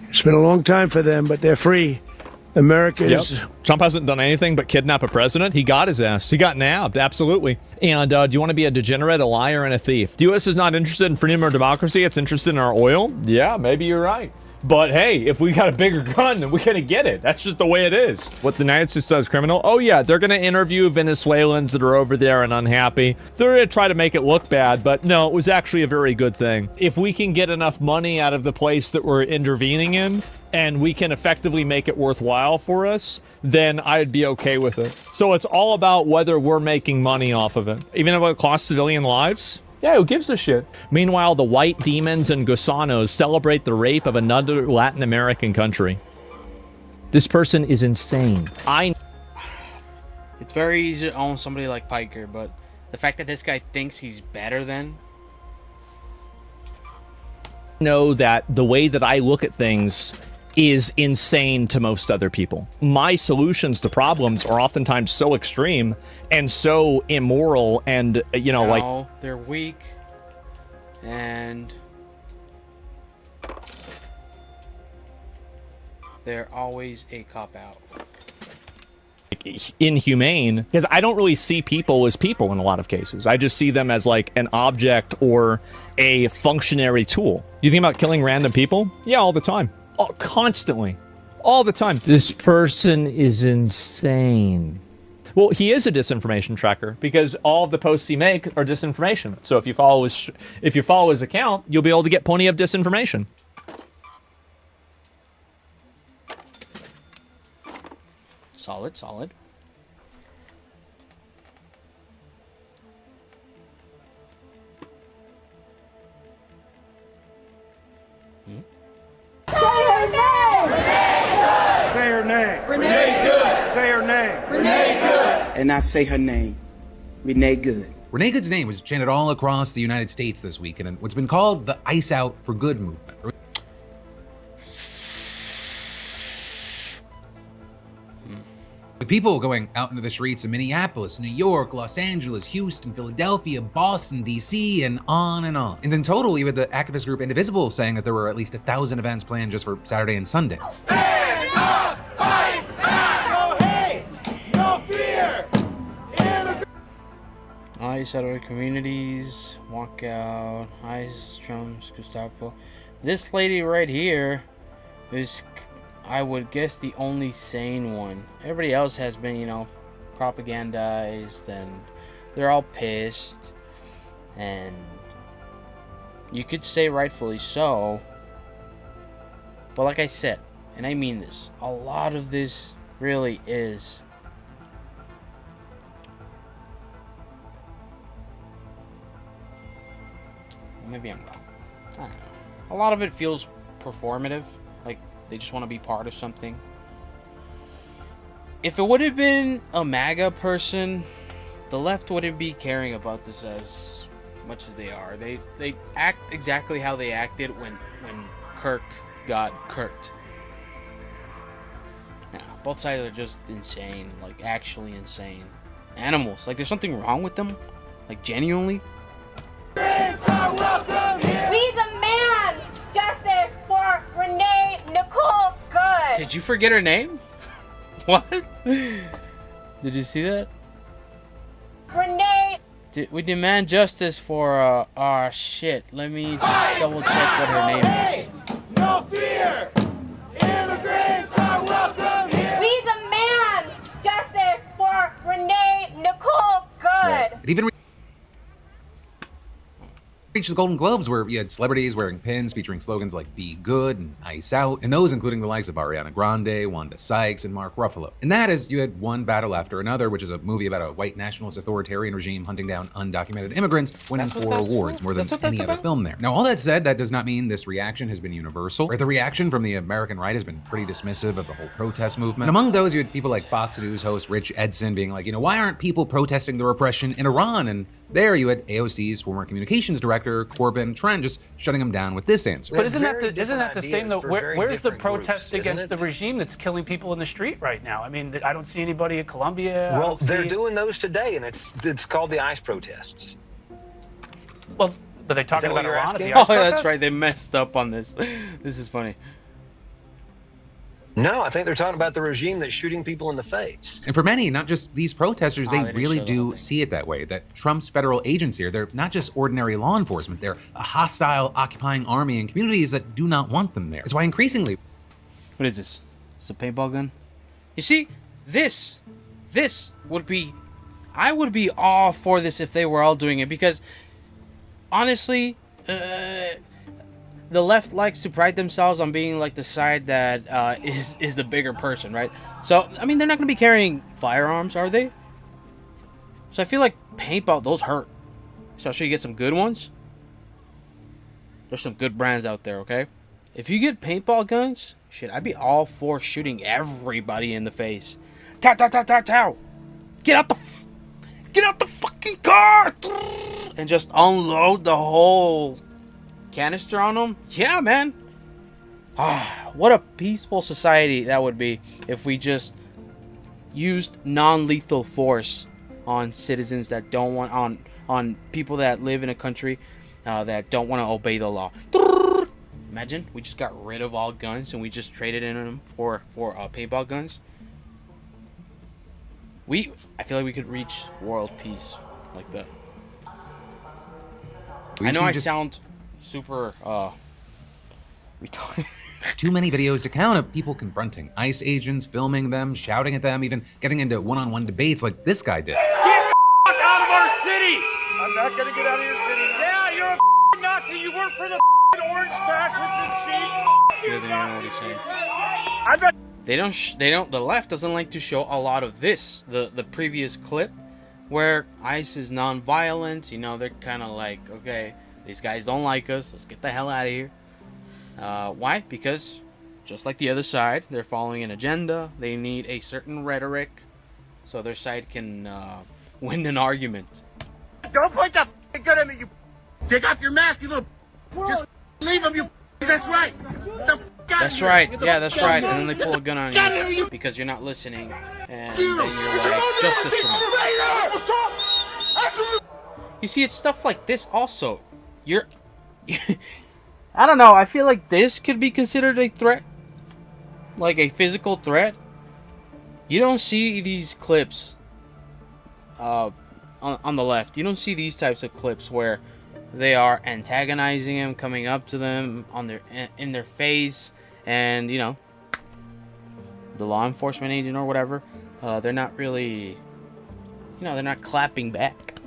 It's been a long time for them, but they're free. America is... Yep. Trump hasn't done anything but kidnap a president. He got his ass. He got nabbed, absolutely. And do you want to be a degenerate, a liar, and a thief? The U.S. is not interested in freedom or democracy. It's interested in our oil. Yeah, maybe you're right. But hey, if we got a bigger gun, then we're going to get it. That's just the way it is. What the United States does criminal? Oh yeah, they're going to interview Venezuelans that are over there and unhappy. They're going to try to make it look bad, but no, it was actually a very good thing. If we can get enough money out of the place that we're intervening in, and we can effectively make it worthwhile for us, then I'd be okay with it. So it's all about whether we're making money off of it. Even if it costs civilian lives? Yeah, who gives a shit? Meanwhile, the white demons and gusanos celebrate the rape of another Latin American country. This person is insane. It's very easy to own somebody like Piker, but the fact that this guy thinks he's better than... know that the way that I look at things is insane to most other people. My solutions to problems are oftentimes so extreme and so immoral and, No, they're weak. And... they're always a cop-out. Inhumane, because I don't really see people as people in a lot of cases. I just see them as like an object or a functionary tool. You think about killing random people? Yeah, all the time. Oh, constantly. All the time. This person is insane. Well, he is a disinformation tracker because all of the posts he makes are disinformation. So if you follow his account, you'll be able to get plenty of disinformation. Solid, solid. Say her name. Renee Good. Say her name. Renee Good. And I say her name, Renee Good. Renee Good's name was chanted all across the United States this week in what's been called the Ice Out for Good movement. With people going out into the streets of Minneapolis, New York, Los Angeles, Houston, Philadelphia, Boston, DC, and on and on. And in total, you had the activist group Indivisible saying that there were at least 1,000 events planned just for Saturday and Sunday. Stand up, fight back. No hate, no fear. Ice out of our communities, walk out, Ice, Trump's, Gestapo. This lady right here is, I would guess, the only sane one. Everybody else has been, propagandized, and they're all pissed. And you could say rightfully so. But like I said, and I mean this, a lot of this really is maybe I'm wrong. I don't know. A lot of it feels performative, like they just want to be part of something. if it would have been a MAGA person, the left wouldn't be caring about this as much as they are. They act exactly how they acted when Kirk got kirked. Yeah, both sides are just insane, like actually insane. Animals, like there's something wrong with them, like genuinely. We demand justice for Renee Nicole Good. Did you forget her name? What? Did you see that? Renee. We demand justice for shit. Let me just double check what her name is. No fear. Immigrants are welcome here. We demand justice for Renee Nicole Good. It even reached the Golden Globes, where you had celebrities wearing pins featuring slogans like "Be Good" and "Ice Out," and those including the likes of Ariana Grande, Wanda Sykes, and Mark Ruffalo. And that is, you had One Battle After Another, which is a movie about a white nationalist authoritarian regime hunting down undocumented immigrants, winning 4 awards, more than any other film there. Now, all that said, that does not mean this reaction has been universal. Right? The reaction from the American right has been pretty dismissive of the whole protest movement. And among those, you had people like Fox News host Rich Edson being like, why aren't people protesting the repression in Iran? And there you had AOC's former communications director, Corbin Trent, just shutting him down with this answer. But isn't that the same though? Where's the protest against the regime that's killing people in the street right now? I mean, I don't see anybody at Columbia. Well, they're doing those today, and it's called the ICE protests. Well, are they talking about Iran at the ICE Oh, protest? that's right. They messed up on this. This is funny. No, I think they're talking about the regime that's shooting people in the face. And for many, not just these protesters, they really do see it that way, that Trump's federal agents here, they're not just ordinary law enforcement, they're a hostile, occupying army in communities that do not want them there. It's why increasingly... What is this? It's a paintball gun? You see, this would be... I would be all for this if they were all doing it, because honestly, the left likes to pride themselves on being like the side that is the bigger person, right? So, I mean, they're not going to be carrying firearms, are they? So I feel like paintball, those hurt. So I'll show you get some good ones. There's some good brands out there, okay? If you get paintball guns, shit, I'd be all for shooting everybody in the face. Tow, tow, tow, tow, tow. Get out the fucking car! And just unload the whole canister on them. Yeah, man. What a peaceful society that would be if we just used non-lethal force on citizens that don't want, on people that live in a country that don't want to obey the law. Imagine we just got rid of all guns and we just traded in them for paintball guns. I feel like we could reach world peace like that. I know I sound super retarded. Too many videos to count of people confronting ICE agents, filming them, shouting at them, even getting into one-on-one debates like this guy did. Get the fuck out of our city! I'm not gonna get out of your city. Yeah, you're a Nazi. You work for the orange fascists and cheat. He doesn't even know what he's saying. The left doesn't like to show a lot of this. The previous clip where ICE is non-violent, they're kind of like, okay, these guys don't like us, let's get the hell out of here. Why? Because just like the other side, they're following an agenda. They need a certain rhetoric so their side can win an argument. Don't point that gun at me, you. Take off your mask, you little. Just leave him, you. That's right. That's right. Yeah, that's right. And then they pull a gun on you because you're not listening, and then you're like, justice for me. You see, it's stuff like this also. I don't know. I feel like this could be considered a threat, like a physical threat. You don't see these clips on the left. You don't see these types of clips where they are antagonizing him, coming up to them in their face, and the law enforcement agent or whatever. They're not really, they're not clapping back.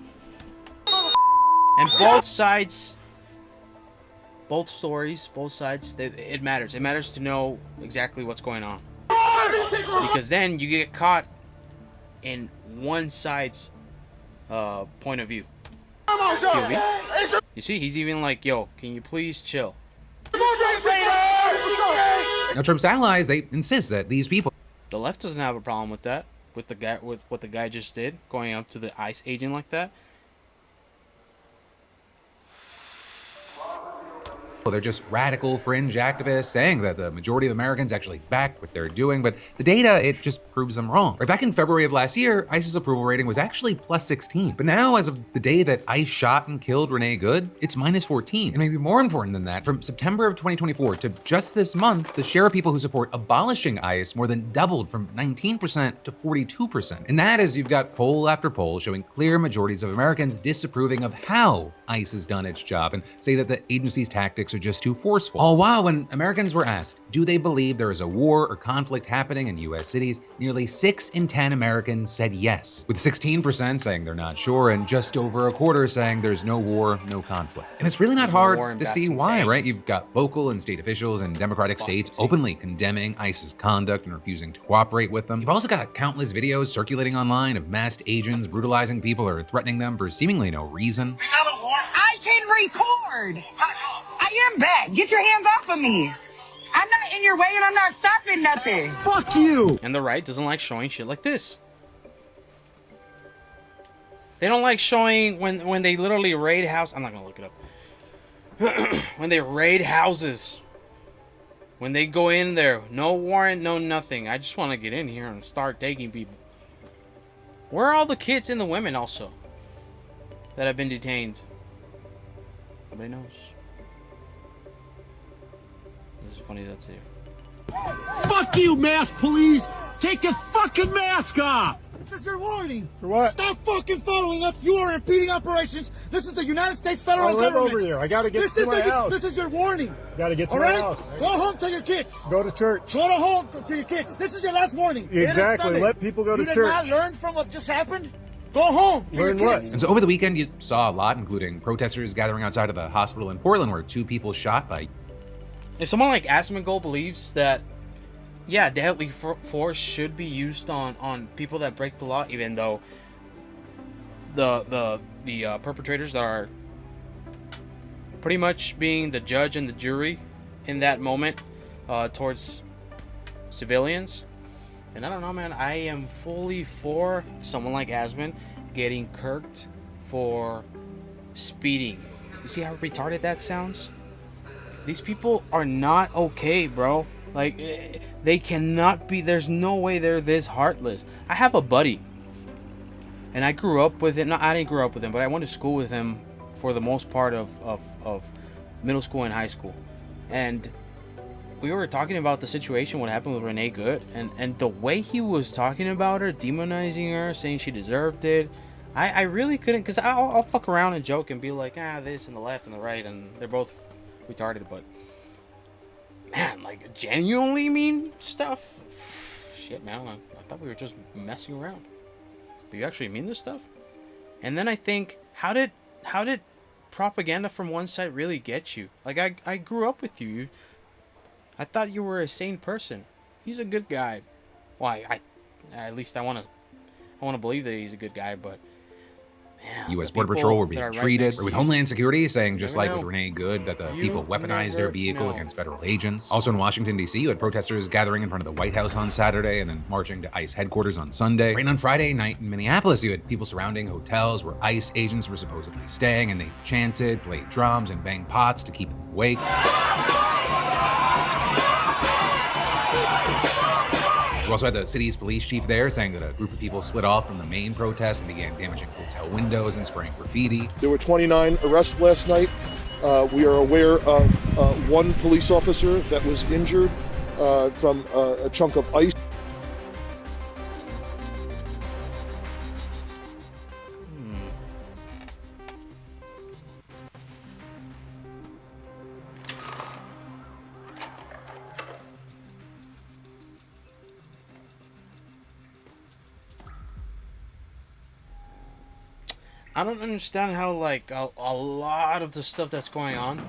And both sides. Both stories, both sides, it matters. It matters to know exactly what's going on. Because then you get caught in one side's point of view. You see, he's even like, yo, can you please chill? Now, Trump's allies, they insist that these people... The left doesn't have a problem with that. With what the guy just did, going up to the ICE agent like that. Well, they're just radical fringe activists saying that the majority of Americans actually back what they're doing, but the data, it just proves them wrong. Right back in February of last year, ICE's approval rating was actually plus 16. But now, as of the day that ICE shot and killed Renee Good, it's minus 14. And maybe more important than that, from September of 2024 to just this month, the share of people who support abolishing ICE more than doubled from 19% to 42%. And that is, you've got poll after poll showing clear majorities of Americans disapproving of how ICE has done its job and say that the agency's tactics are just too forceful. All while, when Americans were asked, do they believe there is a war or conflict happening in US cities, nearly 6 in 10 Americans said yes, with 16% saying they're not sure and just over a quarter saying there's no war, no conflict. And it's really not hard to see why, right? You've got local and state officials in Democratic states openly condemning ICE's conduct and refusing to cooperate with them. You've also got countless videos circulating online of masked agents brutalizing people or threatening them for seemingly no reason. I can record. I am back. Get your hands off of me. I'm not in your way and I'm not stopping nothing. Fuck you! And the right doesn't like showing shit like this. They don't like showing when they literally raid house. I'm not gonna look it up. When they raid houses. When they go in there, no warrant, no nothing. I just want to get in here and start taking people. Where are all the kids and the women also that have been detained? Nobody knows. This is funny that's here. Fuck you, mask police! Take your fucking mask off! This is your warning. For what? Stop fucking following us. You are impeding operations. This is the United States federal government. I live over here. I gotta get to my house. This is your warning. Gotta get to my house. Go home to your kids. Go to church. Go to home to your kids. This is your last warning. Exactly. Let people go to church. You did not learn from what just happened? Go home. Learn what? And so over the weekend, you saw a lot, including protesters gathering outside of the hospital in Portland where 2 people shot by... If someone like Asmongold believes that, yeah, deadly force should be used on people that break the law, even though the perpetrators that are pretty much being the judge and the jury in that moment towards civilians. And I don't know, man, I am fully for someone like Asmon getting kirked for speeding. You see how retarded that sounds? These people are not okay, bro. Like, they cannot be. There's no way they're this heartless. I have a buddy, and I grew up with him. No, I didn't grow up with him, but I went to school with him for the most part of middle school and high school. And we were talking about the situation, what happened with Renee Good, and the way he was talking about her, demonizing her, saying she deserved it. I really couldn't, because I'll fuck around and joke and be like, this and the left and the right, and they're both retarded, but man, like, genuinely mean stuff? Shit, man, I thought we were just messing around. But you actually mean this stuff? And then I think, how did propaganda from one side really get you? Like, I grew up with you. I thought you were a sane person. He's a good guy. Why? At least I want to believe that he's a good guy, but man, U.S. Border Patrol were being treated, or with Homeland Security saying, just like with Renee Good, that the people weaponized their vehicle against federal agents. Also in Washington, D.C., you had protesters gathering in front of the White House on Saturday and then marching to ICE headquarters on Sunday. Right on Friday night in Minneapolis, you had people surrounding hotels where ICE agents were supposedly staying, and they chanted, played drums, and banged pots to keep them awake. We also had the city's police chief there saying that a group of people split off from the main protest and began damaging hotel windows and spraying graffiti. There were 29 arrests last night. We are aware of one police officer that was injured from a chunk of ice. I don't understand how, like, a lot of the stuff that's going on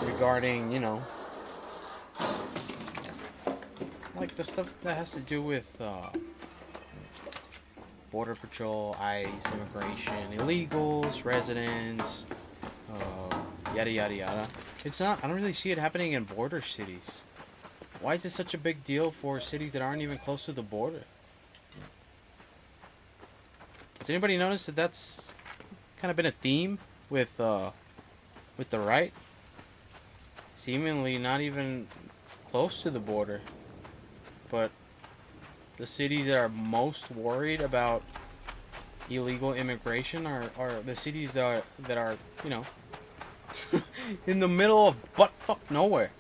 regarding, you know, like the stuff that has to do with Border Patrol, ICE, immigration, illegals, residents, yada yada yada. It's not. I don't really see it happening in border cities. Why is it such a big deal for cities that aren't even close to the border? Has anybody noticed that that's kind of been a theme with the right? Seemingly not even close to the border, but the cities that are most worried about illegal immigration are the cities that are, you know, in the middle of buttfuck nowhere.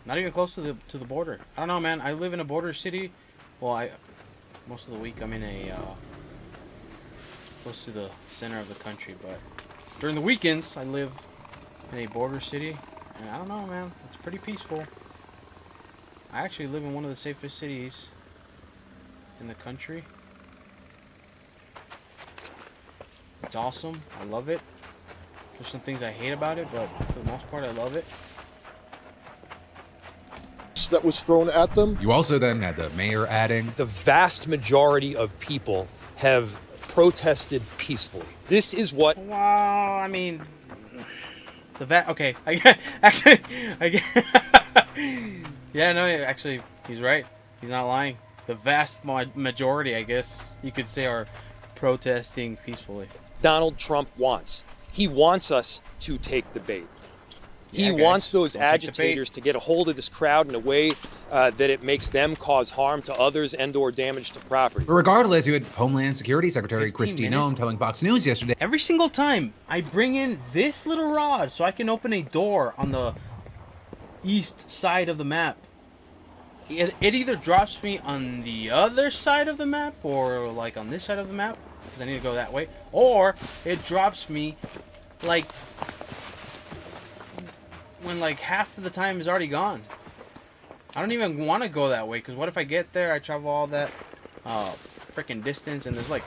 Not even close to the border. I don't know, man. I live in a border city. Well, most of the week I'm in a close to the center of the country, but during the weekends I live in a border city, and I don't know, man. It's pretty peaceful. I actually live in one of the safest cities in the country. It's awesome. I love it. There's some things I hate about it, but for the most part I love it. That was thrown at them. You also then had the mayor adding, the vast majority of people have protested peacefully. This is what... Well, I mean... Okay. Yeah, no, actually, he's right. He's not lying. The vast majority, I guess, you could say, are protesting peacefully. Donald Trump wants. He wants us to take the bait. He wants those agitators to get a hold of this crowd in a way that it makes them cause harm to others and or damage to property. But regardless, you had Homeland Security Secretary Kristi Noem telling Fox News yesterday. Every single time I bring in this little rod so I can open a door on the east side of the map, it either drops me on the other side of the map or like on this side of the map because I need to go that way, or it drops me like when like half of the time is already gone. I don't even want to go that way because what if I get there, I travel all that freaking distance and there's like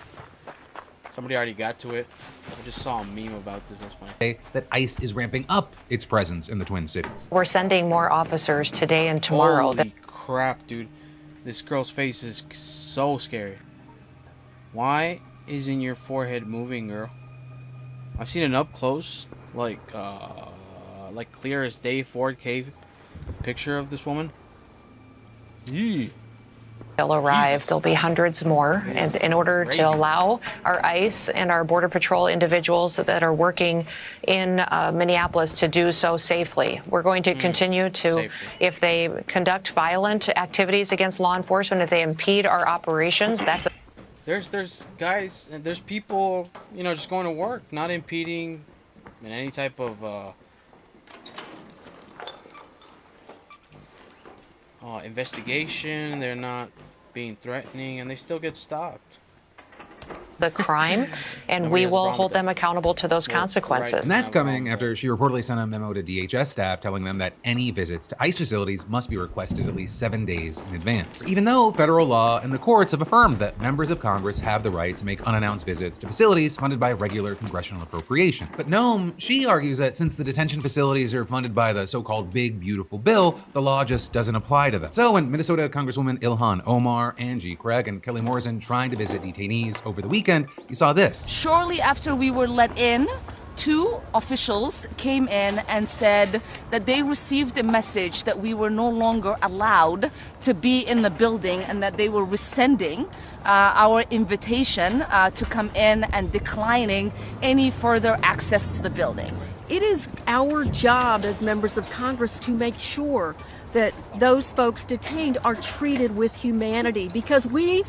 somebody already got to it. I just saw a meme about this. That's funny. That ICE is ramping up its presence in the Twin Cities. We're sending more officers today and tomorrow. Holy crap, dude. This girl's face is so scary. Why isn't your forehead moving, girl? I've seen it up close, like clear as day 4K picture of this woman. Yee. They'll arrive. There'll be hundreds more. And in order to allow our ICE and our Border Patrol individuals that are working in Minneapolis to do so safely, we're going to continue to, if they conduct violent activities against law enforcement, if they impede our operations, that's... There's guys, and there's people, you know, just going to work, not impeding in any type of investigation. They're not being threatening, and they still get stopped. The crime, and we will hold them accountable to those consequences. And that's coming after she reportedly sent a memo to DHS staff telling them that any visits to ICE facilities must be requested at least 7 days in advance. Even though federal law and the courts have affirmed that members of Congress have the right to make unannounced visits to facilities funded by regular congressional appropriations. But Noem, she argues that since the detention facilities are funded by the so-called Big Beautiful Bill, the law just doesn't apply to them. So when Minnesota Congresswoman Ilhan Omar, Angie Craig, and Kelly Morrison trying to visit detainees over the weekend, you saw this. Shortly after we were let in, 2 officials came in and said that they received a message that we were no longer allowed to be in the building and that they were rescinding our invitation to come in and declining any further access to the building. It is our job as members of Congress to make sure that those folks detained are treated with humanity because we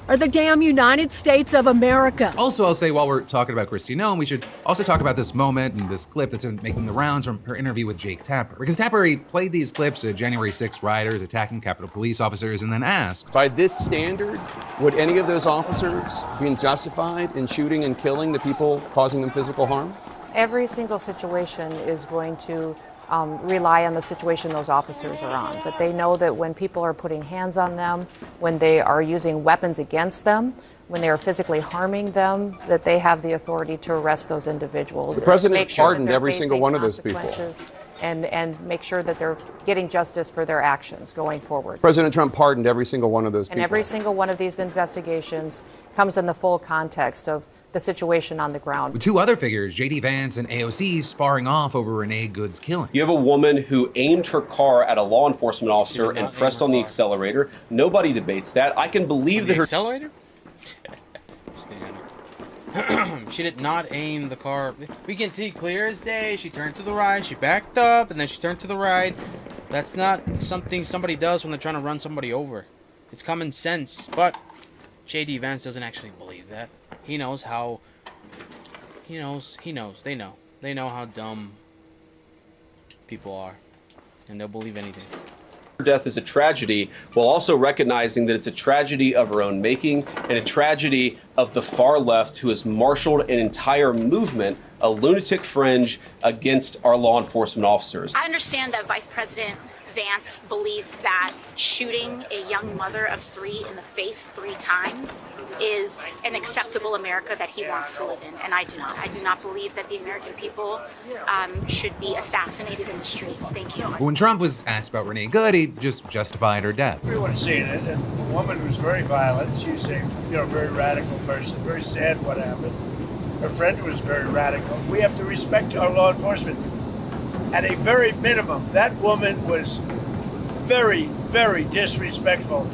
are the damn United States of America. Also, I'll say while we're talking about Kristi Noem, we should also talk about this moment and this clip that's been making the rounds from her interview with Jake Tapper. Because Tapper, he played these clips of January 6th rioters attacking Capitol Police officers and then asked, by this standard, would any of those officers be justified in shooting and killing the people causing them physical harm? Every single situation is going to rely on the situation those officers are on. But they know that when people are putting hands on them, when they are using weapons against them, when they are physically harming them, that they have the authority to arrest those individuals. The president make sure that pardoned they're every single facing one of those people. consequences and make sure that they're getting justice for their actions going forward. President Trump pardoned every single one of those people. And every single one of these investigations comes in the full context of the situation on the ground. With two other figures, J.D. Vance and AOC, sparring off over Renee Good's killing. You have a woman who aimed her car at a law enforcement officer and pressed on the accelerator. Nobody debates that. I can believe that her accelerator? She did not aim the car. We can see clear as day. She turned to the right, she backed up, and then she turned to the right. That's not something somebody does when they're trying to run somebody over. It's common sense, but J.D. Vance doesn't actually believe that. He knows how... He knows. They know. They know how dumb people are. And they'll believe anything. Her death is a tragedy, while also recognizing that it's a tragedy of her own making and a tragedy of the far left who has marshaled an entire movement, a lunatic fringe, against our law enforcement officers. I understand that Vice President Vance believes that shooting a young mother of 3 in the face 3 times is an acceptable America that he wants to live in, and I do not. I do not believe that the American people should be assassinated in the street. Thank you. When Trump was asked about Renee Good, he just justified her death. Everyone's seen it, and the woman was very violent. She was a very radical person. Very sad what happened. Her friend was very radical. We have to respect our law enforcement. At a very minimum, that woman was very, very disrespectful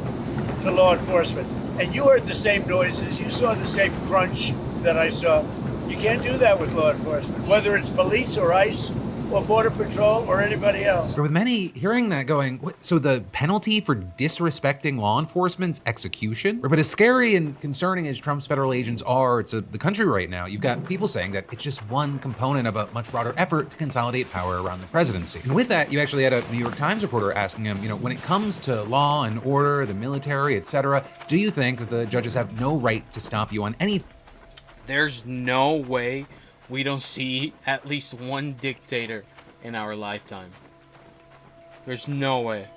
to law enforcement. And you heard the same noises, you saw the same crunch that I saw. You can't do that with law enforcement, whether it's police or ICE or Border Patrol or anybody else. But with many hearing that going, what, so the penalty for disrespecting law enforcement's execution? But as scary and concerning as Trump's federal agents are to the country right now, you've got people saying that it's just one component of a much broader effort to consolidate power around the presidency. And with that, you actually had a New York Times reporter asking him, when it comes to law and order, the military, etc., do you think that the judges have no right to stop you on anything? There's no way we don't see at least one dictator in our lifetime. There's no way.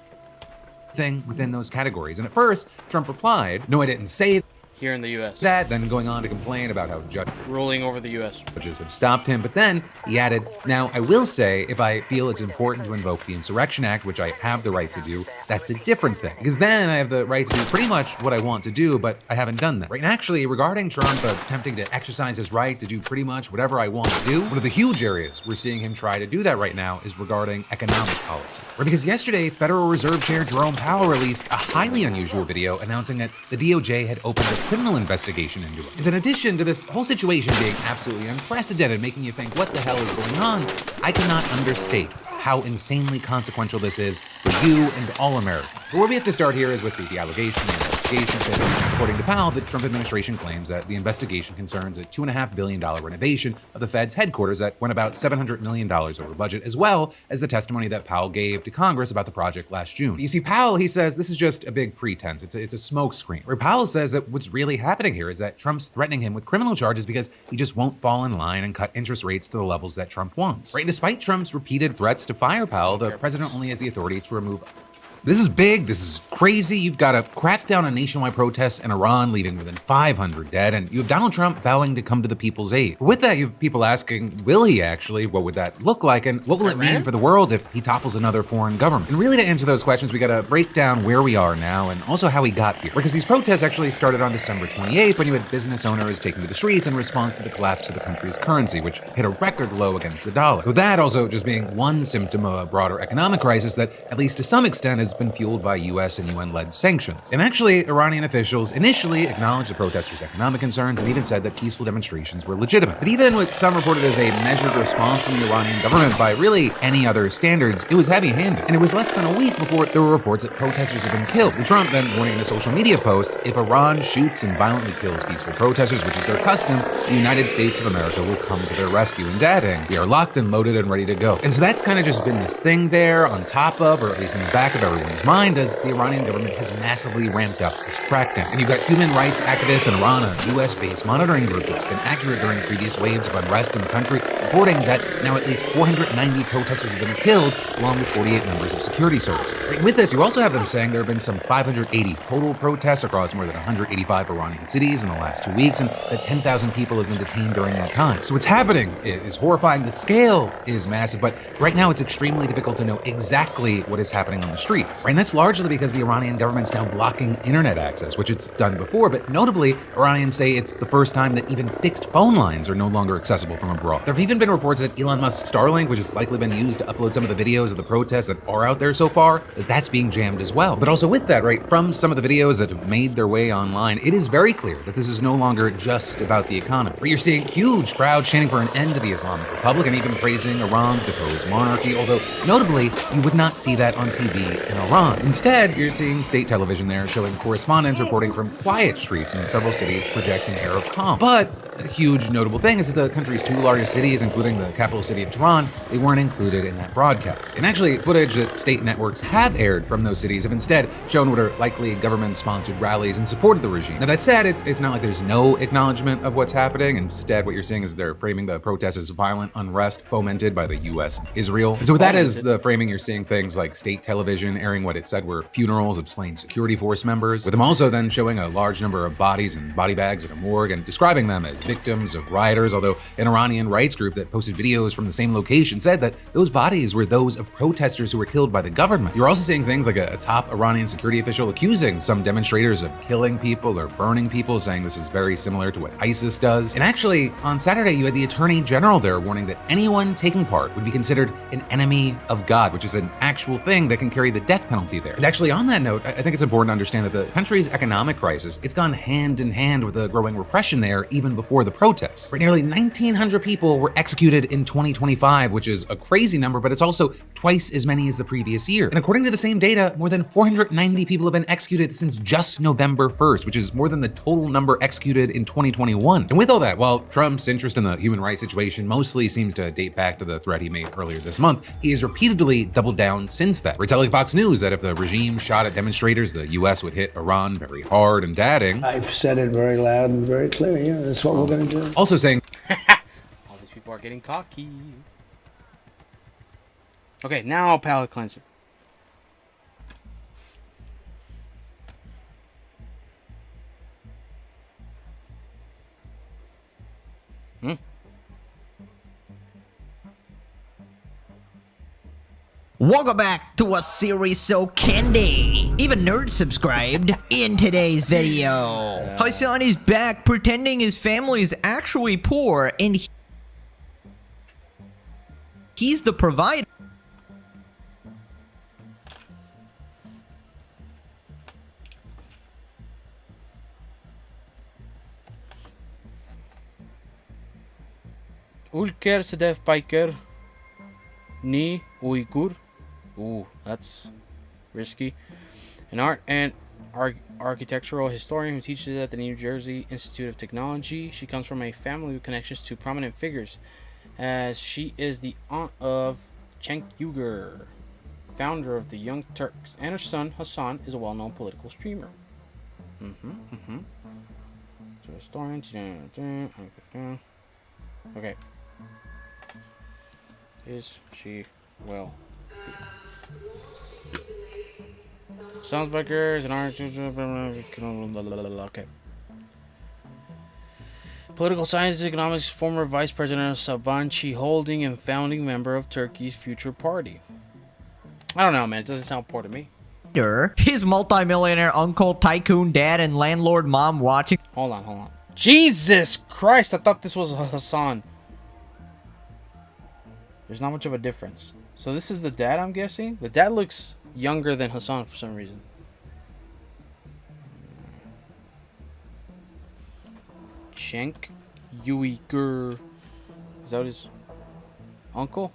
Thing within those categories. And at first, Trump replied, no, I didn't say here in the U.S. that, then going on to complain about how ruling over the U.S. judges have stopped him. But then he added, now I will say, if I feel it's important to invoke the Insurrection Act, which I have the right to do, that's a different thing. Because then I have the right to do pretty much what I want to do, but I haven't done that. Right? And actually, regarding Trump attempting to exercise his right to do pretty much whatever I want to do, one of the huge areas we're seeing him try to do that right now is regarding economic policy. Right? Because yesterday, Federal Reserve Chair Jerome Powell released a highly unusual video announcing that the DOJ had opened a criminal investigation into it. And in addition to this whole situation being absolutely unprecedented, making you think, what the hell is going on? I cannot understate how insanely consequential this is for you and all Americans. But where we have to start here is with the allegation, the investigation. According to Powell, the Trump administration claims that the investigation concerns a $2.5 billion renovation of the Fed's headquarters that went about $700 million over budget, as well as the testimony that Powell gave to Congress about the project last June. You see, Powell, he says this is just a big pretense. It's a smoke screen. Where Powell says that what's really happening here is that Trump's threatening him with criminal charges because he just won't fall in line and cut interest rates to the levels that Trump wants. Right? And despite Trump's repeated threats to fire Powell, the president only has the authority to remove. This is big, this is crazy. You've got a crackdown on nationwide protests in Iran, leaving more than 500 dead, and you have Donald Trump vowing to come to the people's aid. With that, you have people asking, will he actually? What would that look like? And what will it mean for the world if he topples another foreign government? And really, to answer those questions, we gotta break down where we are now and also how he got here. Because these protests actually started on December 28th when you had business owners taking to the streets in response to the collapse of the country's currency, which hit a record low against the dollar. With that also just being one symptom of a broader economic crisis that, at least to some extent, has been fueled by US and UN-led sanctions. And actually, Iranian officials initially acknowledged the protesters' economic concerns and even said that peaceful demonstrations were legitimate. But even what some reported as a measured response from the Iranian government by really any other standards, it was heavy-handed. And it was less than a week before there were reports that protesters had been killed. And Trump then warning in a social media post, if Iran shoots and violently kills peaceful protesters, which is their custom, the United States of America will come to their rescue. And adding, we are locked and loaded and ready to go. And so that's kind of just been this thing there on top of, or at least in the back of everyone's everyone's mind as the Iranian government has massively ramped up its crackdown. And you've got human rights activists in Iran, a US-based monitoring group that's been accurate during previous waves of unrest in the country, reporting that now at least 490 protesters have been killed, along with 48 members of security services. With this, you also have them saying there have been some 580 total protests across more than 185 Iranian cities in the last 2 weeks, and that 10,000 people have been detained during that time. So what's happening is horrifying. The scale is massive, but right now it's extremely difficult to know exactly what is happening on the streets. Right? And that's largely because the Iranian government's now blocking internet access, which it's done before, but notably, Iranians say it's the first time that even fixed phone lines are no longer accessible from abroad. There have even been reports that Elon Musk's Starlink, which has likely been used to upload some of the videos of the protests that are out there so far, that's being jammed as well. But also with that, right, from some of the videos that have made their way online, it is very clear that this is no longer just about the economy. Where you're seeing huge crowds chanting for an end to the Islamic Republic and even praising Iran's deposed monarchy, although notably, you would not see that on TV in Iran. Instead, you're seeing state television there showing correspondents reporting from quiet streets in several cities projecting an air of calm. But a huge notable thing is that the country's two largest cities, including the capital city of Tehran, they weren't included in that broadcast. And actually, footage that state networks have aired from those cities have instead shown what are likely government-sponsored rallies in support of the regime. Now that said, it's not like there's no acknowledgement of what's happening. Instead, what you're seeing is they're framing the protests as violent unrest fomented by the US and Israel. And so with that as the framing, you're seeing things like state television airing what it said were funerals of slain security force members, with them also then showing a large number of bodies and body bags at a morgue and describing them as victims of rioters, although an Iranian rights group that posted videos from the same location said that those bodies were those of protesters who were killed by the government. You're also seeing things like a top Iranian security official accusing some demonstrators of killing people or burning people, saying this is very similar to what ISIS does. And actually, on Saturday, you had the Attorney General there warning that anyone taking part would be considered an enemy of God, which is an actual thing that can carry the death penalty there. And actually, on that note, I think it's important to understand that the country's economic crisis, it's gone hand in hand with the growing repression there even before the protests. Nearly 1,900 people were executed in 2025, which is a crazy number, but it's also twice as many as the previous year. And according to the same data, more than 490 people have been executed since just November 1st, which is more than the total number executed in 2021. And with all that, while Trump's interest in the human rights situation mostly seems to date back to the threat he made earlier this month, he has repeatedly doubled down since that. We're telling Fox News that if the regime shot at demonstrators, the US would hit Iran very hard, and adding, I've said it very loud and very clear. Yeah, that's what we're going to do. Also saying, all these people are getting cocky. Okay, now palate cleanser. Welcome back to a series so candy. Even nerds subscribed. In today's video, Hassan is back pretending his family is actually poor and he's the provider. Ulker Sedef Biker Ni Uyghur. Ooh, that's risky. An art and architectural historian who teaches at the New Jersey Institute of Technology. She comes from a family with connections to prominent figures, as she is the aunt of Cenk Uygur, founder of the Young Turks, and her son Hassan is a well-known political streamer. So historian. Okay. Is she well? Soundsbaker is an artist. Okay. Political science, economics, former vice president of Sabancı Holding and founding member of Turkey's Future Party. I don't know, man. It doesn't sound poor to me. His multimillionaire uncle, tycoon dad, and landlord mom watching. Hold on. Jesus Christ! I thought this was Hassan. There's not much of a difference. So this is the dad, I'm guessing? The dad looks younger than Hassan for some reason. Cenk Uygur. Is that his uncle?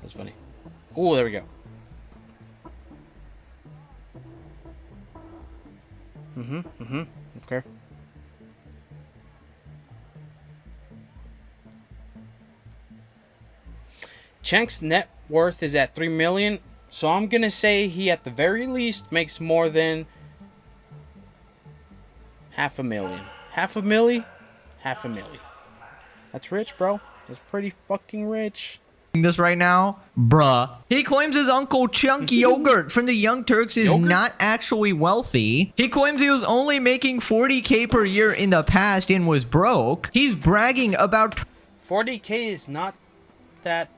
That's funny. Oh, there we go. Okay. Cenk's net worth is at $3 million. So I'm gonna say he at the very least makes more than $500,000. $500,000. That's rich, bro. That's pretty fucking rich. This right now, bruh. He claims his uncle Chunky Yogurt from the Young Turks is not actually wealthy. He claims he was only making $40K per year in the past and was broke. He's bragging about 40K is not that.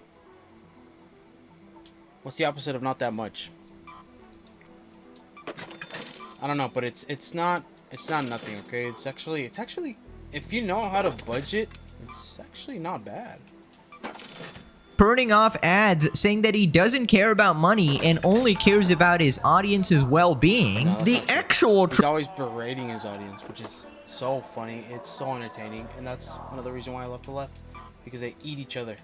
What's the opposite of not that much? I don't know, but it's not nothing, okay? It's actually if you know how to budget, it's actually not bad. burning off ads saying that he doesn't care about money and only cares about his audience's well-being. No, the actual he's always berating his audience, which is so funny. It's so entertaining, and that's another reason why I left the left, because they eat each other.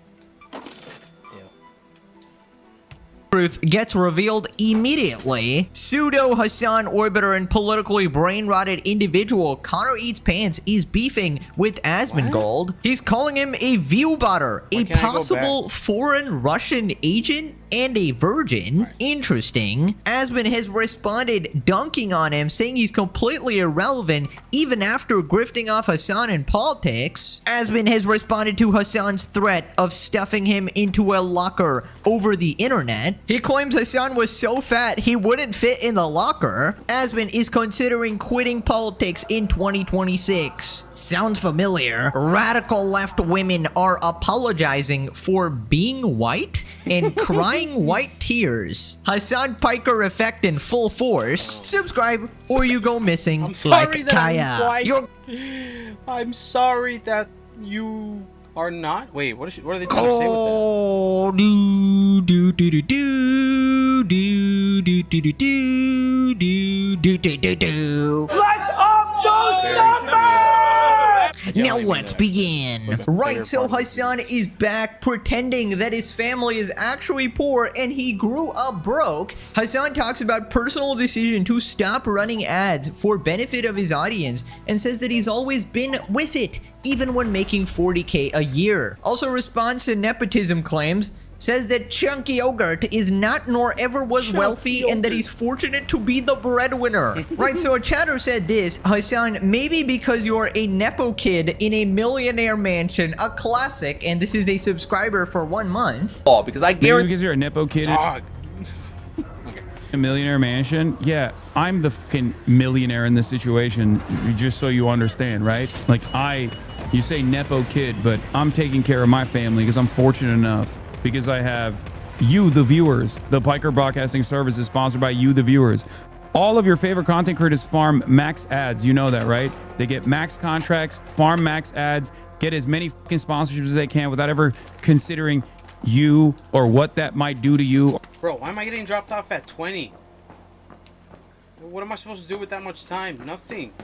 Truth gets revealed immediately. Pseudo Hassan Orbiter and politically brain-rotted individual Connor Eats Pants is beefing with Asmongold. He's calling him a view botter, a possible foreign Russian agent, and a virgin. Interesting. Asmon has responded dunking on him, saying he's completely irrelevant even after grifting off Hassan in politics. Asmon has responded to Hassan's threat of stuffing him into a locker over the internet. He claims Hassan was so fat he wouldn't fit in the locker. Asmon is considering quitting politics in 2026. Sounds familiar? Radical left women are apologizing for being white and crying white tears. Hassan Piker effect in full force. Subscribe or you go missing. I'm sorry like that Kaya. I'm white. I'm sorry that you are not. Wait, what are they trying to say with that? Do do do do do do do do do do do do do do. Let's up those numbers! Now let's begin. Right, so Hassan is back pretending that his family is actually poor and he grew up broke. Hassan talks about personal decision to stop running ads for benefit of his audience and says that he's always been with it, even when making 40K a year. Also responds to nepotism claims, says that Chunky Yogurt is not nor ever was wealthy and that he's fortunate to be the breadwinner. Right, so a chatter said this, Hassan, maybe because you're a Nepo kid in a millionaire mansion, a classic, and this is a subscriber for 1 month. Oh, because I guarantee because you're a Nepo kid in a millionaire mansion. Yeah, I'm the fucking millionaire in this situation, just so you understand, right? Like you say Nepo kid, but I'm taking care of my family because I'm fortunate enough. Because I have you, the viewers. The Piker Broadcasting Service is sponsored by you, the viewers. All of your favorite content creators farm max ads. You know that, right? They get max contracts, farm max ads, get as many fucking sponsorships as they can without ever considering you or what that might do to you. Bro, why am I getting dropped off at 20? What am I supposed to do with that much time? Nothing.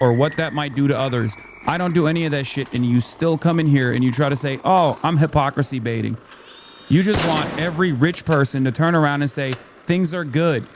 Or what that might do to others. I don't do any of that shit, and you still come in here and you try to say, oh, I'm hypocrisy baiting. You just want every rich person to turn around and say, things are good.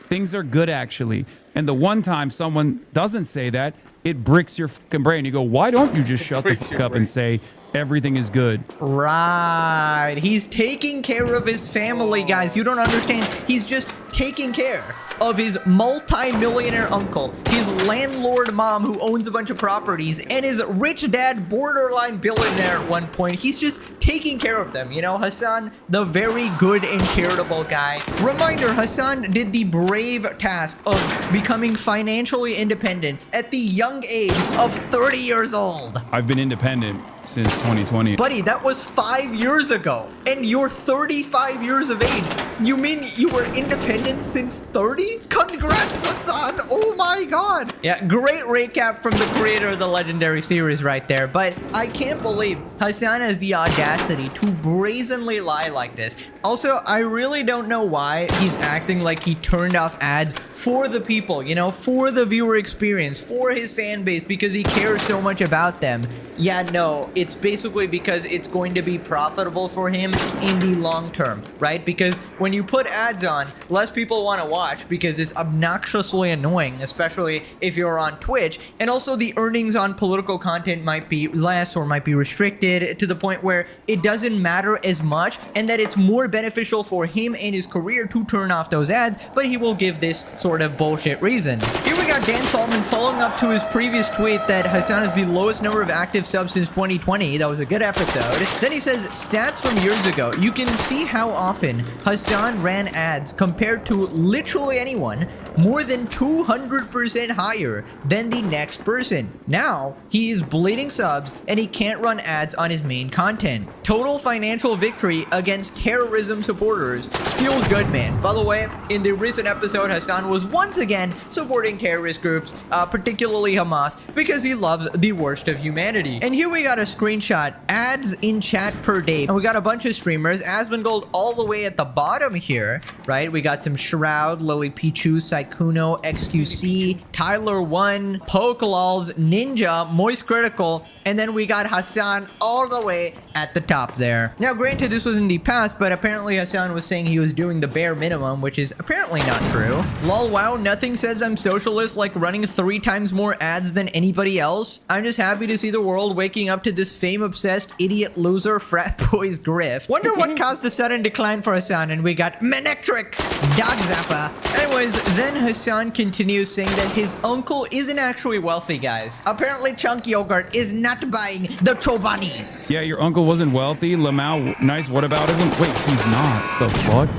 Things are good, actually. And the one time someone doesn't say that, it bricks your fucking brain. You go, why don't you just shut the fuck up and say, everything is good? Right. He's taking care of his family, guys. You don't understand. He's just taking care of his multi-millionaire uncle, his landlord mom who owns a bunch of properties, and his rich dad, borderline billionaire at one point. He's just taking care of them. You know, Hassan, the very good and charitable guy. Reminder, Hassan did the brave task of becoming financially independent at the young age of 30 years old. I've been independent since 2020. Buddy, that was 5 years ago. And you're 35 years of age. You mean you were independent since 30? Congrats, Hassan. Oh my god. Yeah, great recap from the creator of the legendary series right there. But I can't believe Hassan has the audacity to brazenly lie like this. Also, I really don't know why he's acting like he turned off ads for the people, you know, for the viewer experience, for his fan base, because he cares so much about them. Yeah, no, it's basically because it's going to be profitable for him in the long term, right? Because when you put ads on, less people want to watch because it's obnoxiously annoying, especially if you're on Twitch. And also the earnings on political content might be less or might be restricted to the point where it doesn't matter as much, and that it's more beneficial for him and his career to turn off those ads, but he will give this sort of bullshit reason. Here we got Dan Solomon following up to his previous tweet that Hassan is the lowest number of active subs since 2020. That was a good episode. Then he says, stats from years ago. You can see how often Hassan ran ads compared to literally anyone, more than 200% higher than the next person. Now, he is bleeding subs and he can't run ads on his main content. Total financial victory against terrorism supporters. Feels good, man. By the way, in the recent episode, Hassan was once again supporting terrorist groups, particularly Hamas, because he loves the worst of humanity. And here we got a screenshot, ads in chat per day. And we got a bunch of streamers, Asmongold all the way at the bottom here, right? We got some Shroud, Lily Pichu, Saikuno, XQC, Tyler1, Pokelals, Ninja, Moist Critical, and then we got Hassan all the way at the top there. Now, granted, this was in the past, but apparently Hassan was saying he was doing the bare minimum, which is apparently not true. Lol, wow, nothing says I'm socialist like running 3 times more ads than anybody else. I'm just happy to see the world waking up to this fame-obsessed idiot loser frat boy's grift. Wonder what caused the sudden decline for Hassan, and we got Manectric, Dog Zappa. Anyways, then Hassan continues saying that his uncle isn't actually wealthy, guys. Apparently Chunk Yogurt is not buying the Chobani. Yeah, your uncle wasn't wealthy. Lamau, nice whataboutism. Wait, he's not. The fuck?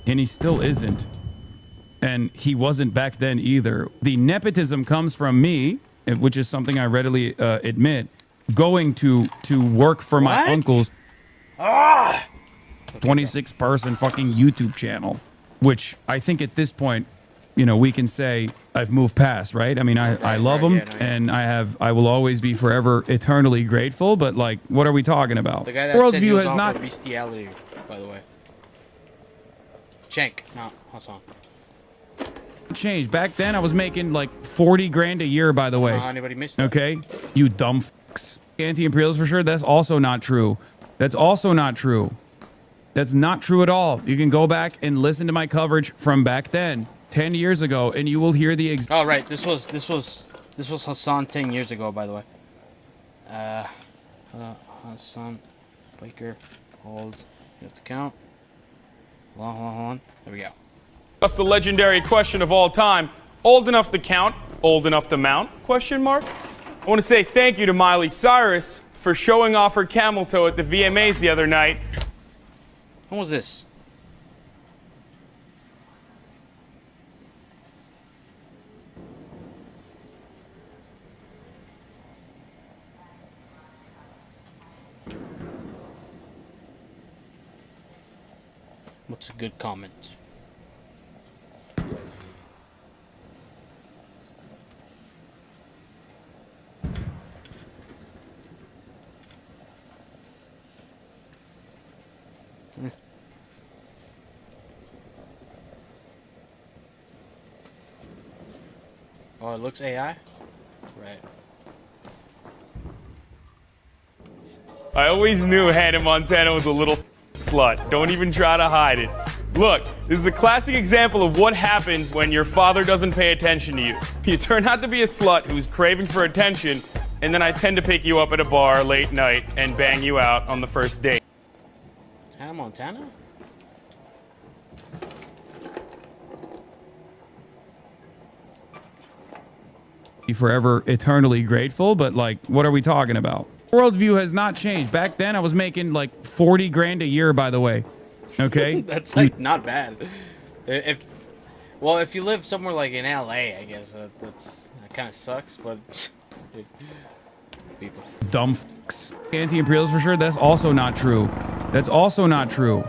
And he still isn't. And he wasn't back then either. The nepotism comes from me, which is something I readily admit, going to work for my uncle's 26-person fucking YouTube channel, which I think at this point, you know, we can say I've moved past, right? I mean, I love him, and I will always be forever eternally grateful, but like, what are we talking about? The guy that said he Worldview was has on not for bestiality, by the way. Cenk, no, Hassan. changed. Back then, I was making like 40 grand a year, by the way. Anybody missed that? Okay? You dumb fucks. Anti-imperialist for sure. That's also not true. That's also not true. That's not true at all. You can go back and listen to my coverage from back then, 10 years ago, and you will hear the Oh, right. This was Hassan 10 years ago, by the way. Hassan Baker, hold. You have to count. Hold on. There we go. That's the legendary question of all time. Old enough to count, old enough to mount? Question mark. I want to say thank you to Miley Cyrus for showing off her camel toe at the VMAs the other night. When was this? What's a good comment? Oh, it looks AI? Right. I always knew Hannah Montana was a little slut. Don't even try to hide it. Look, this is a classic example of what happens when your father doesn't pay attention to you. You turn out to be a slut who's craving for attention, and then I tend to pick you up at a bar late night and bang you out on the first date. Hannah Montana? forever eternally grateful, but like, what are we talking about? Worldview has not changed. Back then, I was making like 40 grand a year, by the way. Okay? That's like not bad. If you live somewhere like in LA, I guess that kind of sucks, but people. Dumb fucks. Anti-imperialists for sure. That's also not true. That's also not true.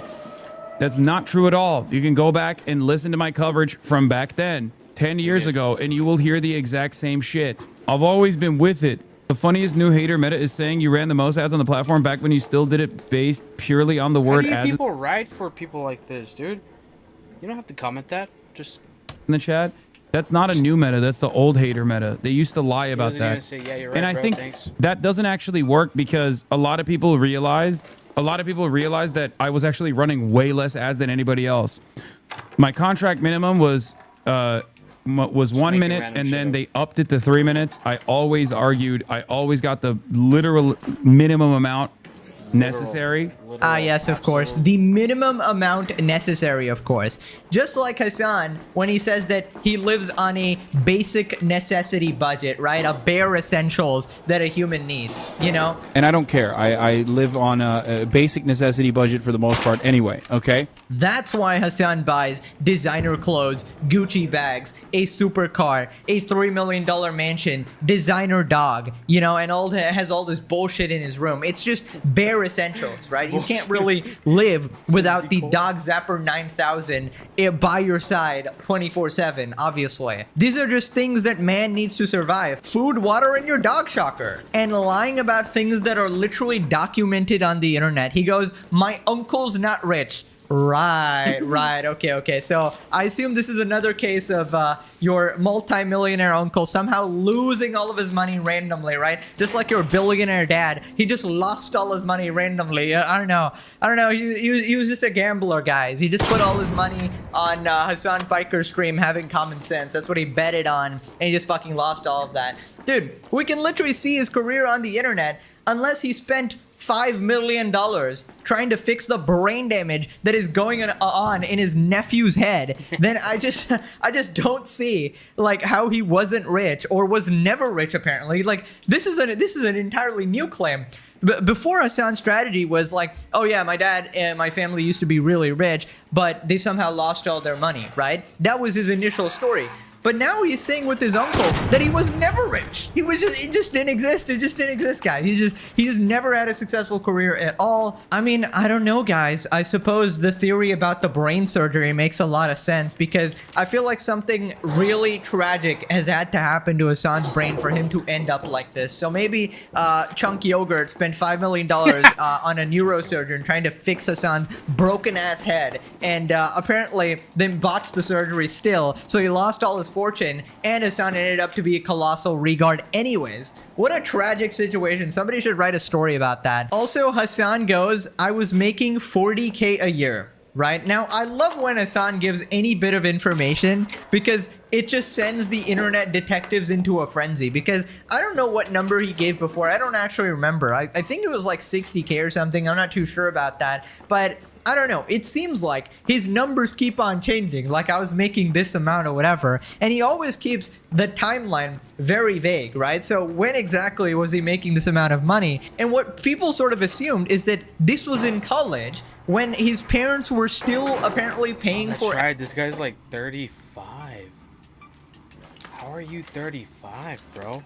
That's not true at all. You can go back and listen to my coverage from back then, 10 years ago, and you will hear the exact same shit. I've always been with it. The funniest new hater meta is saying you ran the most ads on the platform back when you still did it based purely on the word ads. ads. People ride for people like this, dude. You don't have to comment that. Just in the chat. That's not a new meta. That's the old hater meta. They used to lie about wasn't gonna that. say, yeah, you're right, And I bro, think thanks. that doesn't actually work because a lot of people realized that I was actually running way less ads than anybody else. My contract minimum was 1 minute, and then they upped it to 3 minutes. I always argued. I always got the literal minimum amount necessary. Yes, of course. The minimum amount necessary, of course. Just like Hassan, when he says that he lives on a basic necessity budget, right? A bare essentials that a human needs, you know? And I don't care. I live on a basic necessity budget for the most part anyway, okay? That's why Hassan buys designer clothes, Gucci bags, a supercar, a $3 million mansion, designer dog, you know, and has all this bullshit in his room. It's just bare essentials, right? You can't really live without the Dog Zapper 9000 by your side 24/7, obviously. These are just things that man needs to survive. Food, water, and your dog shocker. And lying about things that are literally documented on the internet. He goes, my uncle's not rich. Right. Okay. So I assume this is another case of your multi-millionaire uncle somehow losing all of his money randomly, right? Just like your billionaire dad. He just lost all his money randomly. I don't know. He was just a gambler, guys. He just put all his money on Hassan Piker's stream having common sense. That's what he betted on, and he just fucking lost all of that. Dude, we can literally see his career on the internet unless he spent $5 million trying to fix the brain damage that is going on in his nephew's head. Then I just don't see like how he wasn't rich or was never rich apparently. Like this is an entirely new claim. Before Hassan's strategy was like, oh yeah, my dad and my family used to be really rich, but they somehow lost all their money, right? That was his initial story. But now he's saying with his uncle that he was never rich. It just didn't exist. It just didn't exist, guys. He just never had a successful career at all. I mean, I don't know, guys. I suppose the theory about the brain surgery makes a lot of sense because I feel like something really tragic has had to happen to Hassan's brain for him to end up like this. So maybe Chunk Yogurt spent $5 million on a neurosurgeon trying to fix Hassan's broken ass head, and apparently then botched the surgery still. So he lost all his fortune, and Hassan ended up to be a colossal regard anyways. What a tragic situation. Somebody should write a story about that. Also, Hassan goes, I was making 40K a year. Right now, I love when Hassan gives any bit of information because it just sends the internet detectives into a frenzy. Because I don't know what number he gave before. I don't actually remember. I think it was like 60K or something. I'm not too sure about that. But I don't know. It seems like his numbers keep on changing. Like I was making this amount or whatever. And he always keeps the timeline very vague, right? So when exactly was he making this amount of money? And what people sort of assumed is that this was in college when his parents were still apparently paying That's for... right. This guy's like 35. How are you 35, bro?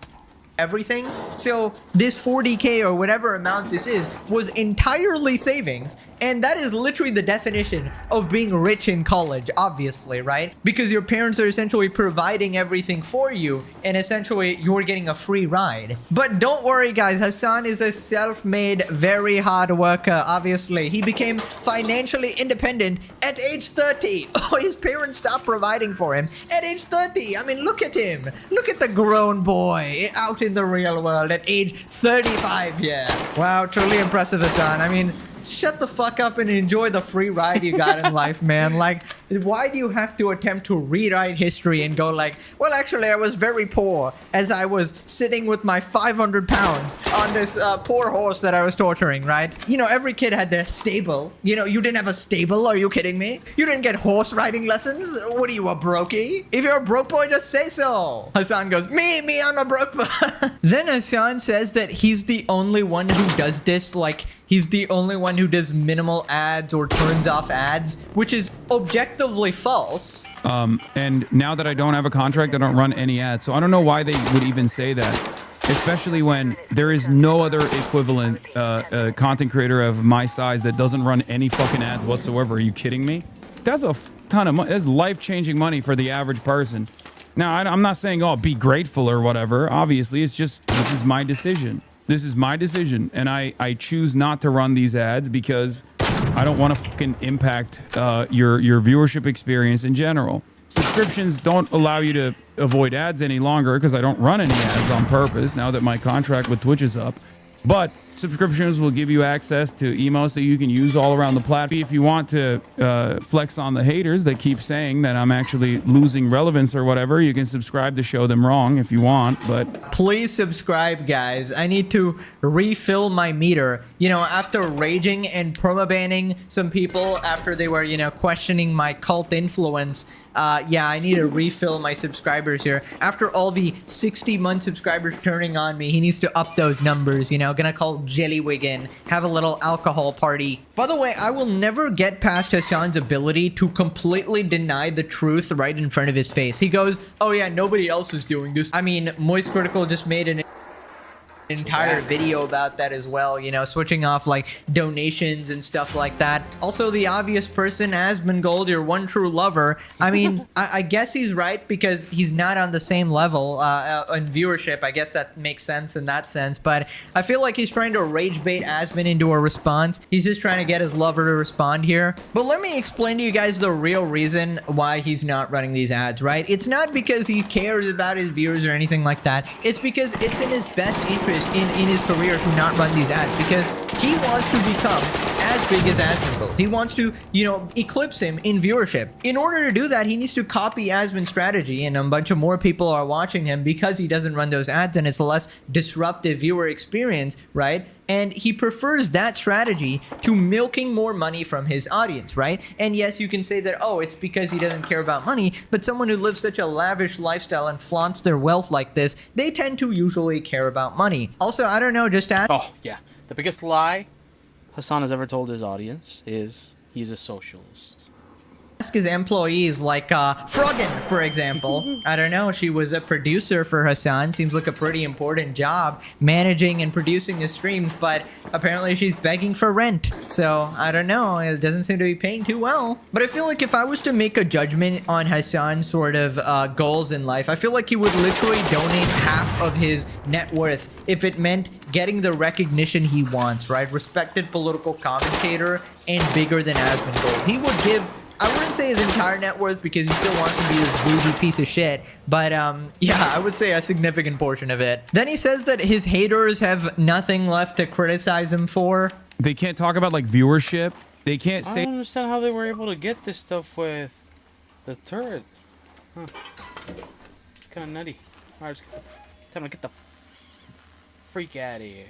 Everything. So this 40K or whatever amount this is was entirely savings, and that is literally the definition of being rich in college, obviously, right? Because your parents are essentially providing everything for you, and essentially you're getting a free ride. But don't worry, guys, Hassan is a self-made, very hard worker. Obviously, he became financially independent at age 30. Oh, his parents stopped providing for him at age 30. I mean, look at him. Look at the grown boy out in the real world at age 35. Yeah. Wow, truly impressive, Hassan. I mean, shut the fuck up and enjoy the free ride you got in life, man. Like, why do you have to attempt to rewrite history and go like, well, actually, I was very poor as I was sitting with my 500 pounds on this poor horse that I was torturing, right? You know, every kid had their stable. You know, you didn't have a stable. Are you kidding me? You didn't get horse riding lessons? What are you, a brokey? If you're a broke boy, just say so. Hassan goes, me, I'm a broke boy. Then Hassan says that he's the only one who does this, like, he's the only one who does minimal ads or turns off ads, which is objectively false. And now that I don't have a contract, I don't run any ads. So I don't know why they would even say that, especially when there is no other equivalent content creator of my size that doesn't run any fucking ads whatsoever. Are you kidding me? That's a ton of money. That's life-changing money for the average person. Now, I'm not saying, oh, be grateful or whatever. Obviously, it's just, this is my decision. This is my decision, and I choose not to run these ads because I don't want to fucking impact your viewership experience in general. subscriptions don't allow you to avoid ads any longer because I don't run any ads on purpose now that my contract with Twitch is up. But subscriptions will give you access to emotes that you can use all around the platform. If you want to flex on the haters that keep saying that I'm actually losing relevance or whatever, you can subscribe to show them wrong if you want. But please subscribe, guys. I need to refill my meter. You know, after raging and permabanning some people after they were, you know, questioning my cult influence, yeah, I need to refill my subscribers here. After all the 60-month subscribers turning on me, he needs to up those numbers, you know. Gonna call Jellywiggin, have a little alcohol party. By the way, I will never get past Hasan's ability to completely deny the truth right in front of his face. He goes, oh yeah, nobody else is doing this. I mean, Moist Critical just made an entire video about that as well, you know, switching off like donations and stuff like that. Also, the obvious person, Asmongold, your one true lover. I mean, I guess he's right because he's not on the same level in viewership. I guess that makes sense in that sense, but I feel like he's trying to rage bait Asmon into a response. He's just trying to get his lover to respond here. But let me explain to you guys the real reason why he's not running these ads, right? It's not because he cares about his viewers or anything like that. It's because it's in his best interest in his career to not run these ads, because he wants to become as big as Asmongold. He wants to, you know, eclipse him in viewership. In order to do that, he needs to copy Asmon's strategy, and a bunch of more people are watching him because he doesn't run those ads, and it's a less disruptive viewer experience, right? And he prefers that strategy to milking more money from his audience, right? And yes, you can say that, oh, it's because he doesn't care about money, but someone who lives such a lavish lifestyle and flaunts their wealth like this, they tend to usually care about money. Also, I don't know, just ask. Oh, yeah. The biggest lie Hasan has ever told his audience is he's a socialist. Ask his employees, like Froggen, for example. I don't know, she was a producer for Hasan. Seems like a pretty important job, managing and producing the streams, but apparently she's begging for rent. So, I don't know, it doesn't seem to be paying too well. But I feel like if I was to make a judgment on Hasan's sort of goals in life, I feel like he would literally donate half of his net worth if it meant getting the recognition he wants, right? Respected political commentator and bigger than Asmongold. He would give, I wouldn't say his entire net worth because he still wants to be this bougie piece of shit, but yeah, I would say a significant portion of it. Then he says that his haters have nothing left to criticize him for. They can't talk about like viewership. They can't say. I don't understand how they were able to get this stuff with the turret. Huh. Kind of nutty. Alright, time to get the freak out of here.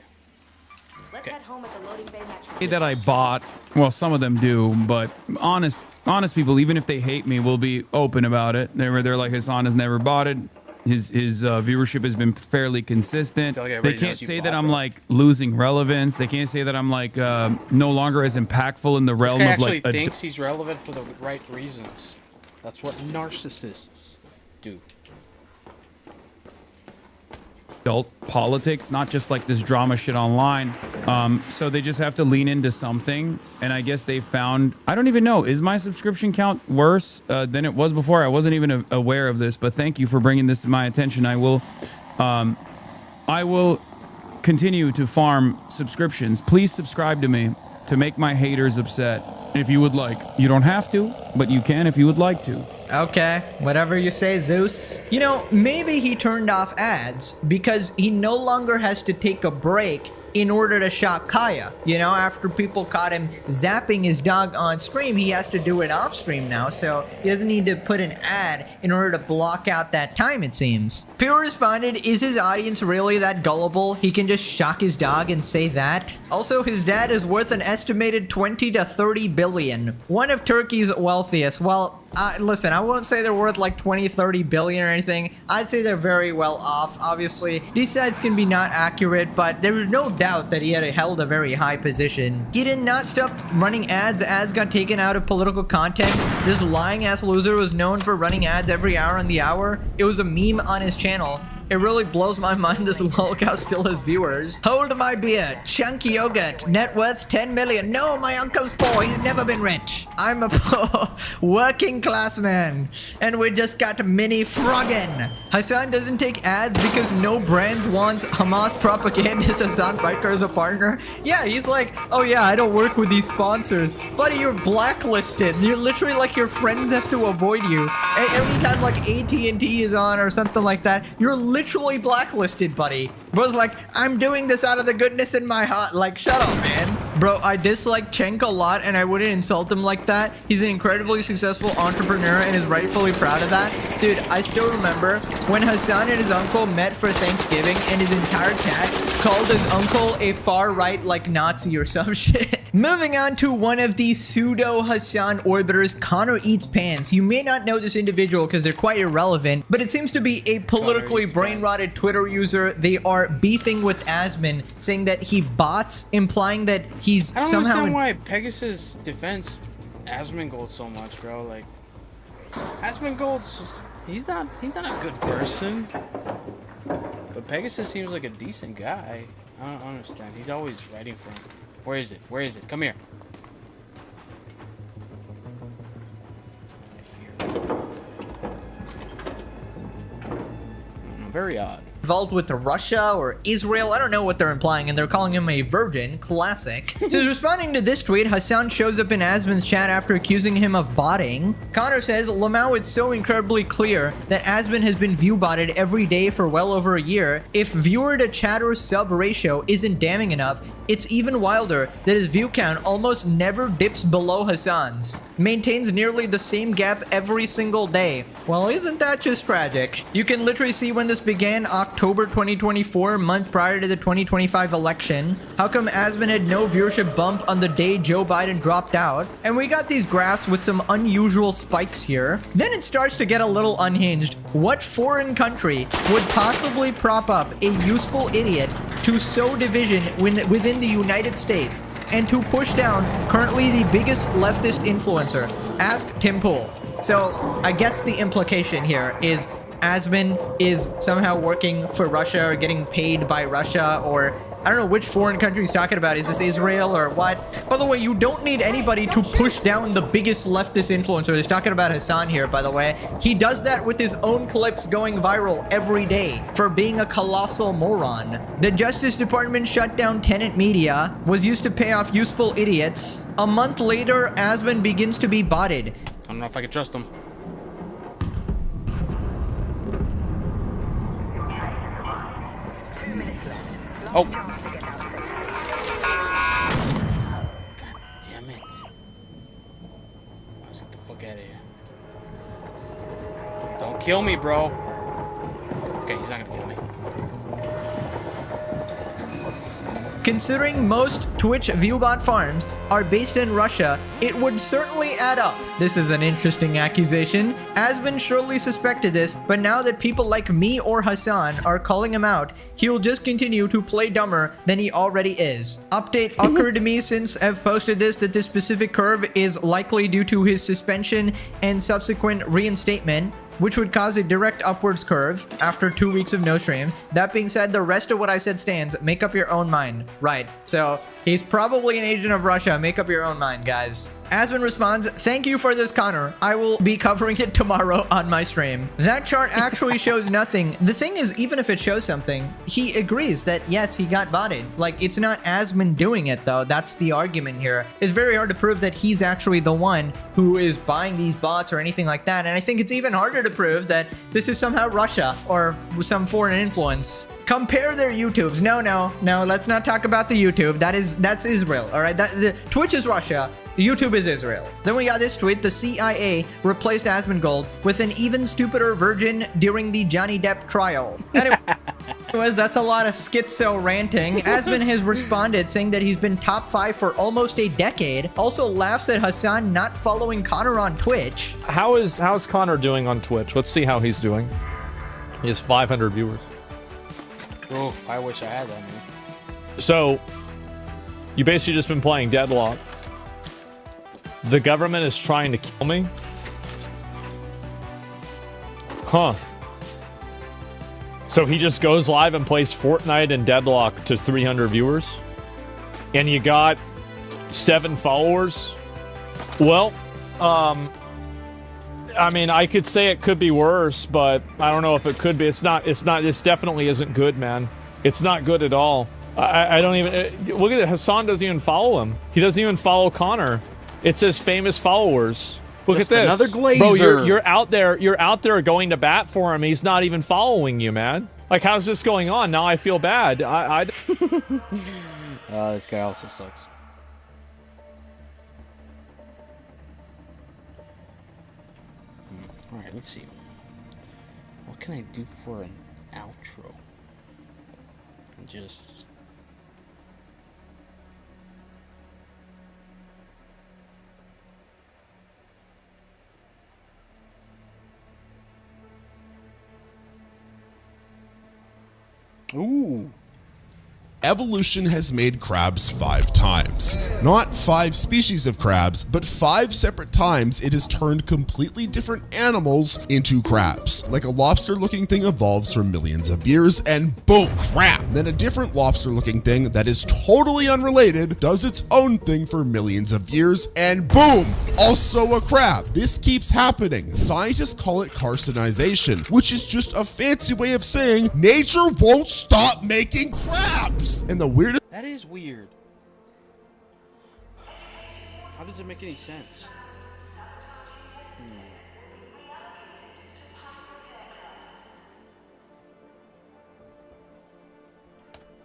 Let's head home at the loading bay metro. That I bought, well, some of them do, but honest people, even if they hate me, will be open about it. They're like, Hasan has never bought it. His viewership has been fairly consistent. Like they can't say that I'm like losing relevance. They can't say that I'm like no longer as impactful in the realm of like. Actually thinks he's relevant for the right reasons. That's what narcissists do. Adult politics, not just like this drama shit online. So they just have to lean into something, and I guess they found, I don't even know, is my subscription count worse than it was before? I wasn't even aware of this, but thank you for bringing this to my attention. I will continue to farm subscriptions. Please subscribe to me to make my haters upset if you would like. You don't have to, but you can if you would like to. Okay, whatever you say, Zeus. You know, maybe he turned off ads because he no longer has to take a break in order to shock Kaya. You know, after people caught him zapping his dog on stream, he has to do it off stream now, so he doesn't need to put an ad in order to block out that time, it seems. Pure responded, is his audience really that gullible? He can just shock his dog and say that? Also, his dad is worth an estimated 20 to 30 billion. One of Turkey's wealthiest. Well, listen, I won't say they're worth like 20, 30 billion or anything. I'd say they're very well off. Obviously, these sides can be not accurate, but there is no doubt that he had held a very high position. He did not stop running ads. Ads got taken out of political content. This lying ass loser was known for running ads every hour on the hour. It was a meme on his channel. It really blows my mind this lolcow still has viewers. Hold my beer. Chunky yogurt. Net worth 10 million. No, my uncle's poor. He's never been rich. I'm a poor working class man. And we just got mini froggin. Hassan doesn't take ads because no brands wants Hamas propagandist Hassan Biker as a partner. Yeah, he's like, oh yeah, I don't work with these sponsors. Buddy, you're blacklisted. You're literally like your friends have to avoid you. Anytime like AT&T is on or something like that, you're literally blacklisted, buddy. Bro's like, I'm doing this out of the goodness in my heart. Like, shut up, man. Bro, I dislike Cenk a lot and I wouldn't insult him like that. He's an incredibly successful entrepreneur and is rightfully proud of that. Dude, I still remember when Hassan and his uncle met for Thanksgiving and his entire chat called his uncle a far-right like Nazi or some shit. Moving on to one of the pseudo Hassan orbiters, Connor Eats Pants. You may not know this individual because they're quite irrelevant, but it seems to be a politically brain-rotted Twitter user. They are beefing with Asmon, saying that he bots, implying that he's I don't somehow understand why Pegasus defends Asmongold so much, bro. Like, Asmongold's he's not a good person, but Pegasus seems like a decent guy. I don't understand. He's always writing for him. Where is it? Where is it? Come here. Very odd. Involved with Russia or Israel. I don't know what they're implying, and they're calling him a virgin. Classic. So responding to this tweet, Hassan shows up in Asmon's chat after accusing him of botting. Connor says, Lamau, it's so incredibly clear that Asmon has been view botted every day for well over a year. If viewer to chatter sub ratio isn't damning enough, it's even wilder that his view count almost never dips below Hassan's. Maintains nearly the same gap every single day. Well, isn't that just tragic? You can literally see when this began, October 2024, month prior to the 2025 election. How come Asmon had no viewership bump on the day Joe Biden dropped out? And we got these graphs with some unusual spikes here. Then it starts to get a little unhinged. What foreign country would possibly prop up a useful idiot to sow division within the United States and to push down currently the biggest leftist influencer? Ask Tim Pool. So I guess the implication here is Asmon is somehow working for Russia or getting paid by Russia, or I don't know which foreign country he's talking about. Is this Israel or what? By the way, you don't need anybody to push down the biggest leftist influencer. He's talking about Hassan here, by the way. He does that with his own clips going viral every day for being a colossal moron. The Justice Department shut down Tenet Media, was used to pay off useful idiots. A month later, Asmon begins to be botted. I don't know if I can trust him. Oh. God damn it. Let's get the fuck out of here. Don't kill me, bro. Okay, he's not gonna kill me. Considering most Twitch viewbot farms are based in Russia, it would certainly add up. This is an interesting accusation. Asmon surely suspected this, but now that people like me or Hassan are calling him out, he'll just continue to play dumber than he already is. Update occurred to me since I've posted this that this specific curve is likely due to his suspension and subsequent reinstatement, which would cause a direct upwards curve after 2 weeks of no stream. That being said, the rest of what I said stands. Make up your own mind. Right. So he's probably an agent of Russia. Make up your own mind, guys. Asmon responds, thank you for this, Connor. I will be covering it tomorrow on my stream. That chart actually shows nothing. The thing is, even if it shows something, he agrees that, yes, he got botted. Like, it's not Asmon doing it, though. That's the argument here. It's very hard to prove that he's actually the one who is buying these bots or anything like that. And I think it's even harder to prove that this is somehow Russia or some foreign influence. Compare their YouTubes. No, let's not talk about the YouTube. That's Israel, all right? Twitch is Russia. YouTube is Israel. Then we got this tweet. The CIA replaced Asmongold with an even stupider virgin during the Johnny Depp trial. Anyways, that's a lot of schizo ranting. Asmon has responded saying that he's been top 5 for almost a decade. Also laughs at Hassan not following Connor on Twitch. How's Connor doing on Twitch? Let's see how he's doing. He has 500 viewers. Oh, I wish I had that, man. So, you basically just been playing Deadlock. The government is trying to kill me? Huh. So he just goes live and plays Fortnite and Deadlock to 300 viewers? And you got 7 followers? Well, I mean, I could say it could be worse, but I don't know if it could be. This definitely isn't good, man. It's not good at all. I don't even, look at it, Hassan doesn't even follow him. He doesn't even follow Connor. It says famous followers. Look Just at this. another Glazer. Bro, you're out there going to bat for him. He's not even following you, man. Like, how's this going on? Now I feel bad. This guy also sucks. Alright, let's see. What can I do for an outro? Just... Ooh. Evolution has made crabs 5 times. Not 5 species of crabs, but 5 separate times it has turned completely different animals into crabs. Like a lobster-looking thing evolves for millions of years and boom, crab. Then a different lobster-looking thing that is totally unrelated does its own thing for millions of years and boom, also a crab. This keeps happening. Scientists call it carcinization, which is just a fancy way of saying nature won't stop making crabs. And the weirdest— That is weird. How does it make any sense?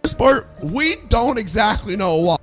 This part, we don't exactly know why.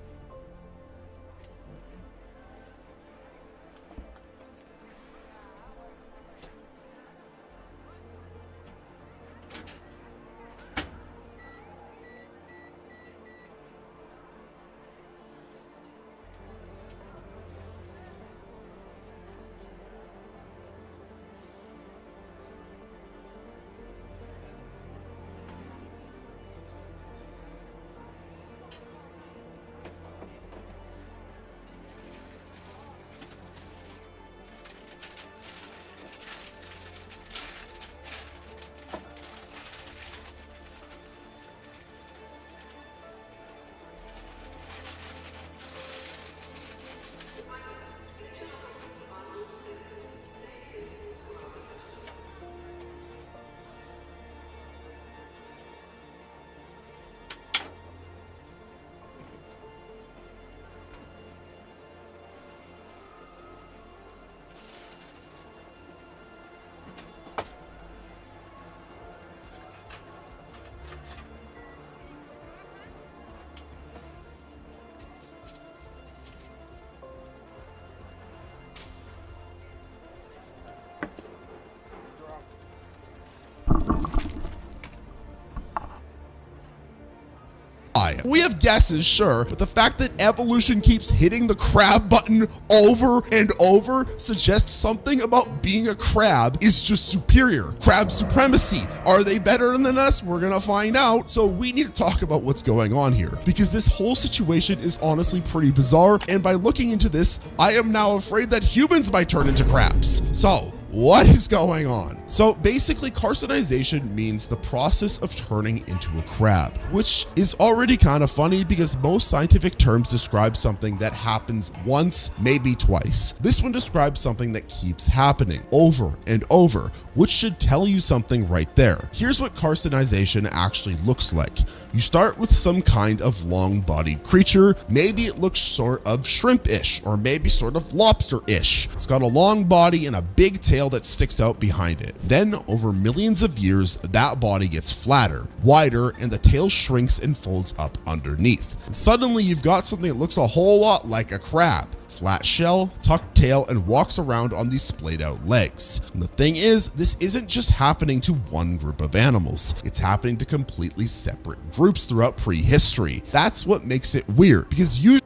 We have guesses, sure, but the fact that evolution keeps hitting the crab button over and over suggests something about being a crab is just superior. Crab supremacy. Are they better than us? We're gonna find out. So we need to talk about what's going on here, because this whole situation is honestly pretty bizarre, and by looking into this, I am now afraid that humans might turn into crabs. So, what is going on? So basically, carcinization means the process of turning into a crab, which is already kind of funny because most scientific terms describe something that happens once, maybe twice. This one describes something that keeps happening over and over, which should tell you something right there. Here's what carcinization actually looks like. You start with some kind of long-bodied creature. Maybe it looks sort of shrimp-ish, or maybe sort of lobster-ish. It's got a long body and a big tail that sticks out behind it. Then, over millions of years, that body gets flatter, wider, and the tail shrinks and folds up underneath. And suddenly, you've got something that looks a whole lot like a crab. Flat shell, tucked tail, and walks around on these splayed out legs. And the thing is, this isn't just happening to one group of animals. It's happening to completely separate groups throughout prehistory. That's what makes it weird, because usually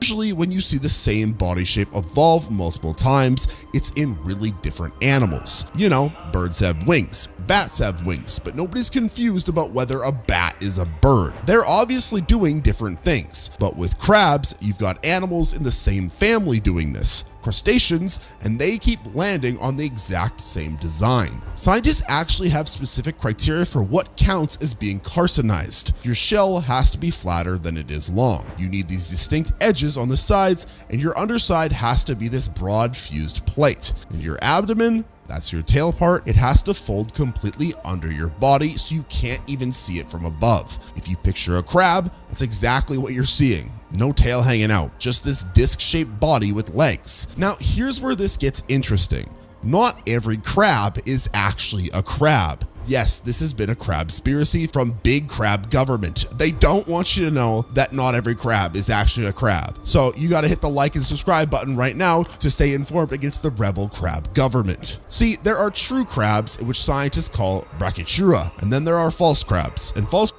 Usually when you see the same body shape evolve multiple times, it's in really different animals. You know, birds have wings, bats have wings, but nobody's confused about whether a bat is a bird. They're obviously doing different things, but with crabs, you've got animals in the same family doing this, crustaceans, and they keep landing on the exact same design. Scientists actually have specific criteria for what counts as being carcinized. Your shell has to be flatter than it is long. You need these distinct edges on the sides, and your underside has to be this broad fused plate. And your abdomen, that's your tail part, it has to fold completely under your body so you can't even see it from above. If you picture a crab, that's exactly what you're seeing. No tail hanging out, just this disc-shaped body with legs. Now, here's where this gets interesting. Not every crab is actually a crab. Yes, this has been a crabspiracy from Big Crab Government. They don't want you to know that not every crab is actually a crab. So you gotta hit the like and subscribe button right now to stay informed against the rebel crab government. See, there are true crabs, which scientists call Brachyura, and then there are false crabs. And false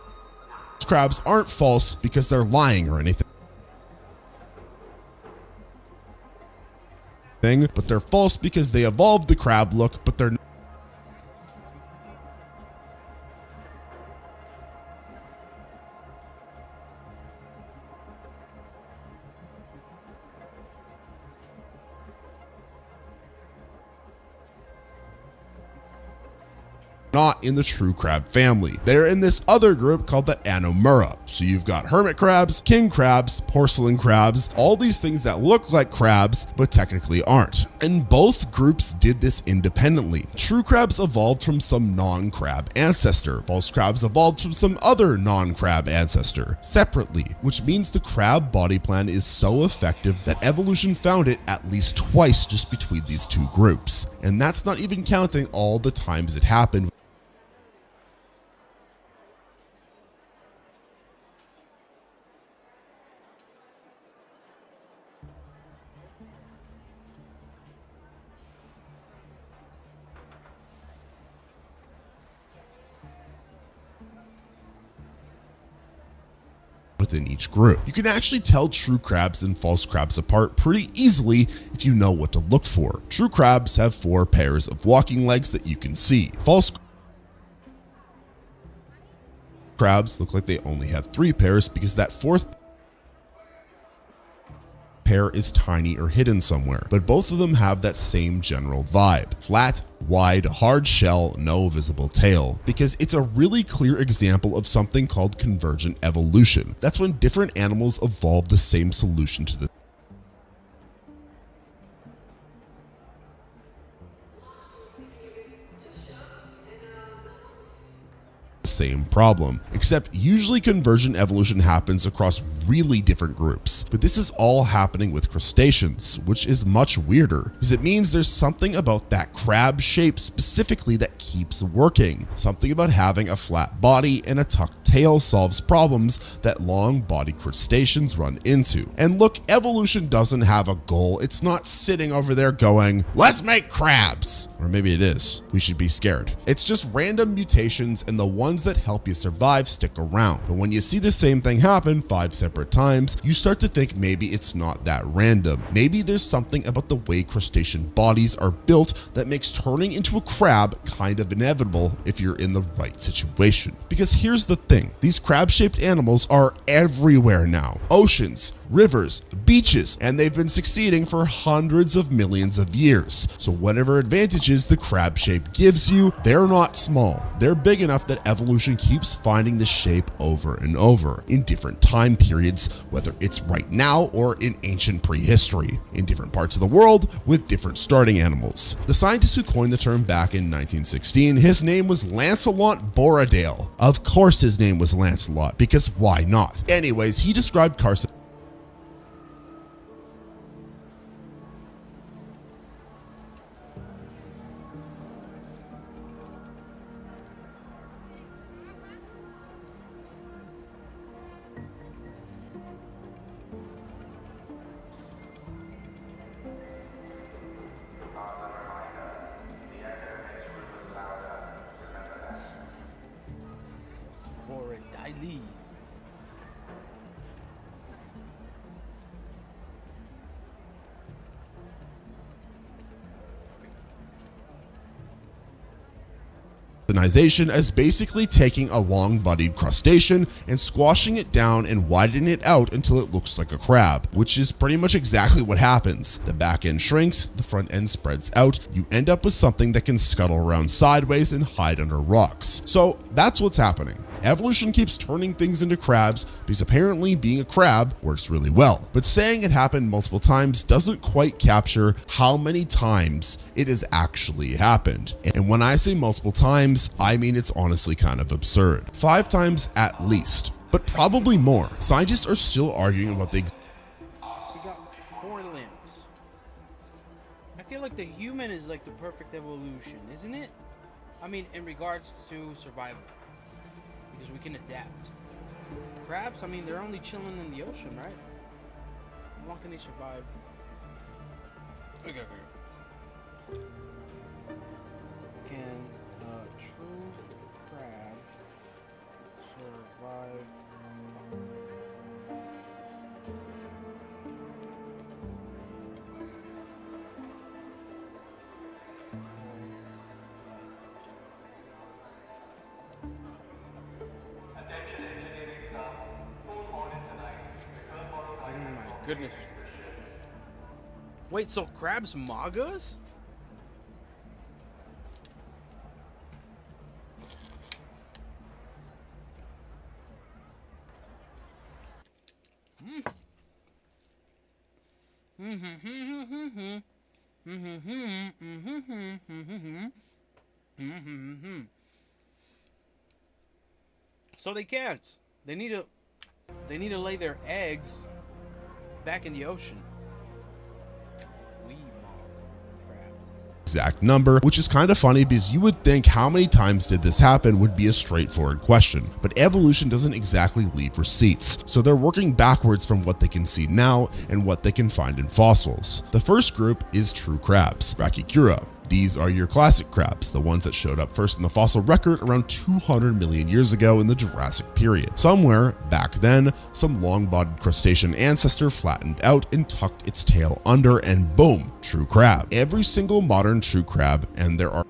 crabs aren't false because they're lying or anything, but they're false because they evolved the crab look, but they're not in the true crab family. They're in this other group called the Anomura. So you've got hermit crabs, king crabs, porcelain crabs, all these things that look like crabs but technically aren't. And both groups did this independently. True crabs evolved from some non-crab ancestor. False crabs evolved from some other non-crab ancestor separately, which means the crab body plan is so effective that evolution found it at least twice just between these two groups. And that's not even counting all the times it happened within each group. You can actually tell true crabs and false crabs apart pretty easily if you know what to look for. True crabs have 4 pairs of walking legs that you can see. False crabs look like they only have 3 pairs because that 4th pair is tiny or hidden somewhere, but both of them have that same general vibe. Flat, wide, hard shell, no visible tail, because it's a really clear example of something called convergent evolution. That's when different animals evolve the same solution to the same problem, except usually convergent evolution happens across really different groups. But this is all happening with crustaceans, which is much weirder because it means there's something about that crab shape specifically that keeps working. Something about having a flat body and a tucked tail solves problems that long-bodied crustaceans run into. And look, evolution doesn't have a goal. It's not sitting over there going, let's make crabs. Or maybe it is. We should be scared. It's just random mutations, and the ones that help you survive stick around. But when you see the same thing happen 5 separate times, you start to think maybe it's not that random. Maybe there's something about the way crustacean bodies are built that makes turning into a crab kind of inevitable if you're in the right situation. Because here's the thing, these crab-shaped animals are everywhere now. Oceans, rivers, beaches, and they've been succeeding for hundreds of millions of years. So whatever advantages the crab shape gives you, they're not small. They're big enough that evolution keeps finding the shape over and over in different time periods, whether it's right now or in ancient prehistory, in different parts of the world with different starting animals. The scientist who coined the term back in 1916, his name was Lancelot Borradaile. Of course his name was Lancelot, because why not? Anyways, he described carcinoid westernization as basically taking a long-bodied crustacean and squashing it down and widening it out until it looks like a crab, which is pretty much exactly what happens. The back end shrinks, the front end spreads out, you end up with something that can scuttle around sideways and hide under rocks. So that's what's happening. Evolution keeps turning things into crabs because apparently being a crab works really well. But saying it happened multiple times doesn't quite capture how many times it has actually happened. And when I say multiple times, I mean it's honestly kind of absurd. 5 times at least, but probably more. Scientists are still arguing about the We got 4 limbs. I feel like the human is like the perfect evolution, isn't it? I mean, in regards to survival. Because we can adapt. Crabs, I mean, they're only chilling in the ocean, right? How long can they survive? Okay. Can a true crab survive? Goodness. Wait, so crabs magas? So they can't. They need to lay their eggs back in the ocean. exact number, which is kind of funny because you would think how many times did this happen would be a straightforward question, but evolution doesn't exactly leave receipts, so they're working backwards from what they can see now and what they can find in fossils. The first group is true crabs, Brachycura. These are your classic crabs, the ones that showed up first in the fossil record around 200 million years ago in the Jurassic period. Somewhere back then, some long-bodied crustacean ancestor flattened out and tucked its tail under, and boom, true crab. Every single modern true crab, and there are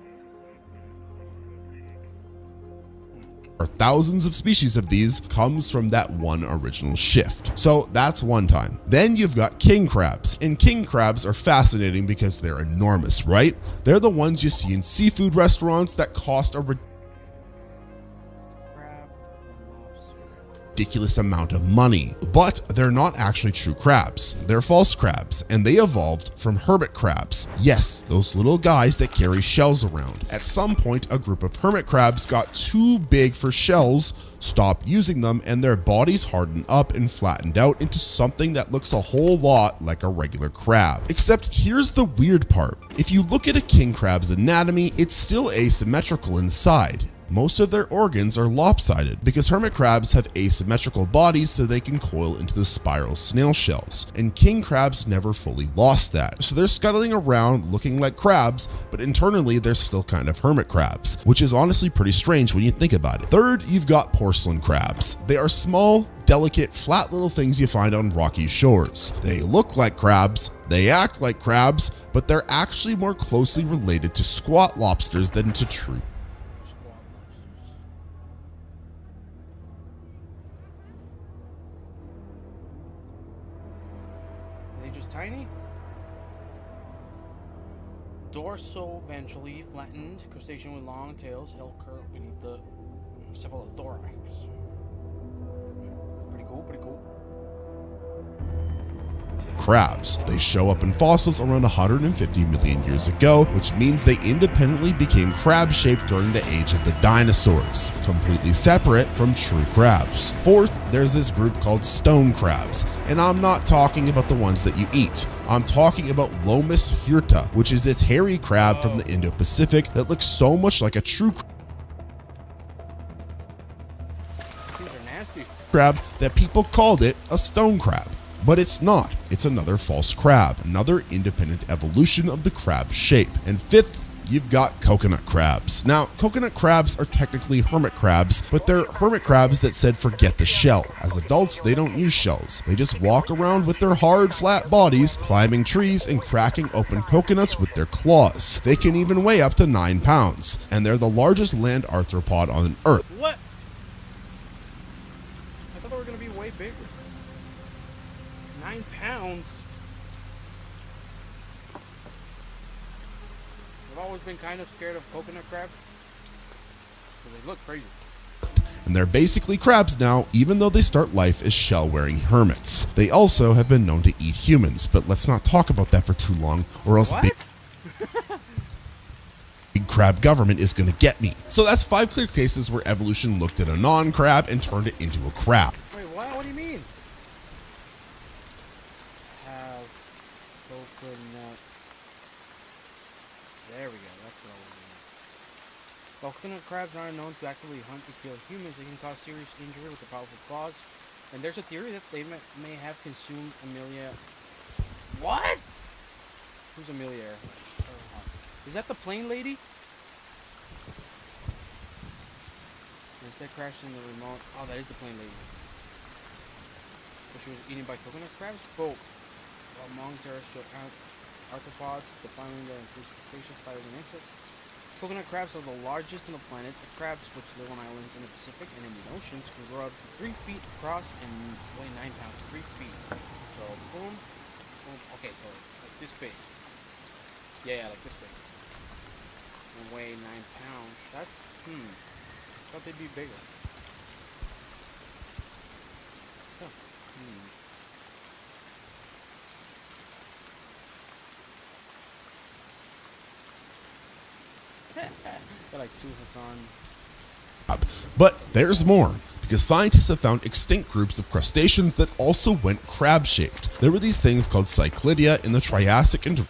thousands of species of these, comes from that one original shift. So that's one time. Then you've got king crabs, and king crabs are fascinating because they're enormous, right? They're the ones you see in seafood restaurants that cost a ridiculous amount of money, but they're not actually true crabs. They're false crabs, and they evolved from hermit crabs. Yes, those little guys that carry shells around. At some point, a group of hermit crabs got too big for shells, stopped using them, and their bodies hardened up and flattened out into something that looks a whole lot like a regular crab. Except here's the weird part. If you look at a king crab's anatomy, it's still asymmetrical inside. Most of their organs are lopsided because hermit crabs have asymmetrical bodies so they can coil into the spiral snail shells, and king crabs never fully lost that. So they're scuttling around looking like crabs, but internally they're still kind of hermit crabs, which is honestly pretty strange when you think about it. Third, you've got porcelain crabs. They are small, delicate, flat little things you find on rocky shores. They look like crabs, they act like crabs, but they're actually more closely related to squat lobsters than to true. Tiny, dorsal ventrally flattened crustacean with long tails held curled beneath the cephalothorax. Pretty cool, pretty cool. Crabs. They show up in fossils around 150 million years ago, which means they independently became crab-shaped during the age of the dinosaurs, completely separate from true crabs. Fourth, there's this group called stone crabs, and I'm not talking about the ones that you eat. I'm talking about Lomus hirta, which is this hairy crab from the Indo-Pacific that looks so much like a true crab that people called it a stone crab. But it's not. It's another false crab, another independent evolution of the crab shape. And fifth, you've got coconut crabs. Now, coconut crabs are technically hermit crabs, but they're hermit crabs that said forget the shell. As adults, they don't use shells. They just walk around with their hard, flat bodies, climbing trees and cracking open coconuts with their claws. They can even weigh up to 9 pounds, and they're the largest land arthropod on Earth. What? I thought they were going to be way bigger. 9 pounds? I've always been kind of scared of coconut crabs. Because they look crazy. And they're basically crabs now, even though they start life as shell-wearing hermits. They also have been known to eat humans, but let's not talk about that for too long, or else big crab government is going to get me. So that's 5 clear cases where evolution looked at a non-crab and turned it into a crab. Wait, what? What do you mean? Have coconut. There we go. That's what I was doing. Coconut crabs aren't known to actively hunt and kill humans. They can cause serious injury with their powerful claws. And there's a theory that they may have consumed Amelia. What? Who's Amelia? Is that the plane lady? Is that crashed in the remote? Oh, that is the plane lady. So she was eaten by coconut crabs? Both. Among terrestrial arthropods, defining the includes crustaceans, spiders, and insects. Coconut crabs are the largest on the planet. The crabs, which live on islands in the Pacific and in the oceans, can grow up to 3 feet across and weigh 9 pounds. 3 feet. So, boom, boom. Okay, so like this big. Yeah, like this big. And weigh 9 pounds. That's, I thought they'd be bigger. Huh. They're like two Hassan. But there's more, because scientists have found extinct groups of crustaceans that also went crab-shaped. There were these things called Cyclidia in the Triassic and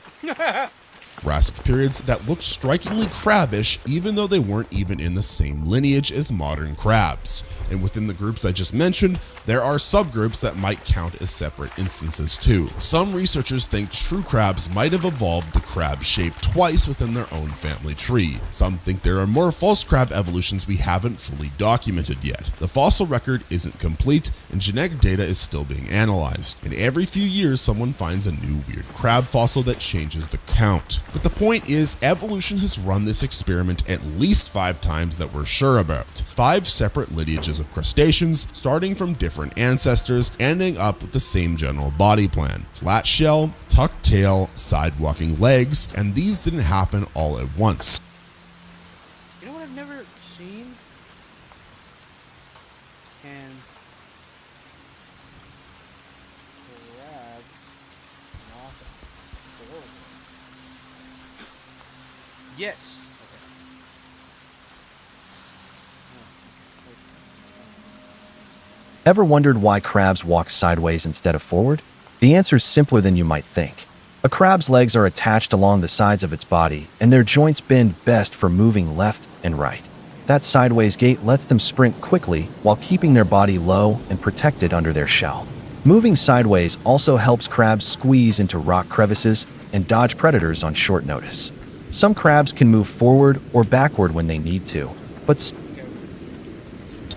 Jurassic periods that looked strikingly crabbish, even though they weren't even in the same lineage as modern crabs. And within the groups I just mentioned, there are subgroups that might count as separate instances too. Some researchers think true crabs might have evolved the crab shape twice within their own family tree. Some think there are more false crab evolutions we haven't fully documented yet. The fossil record isn't complete, and genetic data is still being analyzed. And every few years someone finds a new weird crab fossil that changes the count. But the point is, evolution has run this experiment at least 5 times that we're sure about. 5 separate lineages of crustaceans, starting from different ancestors, ending up with the same general body plan. Flat shell, tucked tail, side-walking legs, and these didn't happen all at once. You know what I've never seen? And crab walk forward. Yes. Ever wondered why crabs walk sideways instead of forward? The answer is simpler than you might think. A crab's legs are attached along the sides of its body, and their joints bend best for moving left and right. That sideways gait lets them sprint quickly while keeping their body low and protected under their shell. Moving sideways also helps crabs squeeze into rock crevices and dodge predators on short notice. Some crabs can move forward or backward when they need to, but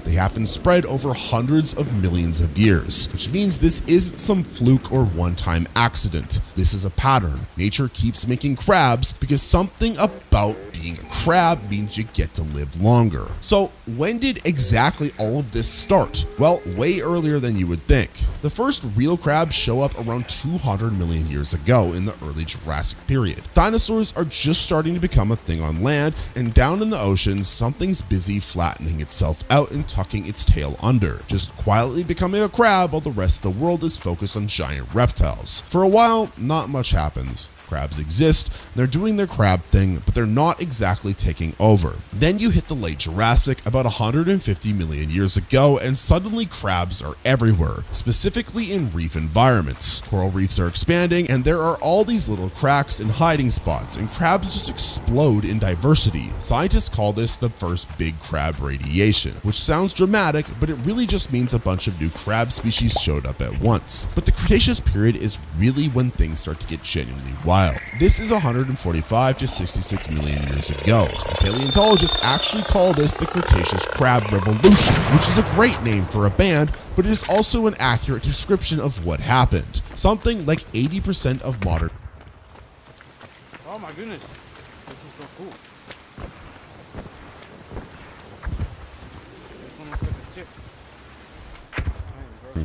they happen spread over hundreds of millions of years, which means this isn't some fluke or one-time accident. This is a pattern. Nature keeps making crabs because something about being a crab means you get to live longer. So when did exactly all of this start? Well, way earlier than you would think. The first real crabs show up around 200 million years ago in the early Jurassic period. Dinosaurs are just starting to become a thing on land, and down in the ocean, something's busy flattening itself out and tucking its tail under, just quietly becoming a crab while the rest of the world is focused on giant reptiles. For a while, not much happens. Crabs exist, they're doing their crab thing, but they're not exactly taking over. Then you hit the late Jurassic about 150 million years ago, and suddenly crabs are everywhere, specifically in reef environments. Coral reefs are expanding, and there are all these little cracks and hiding spots, and crabs just explode in diversity. Scientists call this the first big crab radiation, which sounds dramatic, but it really just means a bunch of new crab species showed up at once. But the Cretaceous period is really when things start to get genuinely wild. wild. This is 145 to 66 million years ago. Paleontologists actually call this the Cretaceous Crab Revolution, which is a great name for a band, but it is also an accurate description of what happened. Something like 80% of modern... Oh my goodness, this is so cool. This one looks like a chick.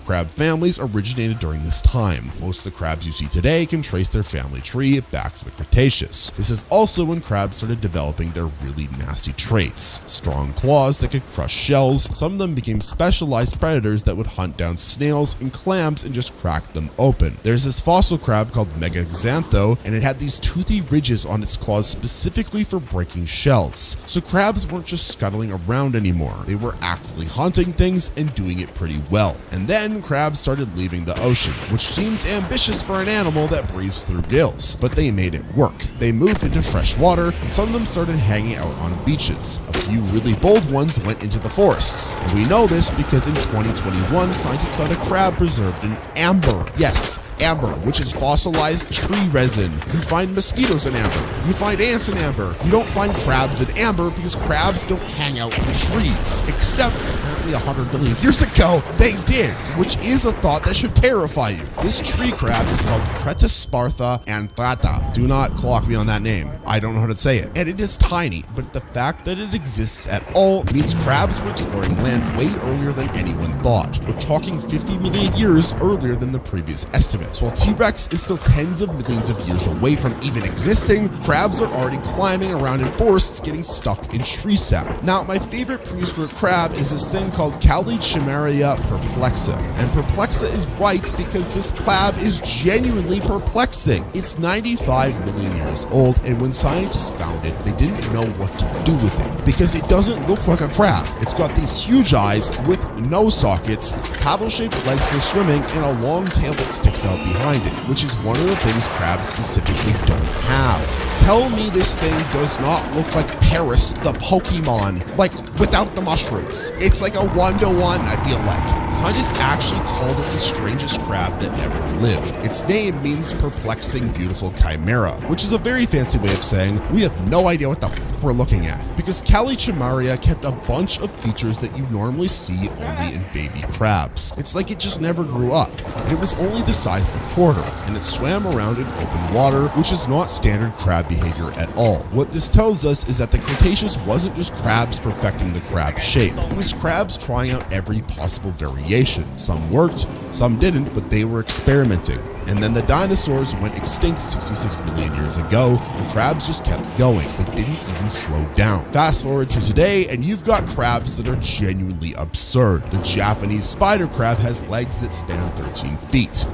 crab families originated during this time. Most of the crabs you see today can trace their family tree back to the Cretaceous. This is also when crabs started developing their really nasty traits. Strong claws that could crush shells. Some of them became specialized predators that would hunt down snails and clams and just crack them open. There's this fossil crab called Megaxantho, and it had these toothy ridges on its claws specifically for breaking shells. So crabs weren't just scuttling around anymore. They were actively hunting things and doing it pretty well. And then crabs started leaving the ocean, which seems ambitious for an animal that breathes through gills, but they made it work. They moved into fresh water, and some of them started hanging out on beaches. A few really bold ones went into the forests. And we know this because in 2021, scientists found a crab preserved in amber. Yes, amber, which is fossilized tree resin. You find mosquitoes in amber. You find ants in amber. You don't find crabs in amber because crabs don't hang out in trees. Except apparently 100 million years ago, they did, which is a thought that should terrify you. This tree crab is called Cretospartha anthata. Do not clock me on that name. I don't know how to say it. And it is tiny, but the fact that it exists at all means crabs were exploring land way earlier than anyone thought. We're talking 50 million years earlier than the previous estimate. So while T-Rex is still tens of millions of years away from even existing, crabs are already climbing around in forests getting stuck in tree sap. Now, my favorite prehistoric crab is this thing called Callichimaria perplexa. And perplexa is right because this crab is genuinely perplexing. It's 95 million years old, and when scientists found it, they didn't know what to do with it because it doesn't look like a crab. It's got these huge eyes with no sockets, paddle-shaped legs for swimming, and a long tail that sticks out behind it, which is one of the things crabs specifically don't have. Tell me this thing does not look like Paris the Pokemon, like without the mushrooms. It's like a 1-to-1, I feel like. Scientists actually called it the strangest crab that ever lived. Its name means perplexing beautiful chimera, which is a very fancy way of saying we have no idea what the f we're looking at, because Callichimaria kept a bunch of features that you normally see only in baby crabs. It's like it just never grew up. It was only the size of a quarter, and it swam around in open water, which is not standard crab behavior at all. What this tells us is that the Cretaceous wasn't just crabs perfecting the crab shape. It was crabs trying out every possible variation. Some worked, some didn't, but they were experimenting. And then the dinosaurs went extinct 66 million years ago, and crabs just kept going. They didn't even slow down. Fast forward to today, and you've got crabs that are genuinely absurd. The Japanese spider crab has legs that span 13 feet.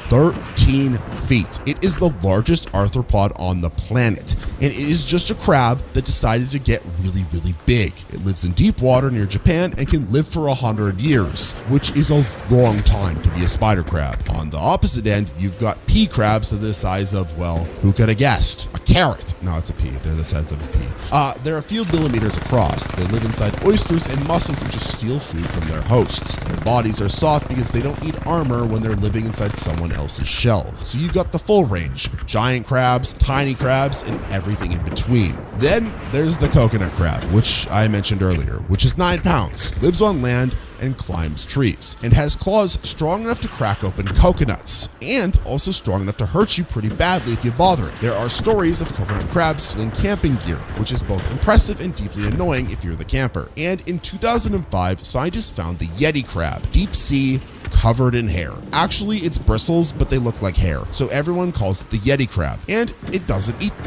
13 feet. It is the largest arthropod on the planet, and it is just a crab that decided to get really, really big. It lives in deep water near Japan and can live for 100 years, which is a long time to be a spider crab. On the opposite end, you've got pea crabs that are the size of, well, who could have guessed? A carrot. No, it's a pea. They're the size of a pea. They're a few millimeters across. They live inside oysters and mussels and just steal food from their hosts. Their bodies are soft because they don't need armor when they're living inside someone else's shell. So you've got the full range: giant crabs, tiny crabs, and everything in between. Then there's the coconut crab, which I mentioned earlier, which is 9 pounds, lives on land, and climbs trees, and has claws strong enough to crack open coconuts, and also strong enough to hurt you pretty badly if you bother it. There are stories of coconut crabs stealing camping gear, which is both impressive and deeply annoying if you're the camper. And in 2005, scientists found the Yeti crab, deep sea, covered in hair. Actually, it's bristles, but they look like hair, so everyone calls it the Yeti crab, and it doesn't eat. I'm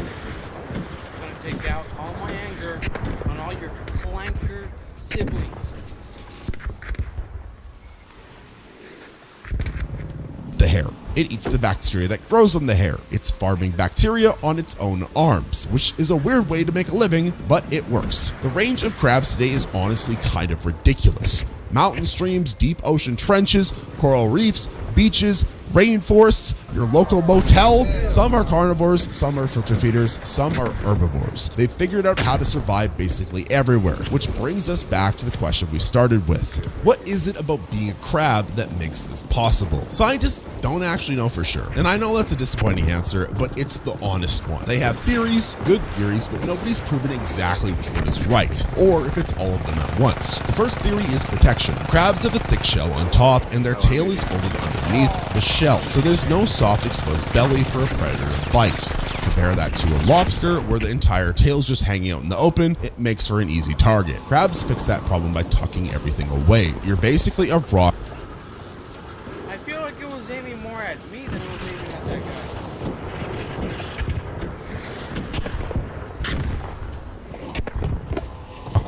gonna take out all my anger on all your clanker siblings. The hair. It eats the bacteria that grows on the hair. It's farming bacteria on its own arms, which is a weird way to make a living, but it works. The range of crabs today is honestly kind of ridiculous. Mountain streams, deep ocean trenches, coral reefs, beaches, rainforests, your local motel. Some are carnivores, some are filter feeders, some are herbivores. They've figured out how to survive basically everywhere, which brings us back to the question we started with. What is it about being a crab that makes this possible? Scientists don't actually know for sure. And I know that's a disappointing answer, but it's the honest one. They have theories, good theories, but nobody's proven exactly which one is right, or if it's all of them at once. The first theory is protection. Crabs have a thick shell on top, and their tail is folded underneath the shell, so there's no soft exposed belly for a predator to bite. Compare that to a lobster, where the entire tail's just hanging out in the open. It makes for an easy target. Crabs fix that problem by tucking everything away. You're basically a raw. I feel like it was aiming more at me than it was aiming at that guy.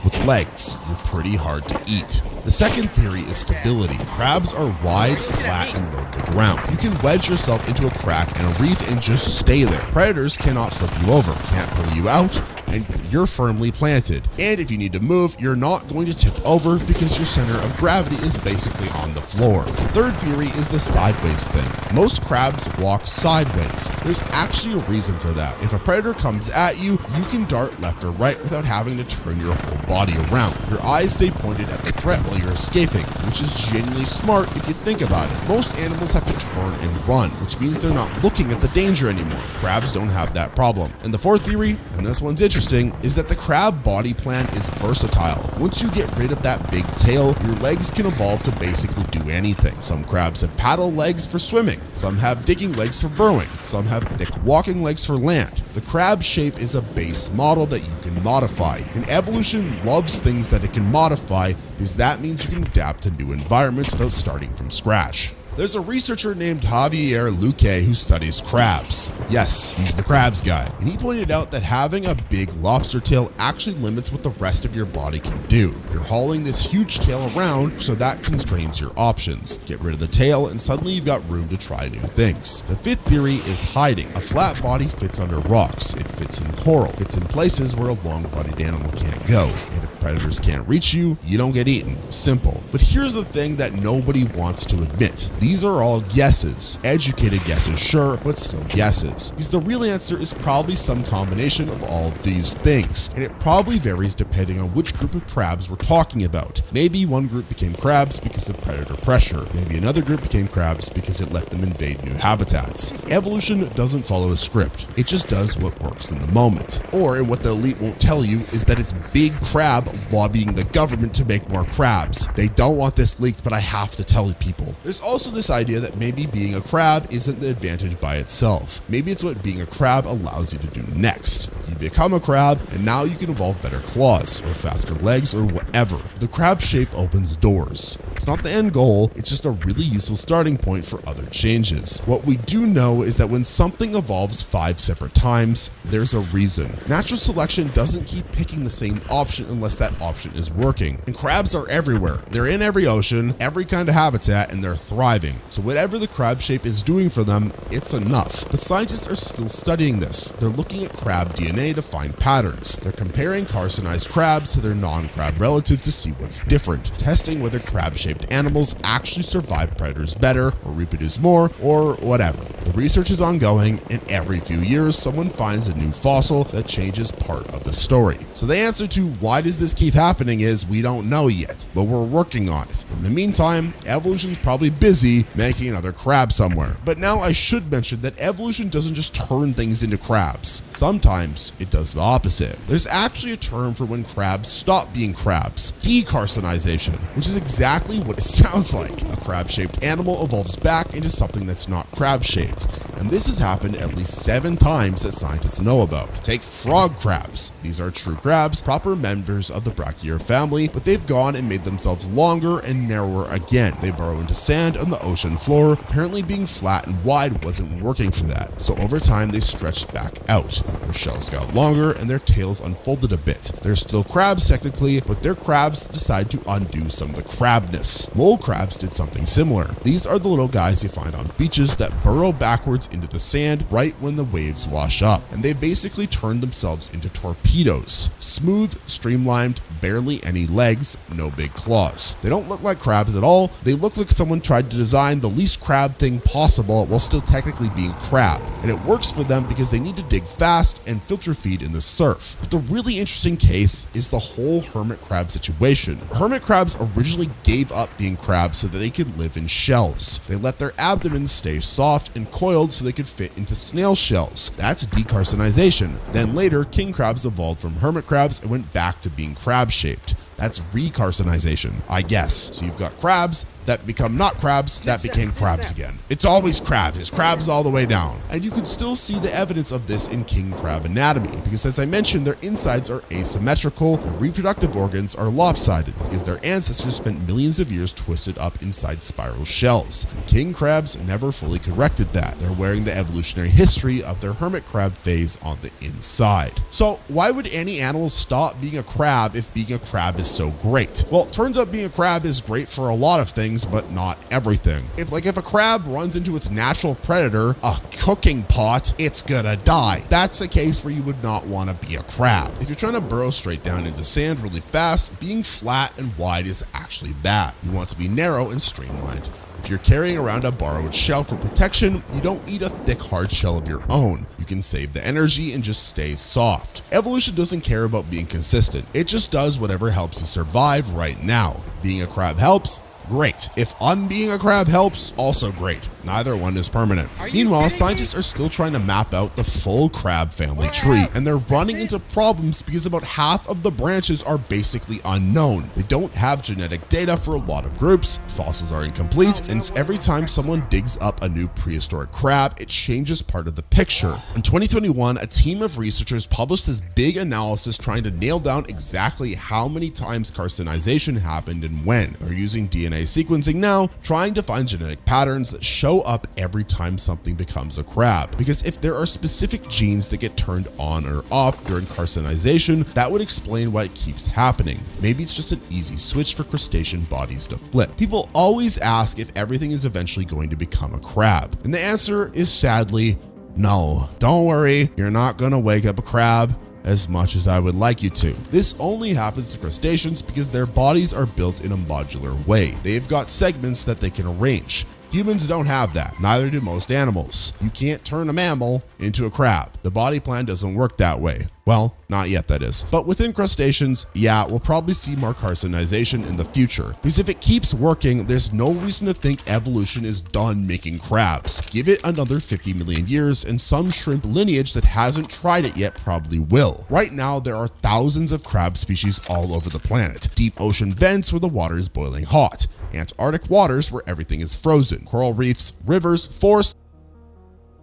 With legs, you're pretty hard to eat. The second theory is stability. Crabs are wide, flat, and low to the ground. You can wedge yourself into a crack in a reef and just stay there. Predators cannot flip you over, can't pull you out, and you're firmly planted. And if you need to move, you're not going to tip over because your center of gravity is basically on the floor. The third theory is the sideways thing. Most crabs walk sideways. There's actually a reason for that. If a predator comes at you, you can dart left or right without having to turn your whole body around. Your eyes stay pointed at the threat while you're escaping, which is genuinely smart if you think about it. Most animals have to turn and run, which means they're not looking at the danger anymore. Crabs don't have that problem. And the fourth theory, and this one's interesting, is that the crab body plan is versatile. Once you get rid of that big tail, your legs can evolve to basically do anything. Some crabs have paddle legs for swimming, some have digging legs for burrowing, some have thick walking legs for land. The crab shape is a base model that you can modify, and evolution loves things that it can modify because that means you can adapt to new environments without starting from scratch. There's a researcher named Javier Luque who studies crabs. Yes, he's the crabs guy. And he pointed out that having a big lobster tail actually limits what the rest of your body can do. You're hauling this huge tail around, so that constrains your options. Get rid of the tail and suddenly you've got room to try new things. The fifth theory is hiding. A flat body fits under rocks. It fits in coral. It's in places where a long-bodied animal can't go. And if predators can't reach you, you don't get eaten. Simple. But here's the thing that nobody wants to admit. These are all guesses. Educated guesses, sure, but still guesses. Because the real answer is probably some combination of all these things. And it probably varies depending on which group of crabs we're talking about. Maybe one group became crabs because of predator pressure. Maybe another group became crabs because it let them invade new habitats. Evolution doesn't follow a script. It just does what works in the moment. Or, and what the elite won't tell you, is that it's big crab lobbying the government to make more crabs. They don't want this leaked, but I have to tell people. There's also this idea that maybe being a crab isn't the advantage by itself. Maybe it's what being a crab allows you to do next. You become a crab, and now you can evolve better claws, or faster legs, or whatever. The crab shape opens doors. It's not the end goal, it's just a really useful starting point for other changes. What we do know is that when something evolves 5 separate times, there's a reason. Natural selection doesn't keep picking the same option unless that option is working. And crabs are everywhere. They're in every ocean, every kind of habitat, and they're thriving. So whatever the crab shape is doing for them, it's enough. But scientists are still studying this. They're looking at crab DNA to find patterns. They're comparing carcinized crabs to their non-crab relatives to see what's different, testing whether crab-shaped animals actually survive predators better or reproduce more or whatever. The research is ongoing, and every few years someone finds a new fossil that changes part of the story. So the answer to why does this keep happening is we don't know yet, but we're working on it. In the meantime, evolution's probably busy making another crab somewhere. But now I should mention that evolution doesn't just turn things into crabs. Sometimes it does the opposite. There's actually a term for when crabs stop being crabs: decarcinization, which is exactly what it sounds like. A crab-shaped animal evolves back into something that's not crab-shaped, and this has happened at least 7 times that scientists know about. Take frog crabs. These are true crabs, proper members of the Brachyura family, but they've gone and made themselves longer and narrower again. They burrow into sand on the ocean floor. Apparently being flat and wide wasn't working for that, so over time they stretched back out. Their shells got longer and their tails unfolded a bit. They're still crabs technically, but they're crabs that decide to undo some of the crabness. Mole crabs did something similar. These are the little guys you find on beaches that burrow backwards into the sand right when the waves wash up, and they basically turned themselves into torpedoes. Smooth, streamlined, barely any legs, no big claws. They don't look like crabs at all. They look like someone tried to design the least crab thing possible while still technically being a crab, and it works for them because they need to dig fast and filter feed in the surf. But the really interesting case is the whole hermit crab situation. Hermit crabs originally gave up being crabs so that they could live in shells. They let their abdomens stay soft and coiled so they could fit into snail shells. That's decarcinization. Then later, king crabs evolved from hermit crabs and went back to being crab-shaped. That's recarcinization, I guess. So you've got crabs that become not crabs that became crabs again. It's always crabs. It's crabs all the way down. And you can still see the evidence of this in king crab anatomy, because as I mentioned, their insides are asymmetrical, their reproductive organs are lopsided because their ancestors spent millions of years twisted up inside spiral shells. King crabs never fully corrected that. They're wearing the evolutionary history of their hermit crab phase on the inside. So why would any animal stop being a crab if being a crab is so great? Well, it turns out being a crab is great for a lot of things, but not everything. If a crab runs into its natural predator, a cooking pot, it's gonna die. That's a case where you would not want to be a crab. If you're trying to burrow straight down into sand really fast, being flat and wide is actually bad. You want to be narrow and streamlined. If you're carrying around a borrowed shell for protection, you don't need a thick hard shell of your own. You can save the energy and just stay soft. Evolution doesn't care about being consistent. It just does whatever helps you survive right now. Being a crab helps. Great. If unbeing a crab helps, also great. Neither one is permanent. Meanwhile, scientists are still trying to map out the full crab family tree, and they're running into problems because about half of the branches are basically unknown. They don't have genetic data for a lot of groups, fossils are incomplete, and every time someone digs up a new prehistoric crab, it changes part of the picture. In 2021, a team of researchers published this big analysis trying to nail down exactly how many times carcinization happened and when. They're using DNA sequencing now, trying to find genetic patterns that show up every time something becomes a crab. Because if there are specific genes that get turned on or off during carcinization, that would explain why it keeps happening. Maybe it's just an easy switch for crustacean bodies to flip. People always ask if everything is eventually going to become a crab. And the answer is sadly no. Don't worry, you're not gonna wake up a crab as much as I would like you to. This only happens to crustaceans because their bodies are built in a modular way. They've got segments that they can arrange. Humans don't have that, neither do most animals. You can't turn a mammal into a crab. The body plan doesn't work that way. Well, not yet, that is. But within crustaceans, yeah, we'll probably see more carcinization in the future. Because if it keeps working, there's no reason to think evolution is done making crabs. Give it another 50 million years, and some shrimp lineage that hasn't tried it yet probably will. Right now, there are thousands of crab species all over the planet. Deep ocean vents where the water is boiling hot. Antarctic waters where everything is frozen. Coral reefs, rivers, forests.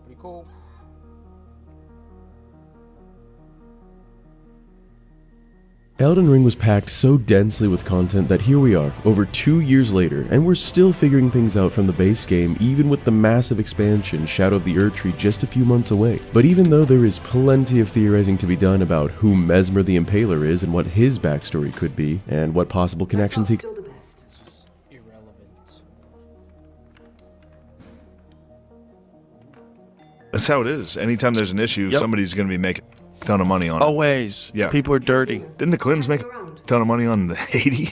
Pretty cool. Elden Ring was packed so densely with content that here we are, over 2 years later, and we're still figuring things out from the base game, even with the massive expansion Shadow of the Erdtree just a few months away. But even though there is plenty of theorizing to be done about who Mesmer the Impaler is and what his backstory could be, and what possible connections he That's how it is. Anytime there's an issue, somebody's going to be making a ton of money on it. Always. Yeah. People are dirty. Didn't the Clintons make a ton of money on Haiti?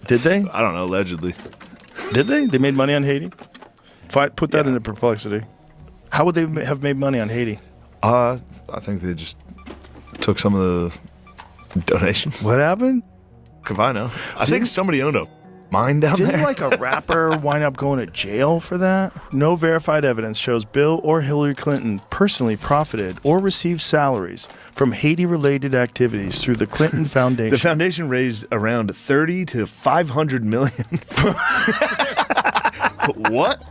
Did they? I don't know, allegedly. Did they? They made money on Haiti? Put that into perplexity. How would they have made money on Haiti? I think they just took some of the donations. What happened? If I know. I think somebody owned a mine down there. Didn't like a rapper wind up going to jail for that? No verified evidence shows Bill or Hillary Clinton personally profited or received salaries from Haiti-related activities through the Clinton Foundation. The foundation raised around 30 to 500 million. What?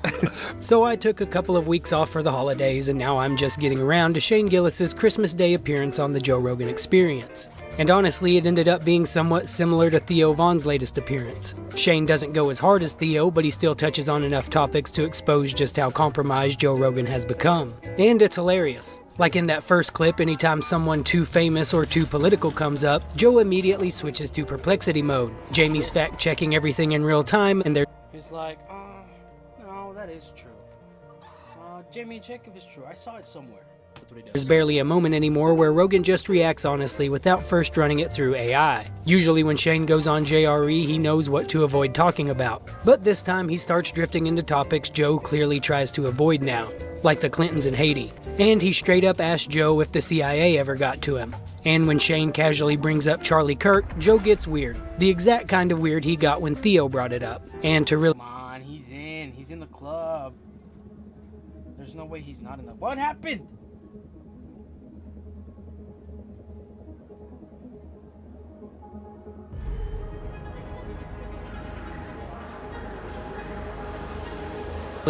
So I took a couple of weeks off for the holidays, and now I'm just getting around to Shane Gillis's Christmas Day appearance on the Joe Rogan Experience. And honestly, it ended up being somewhat similar to Theo Von's latest appearance. Shane doesn't go as hard as Theo, but he still touches on enough topics to expose just how compromised Joe Rogan has become. And it's hilarious. Like in that first clip, anytime someone too famous or too political comes up, Joe immediately switches to perplexity mode. Jamie's fact-checking everything in real time, and they're He's like, no, that is true. Jamie, check if it's true. I saw it somewhere. That's what he does. There's barely a moment anymore where Rogan just reacts honestly without first running it through AI. Usually when Shane goes on JRE, he knows what to avoid talking about. But this time he starts drifting into topics Joe clearly tries to avoid now, like the Clintons in Haiti. And he straight up asked Joe if the CIA ever got to him. And when Shane casually brings up Charlie Kirk, Joe gets weird. The exact kind of weird he got when Theo brought it up. And to really... Come on, he's in the club. There's no way he's not in the... What happened?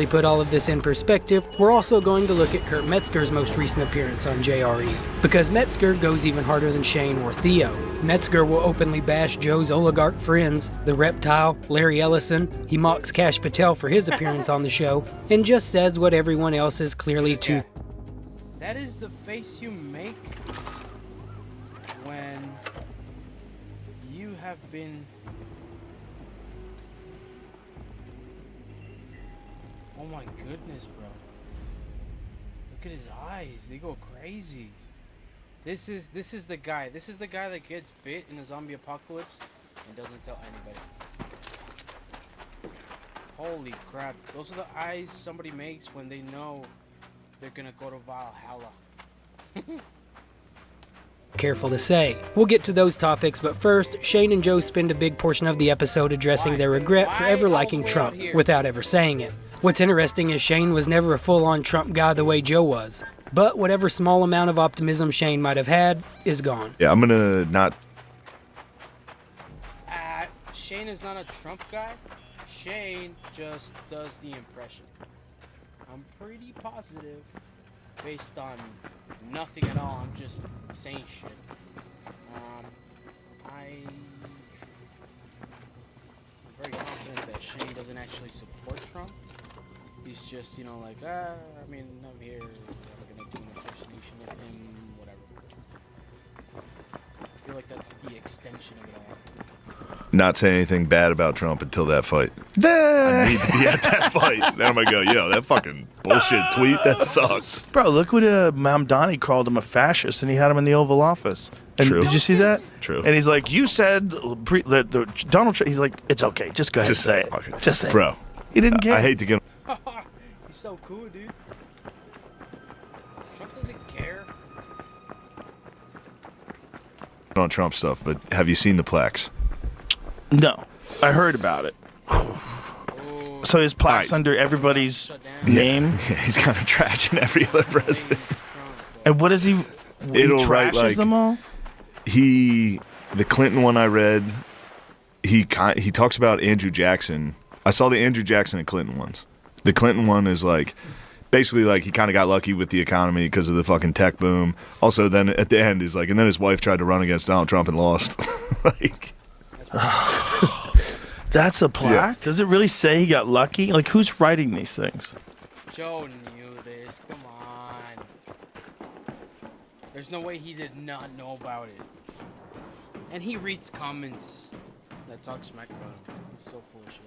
put all of this in perspective, we're also going to look at Kurt Metzger's most recent appearance on JRE, because Metzger goes even harder than Shane or Theo. Metzger will openly bash Joe's oligarch friends, The Reptile, Larry Ellison, he mocks Kash Patel for his appearance on the show, and just says what everyone else is clearly too... That is the face you make when you have been... Oh my goodness, bro. Look at his eyes. They go crazy. This is the guy. This is the guy that gets bit in a zombie apocalypse and doesn't tell anybody. Holy crap. Those are the eyes somebody makes when they know they're gonna go to Valhalla. Careful to say. We'll get to those topics, but first, Shane and Joe spend a big portion of the episode addressing their regret for ever liking Trump, without ever saying it. What's interesting is Shane was never a full-on Trump guy the way Joe was. But whatever small amount of optimism Shane might have had is gone. Yeah, I'm gonna not... Shane is not a Trump guy. Shane just does the impression. I'm pretty positive, based on nothing at all. I'm just saying shit. I'm very confident that Shane doesn't actually support Trump. He's just, you know, like, I mean, I'm here, I'm gonna do an impersonation of him, whatever. I feel like that's the extension of it all. Not say anything bad about Trump until that fight. I need to be at that fight. Then I'm gonna go, yo, that fucking bullshit tweet, that sucked. Bro, look what Mamdani called him, a fascist, and he had him in the Oval Office. And True. Did you see that? True. And he's like, you said Donald Trump. He's like, it's okay, just go ahead and say it. Just say it. Bro. He didn't care. I hate to get him. He's so cool, dude. Trump doesn't care. On Trump stuff, but have you seen the plaques? No. I heard about it. So his plaques under everybody's name? Yeah, he's kind of trashing every other president. And what is he? It'll he write, trashes like, them all? The Clinton one I read, he talks about Andrew Jackson. I saw the Andrew Jackson and Clinton ones. The Clinton one is like, basically, like, he kind of got lucky with the economy because of the fucking tech boom. Also, then at the end, he's like, and then his wife tried to run against Donald Trump and lost. Like, that's a plaque? Does it really say he got lucky? Like, who's writing these things? Joe knew this. Come on. There's no way he did not know about it. And he reads comments that talk smack about him. He's so full of shit.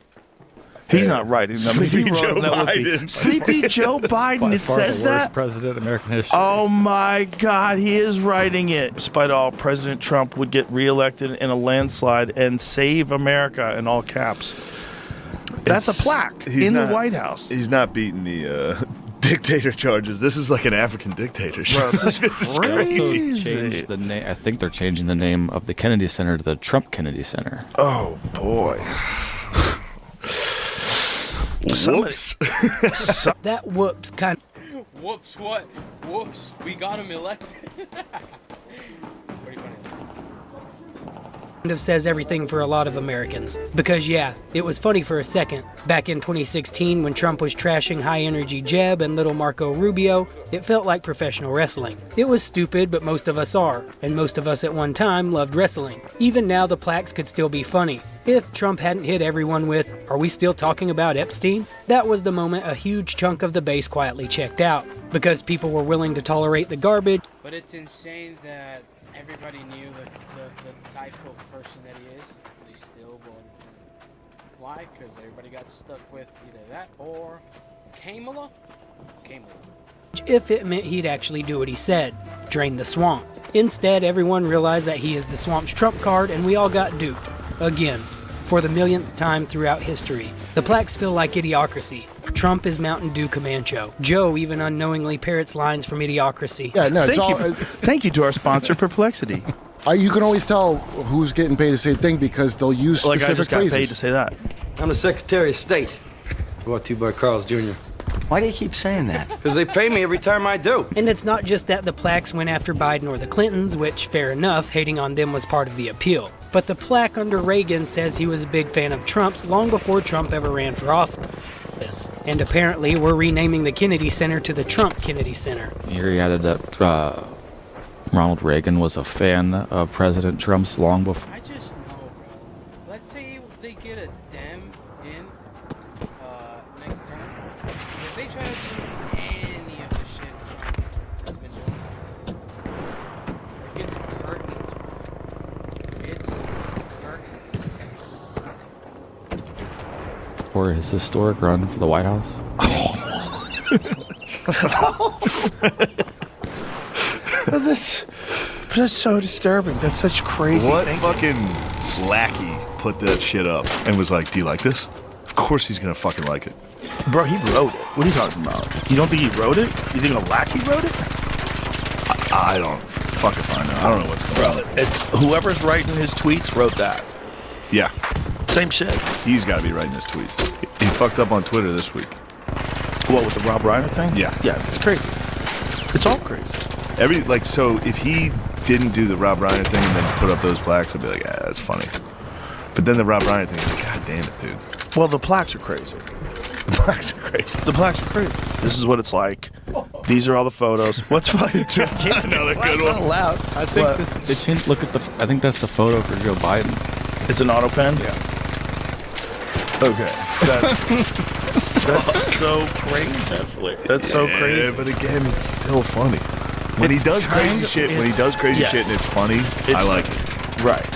He's not writing them. If he Sleepy wrote Joe them, that would be Biden. Sleepy Joe Biden. By It far says the worst that. president in American history. Oh my God, he is writing it. Despite all, President Trump would get reelected in a landslide and save America in all caps. That's a plaque in the White House. He's not beating the dictator charges. This is like an African dictatorship. Bro, this This is is crazy. Changed the name. I think they're changing the name of the Kennedy Center to the Trump Kennedy Center. Oh boy. Whoops. That whoops kind Whoops, what? Whoops, we got him elected. of says everything for a lot of Americans. Because yeah, it was funny for a second. Back in 2016 when Trump was trashing High Energy Jeb and little Marco Rubio, it felt like professional wrestling. It was stupid, but most of us are. And most of us at one time loved wrestling. Even now the plaques could still be funny. If Trump hadn't hit everyone with, "Are we still talking about Epstein?" That was the moment a huge chunk of the base quietly checked out. Because people were willing to tolerate the garbage. But it's insane that everybody knew the type of person that he is. They still voted for him. Why? Because everybody got stuck with either that or Kamala. If it meant he'd actually do what he said, drain the swamp. Instead, everyone realized that he is the swamp's trump card and we all got duped. Again. For the millionth time throughout history. The plaques feel like Idiocracy. Trump is Mountain Dew Comancho. Joe even unknowingly parrots lines from Idiocracy. Yeah, no, it's all. Thank you to our sponsor, Perplexity. You can always tell who's getting paid to say a thing because they'll use Like specific I just got phrases. paid to say that. I'm the Secretary of State. Brought to you by Carl's Jr. Why do you keep saying that? Because they pay me every time I do. And it's not just that the plaques went after Biden or the Clintons, which, fair enough, hating on them was part of the appeal. But the plaque under Reagan says he was a big fan of Trump's long before Trump ever ran for office. And apparently we're renaming the Kennedy Center to the Trump Kennedy Center. Here he added that Ronald Reagan was a fan of President Trump's long before. I just know, bro. Let's say they get a Dem in next term. If they try to do any of the shit Trump has been doing, get some curtains. Get some curtains. For his historic run for the White House. That's so disturbing. That's such crazy What thinking. fucking lackey put that shit up and was like, "Do you like this?" Of course he's gonna fucking like it. Bro, he wrote it. What are you talking about? You don't think he wrote it? You think a lackey wrote it? I don't fucking find out. I don't know what's going on. It's whoever's writing his tweets wrote that. Yeah. Same shit. He's got to be writing his tweets. He fucked up on Twitter this week. What, with the Rob Reiner thing? Yeah. Yeah, it's crazy. It's all crazy. So if he didn't do the Rob Reiner thing and then put up those plaques, I'd be like, yeah, that's funny. But then the Rob Reiner thing, like, God damn it, dude. Well, the plaques are crazy. The plaques are crazy. The plaques are crazy. This is what it's like. These are all the photos. What's funny? Another good one. Loud. I think they changed. Look at the. I think that's the photo for Joe Biden. It's an auto pen. Yeah. Okay. That's so crazy. That's so crazy. Yeah, but again, it's still funny. When he does crazy shit, and it's funny, I like it. Right.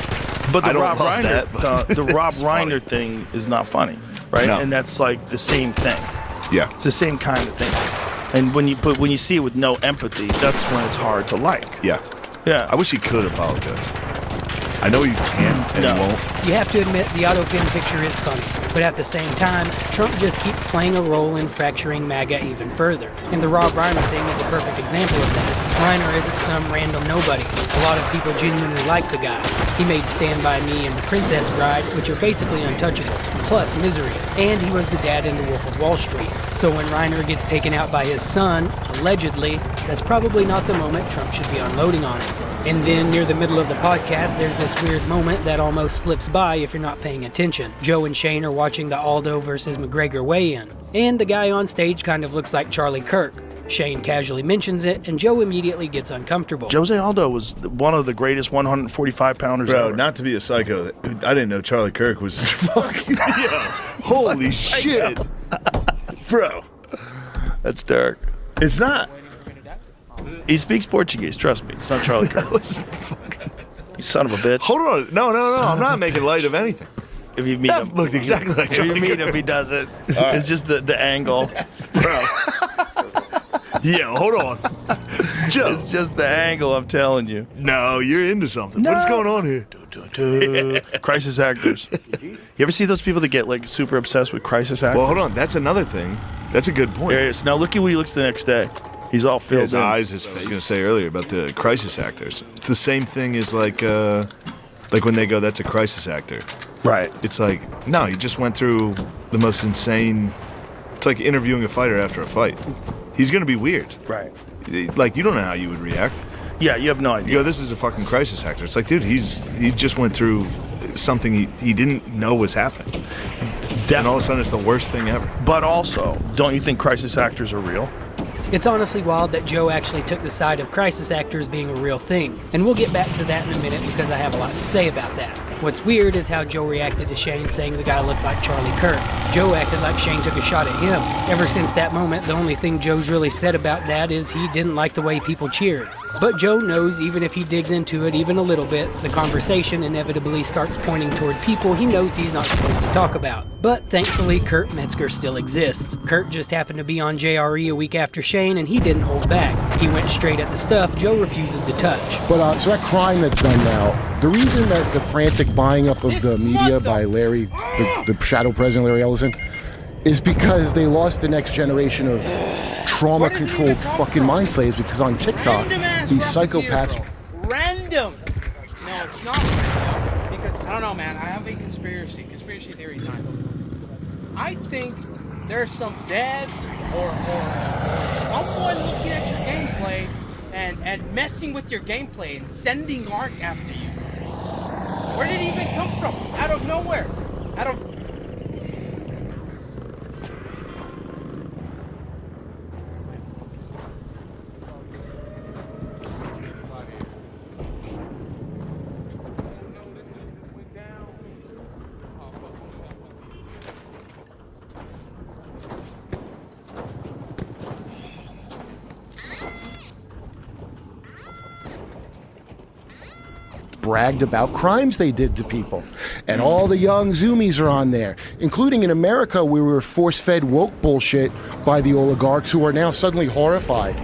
But I the don't Rob love Reiner, that, but the Rob it's funny. Reiner thing is not funny, right? No. And that's like the same thing. Yeah. It's the same kind of thing. And when you see it with no empathy, that's when it's hard to like. Yeah. Yeah. I wish he could apologize. I know you can, and he won't. You have to admit the auto pen picture is funny, but at the same time, Trump just keeps playing a role in fracturing MAGA even further. And the Rob Reiner thing is a perfect example of that. Reiner isn't some random nobody. A lot of people genuinely like the guy. He made Stand By Me and The Princess Bride, which are basically untouchable, plus Misery. And he was the dad in The Wolf of Wall Street. So when Reiner gets taken out by his son, allegedly, that's probably not the moment Trump should be unloading on him. And then near the middle of the podcast, there's this this weird moment that almost slips by if you're not paying attention. Joe and Shane are watching the Aldo versus McGregor weigh-in, and the guy on stage kind of looks like Charlie Kirk. Shane casually mentions it, and Joe immediately gets uncomfortable. Jose Aldo was one of the greatest 145-pounders ever. Bro, not to be a psycho, I didn't know Charlie Kirk was fucking... Holy shit. Bro. That's dark. It's not. He speaks Portuguese, trust me. It's not Charlie Kirk. You son of a bitch. Hold on. No. I'm not making light of anything. If you meet him. Looked exactly like Charlie If you meet Kirk. him, he does it. Right. It's just the angle. Bro. Yeah, hold on. Joe. It's just the angle, I'm telling you. No, you're into something. What's going on here? Crisis actors. You ever see those people that get like super obsessed with crisis actors? Well, hold on. That's another thing. That's a good point. There he is. Now look at what he looks the next day. He's all filled His in. eyes, I was going to say earlier about the crisis actors. It's the same thing as like when they go, that's a crisis actor. Right. It's like, no, he just went through the most insane... It's like interviewing a fighter after a fight. He's going to be weird. Right. Like, you don't know how you would react. Yeah, you have no idea. You go, this is a fucking crisis actor. It's like, dude, he just went through something he didn't know was happening. Definitely. And all of a sudden, it's the worst thing ever. But also, don't you think crisis actors are real? It's honestly wild that Joe actually took the side of crisis actors being a real thing, and we'll get back to that in a minute because I have a lot to say about that. What's weird is how Joe reacted to Shane saying the guy looked like Charlie Kirk. Joe acted like Shane took a shot at him. Ever since that moment, the only thing Joe's really said about that is he didn't like the way people cheered. But Joe knows even if he digs into it even a little bit, the conversation inevitably starts pointing toward people he knows he's not supposed to talk about. But thankfully, Kurt Metzger still exists. Kurt just happened to be on JRE a week after Shane, and he didn't hold back. He went straight at the stuff Joe refuses to touch. But so that crime that's done now, the reason that the frantic buying up of the media by Larry, the shadow president Larry Ellison, is because they lost the next generation of trauma-controlled fucking mind slaves, because on TikTok, these psychopaths... Random! No, it's not random. Because, I don't know, man. I have a conspiracy theory time. I think there's some devs or someone looking at your gameplay and messing with your gameplay and sending Ark after you. Where did it even come from? Out of nowhere. Out of... bragged about crimes they did to people. And all the young Zoomies are on there, including in America where we were force-fed woke bullshit by the oligarchs who are now suddenly horrified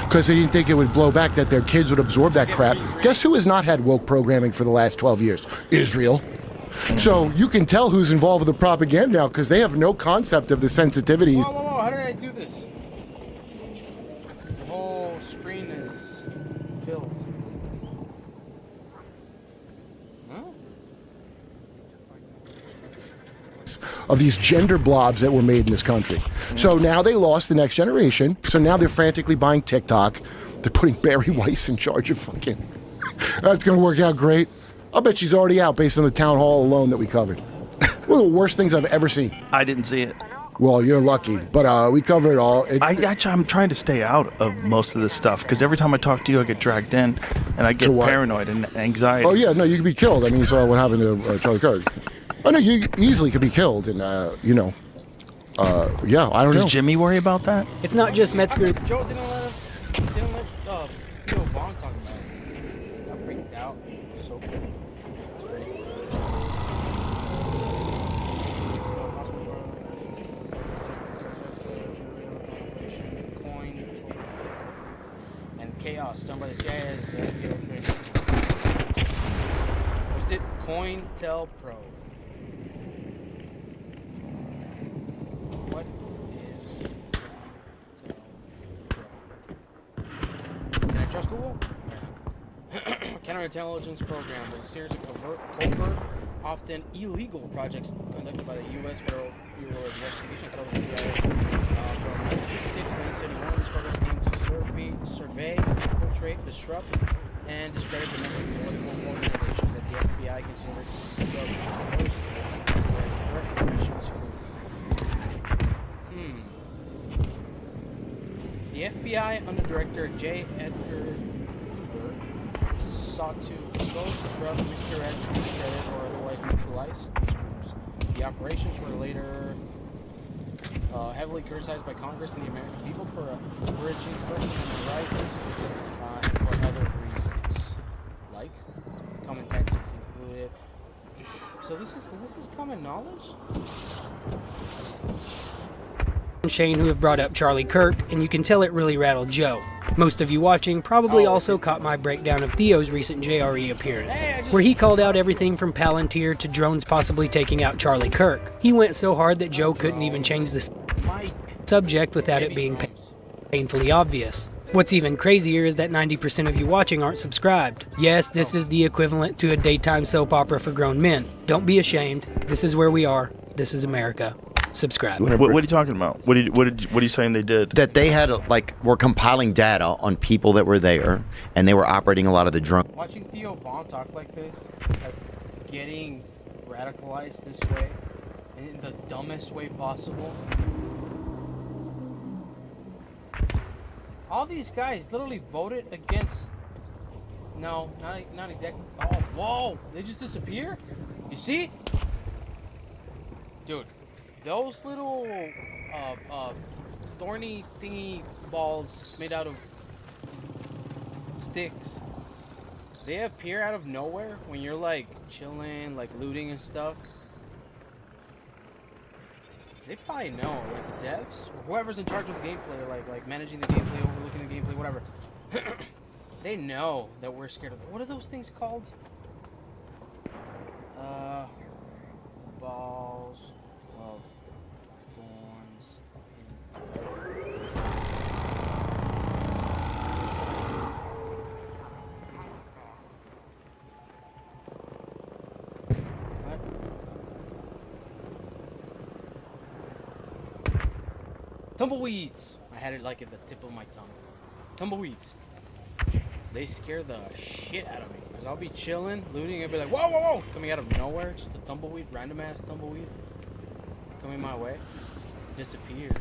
because they didn't think it would blow back, that their kids would absorb that crap. Guess who has not had woke programming for the last 12 years? Israel. So you can tell who's involved with the propaganda now because they have no concept of the sensitivities. Whoa, how did I do this? The whole screen is filled. Of these gender blobs that were made in this country. So now they lost the next generation. So now they're frantically buying TikTok. They're putting Barry Weiss in charge of fucking... That's going to work out great. I'll bet she's already out based on the town hall alone that we covered. One of the worst things I've ever seen. I didn't see it. Well, you're lucky, but we covered it all. I'm trying to stay out of most of this stuff because every time I talk to you, I get dragged in, and I get paranoid and anxiety. Oh yeah, no, you could be killed. I mean, you saw what happened to Charlie Kirk. I know you easily could be killed, and yeah, I don't know. Does Jimmy worry about that? It's not just Metzger. Joe didn't let Theo Vaughn talk about it. I freaked out. So Coin and chaos done by the CIA as was it COINTELPRO? What is Can I trust Google? Counterintelligence program was a series of covert, often illegal projects conducted by the U.S. Federal Bureau of Investigation, from 1956 to 1971. These programs aimed to survey, infiltrate, disrupt, and discredit domestic political organizations that The FBI considers direct missions. The FBI under Director J. Edgar Hoover sought to expose, disrupt, misdirect, discredit, or otherwise neutralize these groups. The operations were later heavily criticized by Congress and the American people for abridging First Amendment rights and for other reasons, like common tactics included. So this is common knowledge. Shane who have brought up Charlie Kirk, and you can tell it really rattled Joe. Most of you watching probably also caught my breakdown of Theo's recent JRE appearance, where he called out everything from Palantir to drones possibly taking out Charlie Kirk. He went so hard that Joe couldn't even change the subject without it being painfully obvious. What's even crazier is that 90% of you watching aren't subscribed. Yes, this is the equivalent to a daytime soap opera for grown men. Don't be ashamed. This is where we are. This is America. Subscribe. What are you talking about? What are you saying they did? That they had were compiling data on people that were there, and they were operating a lot of the drone. Watching Theo Von talk like this, getting radicalized this way, in the dumbest way possible. All these guys literally voted against. No, not exactly. Oh, whoa! They just disappear. You see, dude. Those little thorny thingy balls made out of sticks, they appear out of nowhere when you're like chilling, like looting and stuff. They probably know, like the devs, or whoever's in charge of the gameplay, like managing the gameplay, overlooking the gameplay, whatever. They know that we're scared of them. What are those things called? Balls of tumbleweeds. I had it like at the tip of my tongue. Tumbleweeds. They scare the shit out of me. Cause I'll be chilling, looting, and be like, whoa, whoa, whoa, coming out of nowhere, just a tumbleweed, random ass tumbleweed, coming my way, disappear.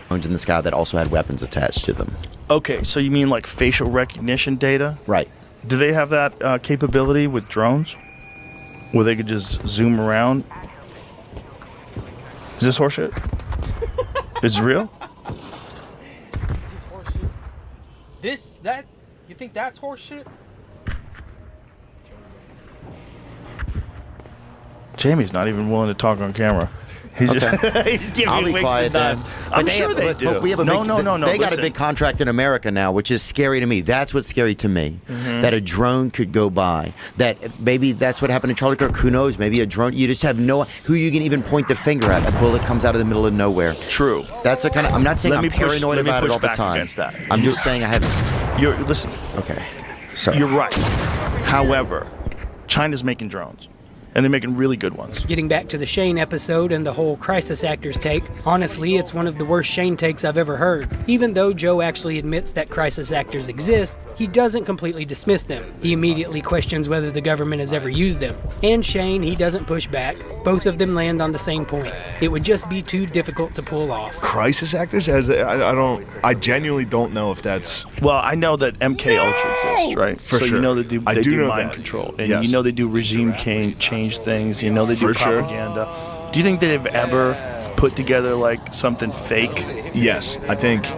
Drones in the sky that also had weapons attached to them. Okay, so you mean like facial recognition data? Right. Do they have that capability with drones, where they could just zoom around? Is this horseshit? Is it real? Is this horseshit? That? You think that's horseshit? Jamie's not even willing to talk on camera. He's just he's giving me winks and nods. I'm sure they do. We have a no. They got a listen. big contract in America now, which is scary to me. That's what's scary to me. Mhm. That a drone could go by. That maybe that's what happened to Charlie Kirk. Who knows? Maybe a drone. You just have no who you can even point the finger at. A bullet comes out of the middle of nowhere. True. That's a kind of. I'm not saying I'm paranoid about it all the time. Against that. I'm just saying I have. You're listen. Okay. So you're right. However, China's making drones. And they're making really good ones. Getting back to the Shane episode and the whole crisis actors take, honestly, it's one of the worst Shane takes I've ever heard. Even though Joe actually admits that crisis actors exist, he doesn't completely dismiss them. He immediately questions whether the government has ever used them. And Shane, he doesn't push back. Both of them land on the same point. It would just be too difficult to pull off. Crisis actors? I genuinely don't know if that's... Well, I know that MK Ultra exists, right? For so sure. you know that they do mind that. control. And Yes. you know they do regime change things. You know they do For sure. propaganda. Do you think they've ever put together like something fake? Yes, I think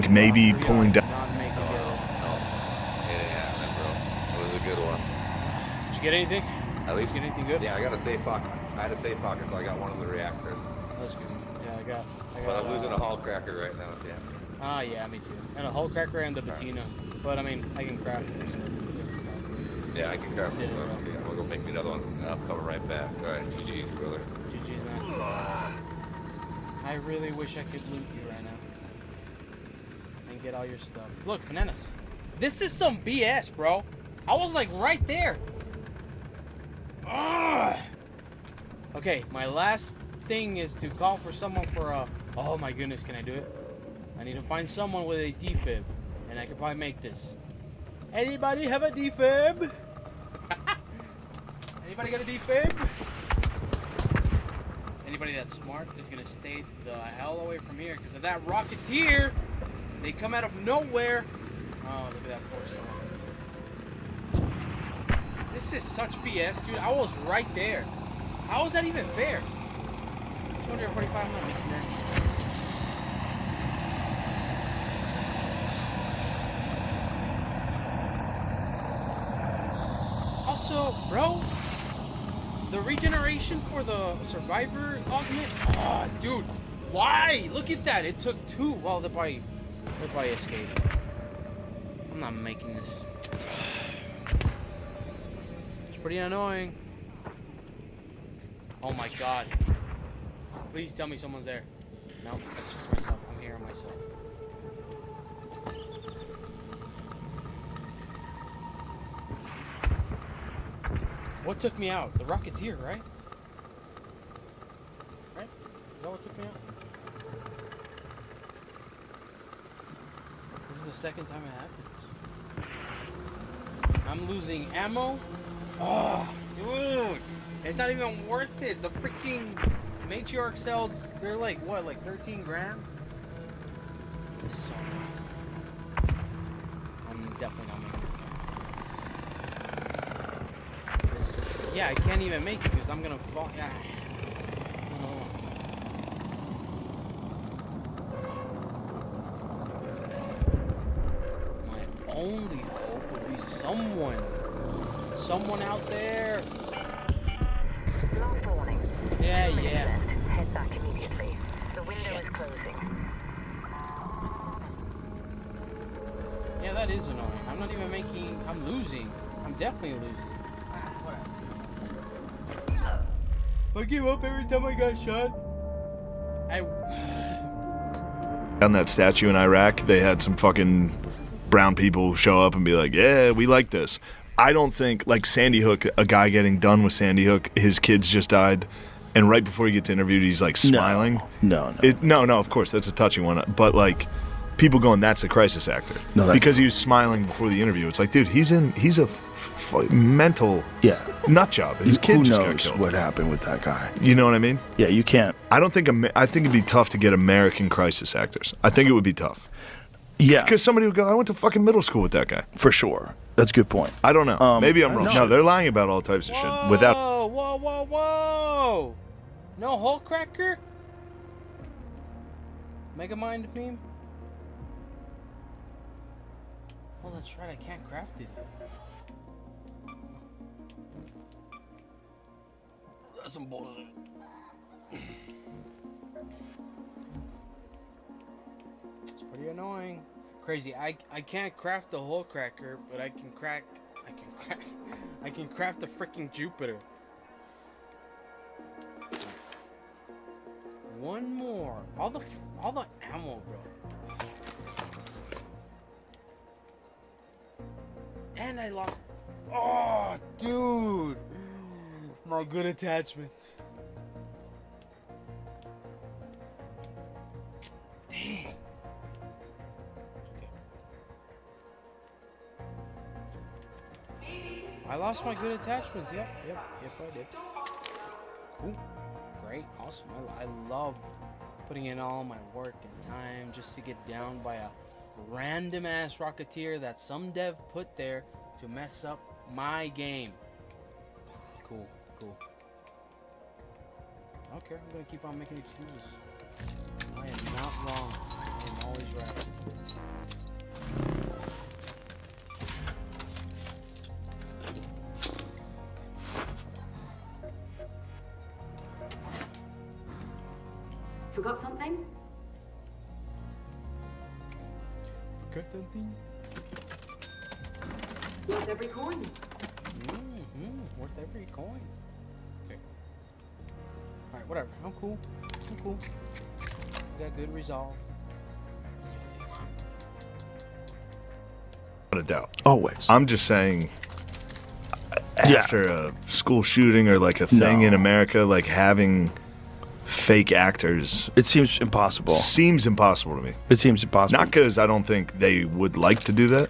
maybe pulling down... Did you get anything? At least get anything good? Yeah, I got a safe pocket. I had a safe pocket, so I got one of the reactors. That's good. Yeah, I got. But I'm losing a hull cracker right now, yeah. Ah, yeah, me too. And a hull cracker and the patina. But I mean, I can craft it. Yeah, I can craft this up. Yeah, we'll go make me another one. I'll come right back. All right, GG's, brother. GG's, man. I really wish I could loot you right now. And get all your stuff. Look, bananas. This is some BS, bro. I was like right there. Ugh. Okay, my last thing is to call for someone for a... Oh my goodness, can I do it? I need to find someone with a defib, and I can probably make this. Anybody have a defib? Anybody got a defib? Anybody that's smart is gonna stay the hell away from here, because of that Rocketeer, they come out of nowhere. Oh, look at that poor son. This is such BS, dude. I was right there. How is that even fair? 245, I'm not making that. Also, bro, the regeneration for the survivor augment. Oh, dude, why? Look at that. It took 2. Well, they're probably escaped. I'm not making this. It's pretty annoying. Oh my god. Please tell me someone's there. No, that's just myself. I'm hearing myself. What took me out? The Rocketeer, right? Right? Is that what took me out? This is the second time it happens. I'm losing ammo. Oh, dude. It's not even worth it. The freaking matriarch cells, they're like, what, like 13 grand? So, I'm definitely not making it. Yeah, I can't even make it because I'm gonna fall. Yeah. My only hope would be someone out there. Yeah, yeah. Head back immediately. The window is closing. Yeah, that is annoying. I'm not even making. I'm losing. I'm definitely losing. If I give up every time I got shot, On that statue in Iraq, they had some fucking brown people show up and be like, yeah, we like this. I don't think, like Sandy Hook, a guy getting done with Sandy Hook, his kids just died, and right before he gets interviewed, he's like smiling. No. No, of course, that's a touching one. But like, people going, that's a crisis actor. No, because he was smiling before the interview. It's like, dude, he's a mental nut job. His kid just got killed. What happened with that guy? You know what I mean? Yeah, you can't. I think it'd be tough to get American crisis actors. I think it would be tough. Yeah. Because somebody would go, I went to fucking middle school with that guy. For sure. That's a good point. I don't know. Maybe I'm wrong. No, they're lying about all types of shit. Without. Whoa! No hole cracker? Megamind meme? Oh, that's right. I can't craft it. That's some bullshit. It's pretty annoying. Crazy. I can't craft the hole cracker, but I can craft the freaking Jupiter. One more. All the ammo, bro. And I lost. Oh, dude. My good attachments. Dang. Okay. I lost my good attachments. Yep, I did. Ooh, great, awesome. I love putting in all my work and time just to get down by a random ass Rocketeer that some dev put there to mess up my game. Cool. Okay, I'm gonna keep on making excuses. I am not wrong. I am always right. Forgot something? Forgot something? Worth every coin. Worth every coin. Okay. Alright, whatever. I'm cool. I got good resolve. Without a doubt. Always. I'm just saying, after a school shooting or like a thing in America, like having fake actors. It seems impossible. Seems impossible to me. It seems impossible. Not because I don't think they would like to do that.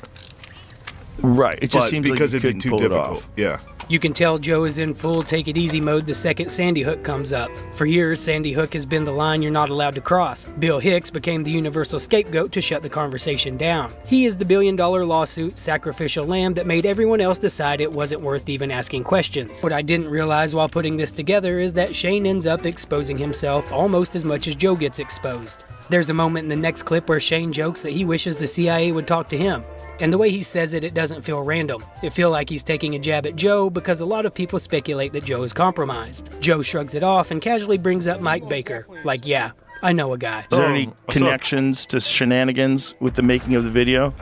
Right. It just but seems because like you it'd be couldn't too pull it difficult. off. Yeah. You can tell Joe is in full take it easy mode the second Sandy Hook comes up. For years, Sandy Hook has been the line you're not allowed to cross. Bill Hicks became the universal scapegoat to shut the conversation down. He is the billion-dollar lawsuit sacrificial lamb that made everyone else decide it wasn't worth even asking questions. What I didn't realize while putting this together is that Shane ends up exposing himself almost as much as Joe gets exposed. There's a moment in the next clip where Shane jokes that he wishes the CIA would talk to him. And the way he says it, it doesn't feel random. It feels like he's taking a jab at Joe because a lot of people speculate that Joe is compromised. Joe shrugs it off and casually brings up Mike Baker. Like, yeah, I know a guy. Is there any connections to shenanigans with the making of the video?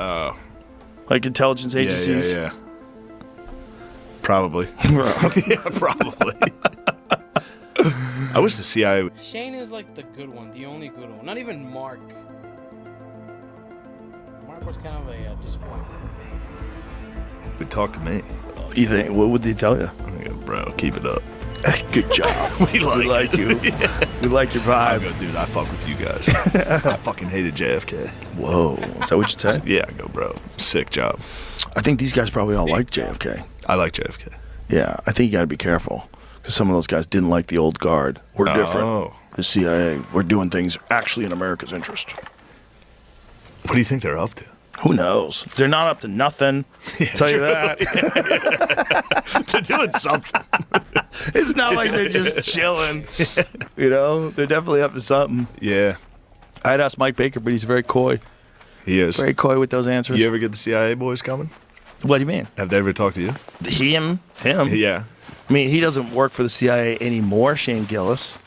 Like intelligence agencies? Yeah. Probably. Yeah, probably. I wish the CIA... Shane is like the good one, the only good one. Not even Mark. Mark was kind of a disappointment. Would talk to me. You think? What would they tell you? I go, bro, keep it up. Good job. we like you. Yeah. We like your vibe. I go, dude, I fuck with you guys. I fucking hated JFK. Whoa. Is that what you said? Yeah, I go, bro. Sick job. I think these guys probably all like JFK. I like JFK. Yeah, I think you got to be careful because some of those guys didn't like the old guard. We're different. The CIA. We're doing things actually in America's interest. What do you think they're up to? Who knows? They're not up to nothing. Tell you that. They're doing something. It's not like they're just chilling. You know, they're definitely up to something. Yeah. I'd ask Mike Baker, but he's very coy. He is. Very coy with those answers. You ever get the CIA boys coming? What do you mean? Have they ever talked to you? Him? Yeah. I mean, he doesn't work for the CIA anymore, Shane Gillis.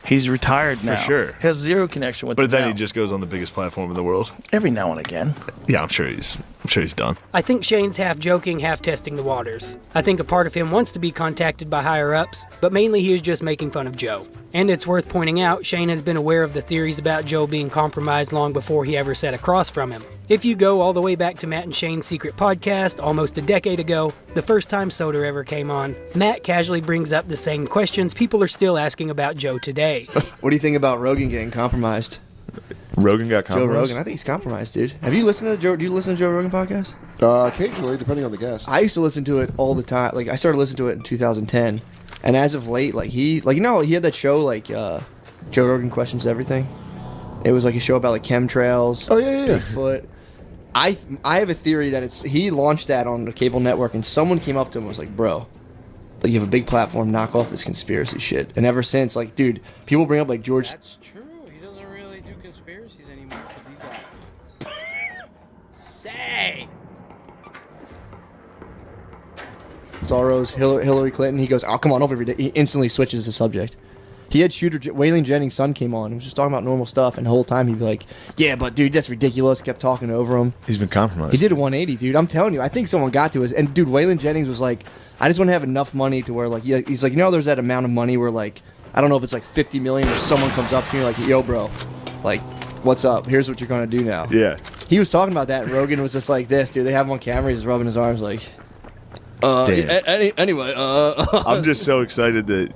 He's retired now. For sure. He has zero connection with But them then now. he just goes on the biggest platform in the world. Every now and again. Yeah, I'm sure he's done. I think Shane's half joking, half testing the waters. I think a part of him wants to be contacted by higher-ups, but mainly he is just making fun of Joe. And it's worth pointing out, Shane has been aware of the theories about Joe being compromised long before he ever sat across from him. If you go all the way back to Matt and Shane's secret podcast almost a decade ago, the first time Soder ever came on, Matt casually brings up the same questions people are still asking about Joe today. What do you think about Rogan getting compromised? Rogan got Joe compromised? Rogan, I think he's compromised, dude. Have you listened to Joe? Do you listen to Joe Rogan podcast? Occasionally, depending on the guest. I used to listen to it all the time. Like I started listening to it in 2010, and as of late, he had that show Joe Rogan Questions Everything. It was like a show about like chemtrails. Oh yeah. Bigfoot. I have a theory that he launched that on the cable network, and someone came up to him and was like, "Bro, like you have a big platform, knock off this conspiracy shit." And ever since, like, dude, people bring up like George. That's true. He doesn't really do conspiracies anymore because he's like, say. Soros, Hillary Clinton. He goes, "Oh, come on over every day." He instantly switches the subject. He had Waylon Jennings' son came on. He was just talking about normal stuff, and the whole time he'd be like, "Yeah, but dude, that's ridiculous." Kept talking over him. He's been compromised. He did a 180, dude. I'm telling you. I think someone got to us. And dude, Waylon Jennings was like, "I just want to have enough money to where like, yeah." He's like, there's that amount of money where like, I don't know if it's like 50 million, or someone comes up to you like, "Yo, bro, like, what's up? Here's what you're gonna do now." Yeah. He was talking about that, and Rogan was just like this, dude. They have him on camera. He's just rubbing his arms like. Anyway, I'm just so excited that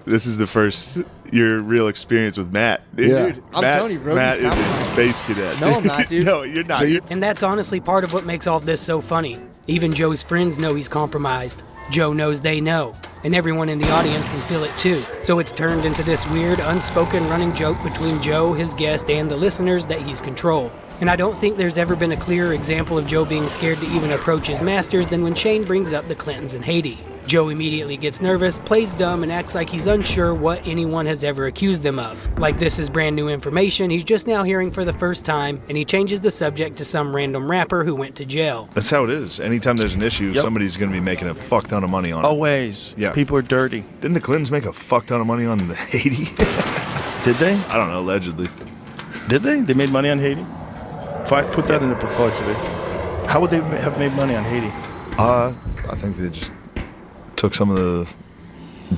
this is the first your real experience with Matt. Yeah. Dude, I'm telling you, Rogan's Matt is a compromised. space cadet. No, I'm not, dude. No, you're not. And that's honestly part of what makes all this so funny. Even Joe's friends know he's compromised. Joe knows they know. And everyone in the audience can feel it too. So it's turned into this weird, unspoken running joke between Joe, his guest, and the listeners that he's controlled. And I don't think there's ever been a clearer example of Joe being scared to even approach his masters than when Shane brings up the Clintons and Haiti. Joe immediately gets nervous, plays dumb, and acts like he's unsure what anyone has ever accused them of. Like this is brand new information he's just now hearing for the first time, and he changes the subject to some random rapper who went to jail. That's how it is. Anytime there's an issue, somebody's going to be making a fuck ton of money on it. Always. Yeah. People are dirty. Didn't the Clintons make a fuck ton of money on Haiti? Did they? I don't know, allegedly. Did they? They made money on Haiti? If I put that into perplexity, how would they have made money on Haiti? I think they just took some of the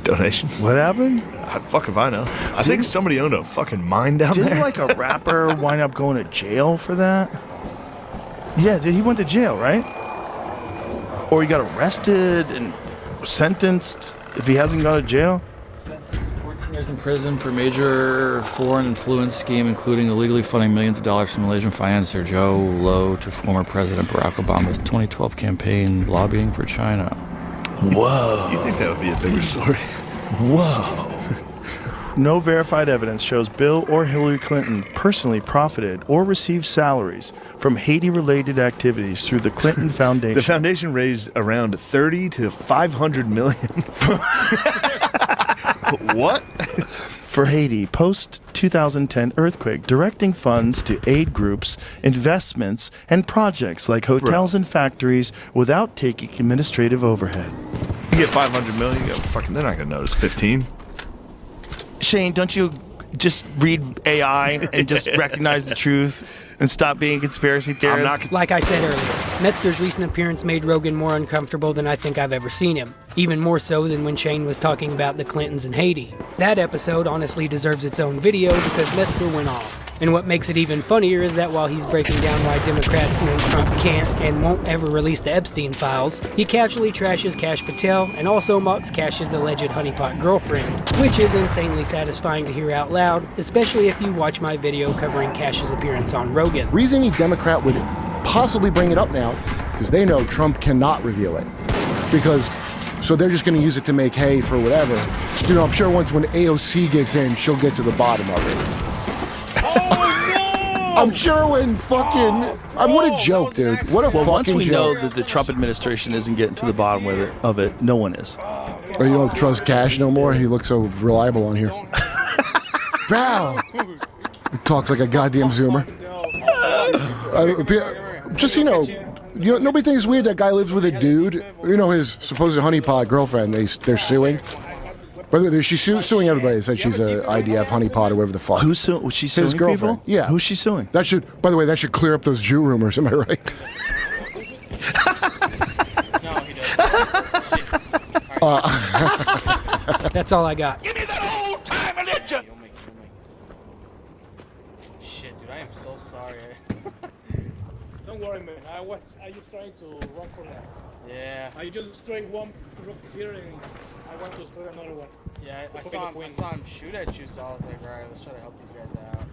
donations. What happened? Fuck if I know. I think somebody owned a fucking mine down there. Didn't like a rapper wind up going to jail for that? Yeah, he went to jail, right? Or he got arrested and sentenced if he hasn't gone to jail? years in prison for major foreign influence scheme, including illegally funding millions of dollars from Malaysian financier Joe Low to former President Barack Obama's 2012 campaign lobbying for China. Whoa. You think that would be a bigger story? Whoa. No verified evidence shows Bill or Hillary Clinton personally profited or received salaries from Haiti-related activities through the Clinton Foundation. The foundation raised around 30 to 500 million. What? For Haiti post-2010 earthquake, directing funds to aid groups, investments, and projects like hotels and factories without taking administrative overhead. You get 500 million, you go, fucking, they're not going to notice 15. Shane, don't you just read AI and just recognize the truth and stop being a conspiracy theorist? Like I said earlier, Metzger's recent appearance made Rogan more uncomfortable than I think I've ever seen him. Even more so than when Shane was talking about the Clintons and Haiti. That episode honestly deserves its own video because Metzger went off. And what makes it even funnier is that while he's breaking down why Democrats know Trump can't and won't ever release the Epstein files, he casually trashes Kash Patel and also mocks Kash's alleged honeypot girlfriend, which is insanely satisfying to hear out loud, especially if you watch my video covering Kash's appearance on Rogan. Reason any Democrat would possibly bring it up now, because they know Trump cannot reveal it. So they're just going to use it to make hay for whatever. You know, I'm sure once when AOC gets in, she'll get to the bottom of it. I'm sure when fucking... what a joke, dude. What a fucking joke. Once we know that the Trump administration isn't getting to the bottom of it, no one is. Oh, you don't trust Kash no more? He looks so reliable on here. Wow. He talks like a goddamn Zoomer. Just, nobody thinks it's weird that guy lives with a dude. You know, his supposed honeypot girlfriend, they're suing. But she's suing everybody that said she's a IDF honeypot or whatever the fuck. Who's suing? Was she suing his girlfriend? People? Yeah. Who's she suing? By the way, that should clear up those Jew rumors. Am I right? That's all I got. Give me that old time religion! Shit, dude, I am so sorry. Don't worry, man. I just trying to run for that. Yeah. I just destroyed one here and I want to destroy another one. Yeah, I saw him shoot at you, so I was like, alright, let's try to help these guys out.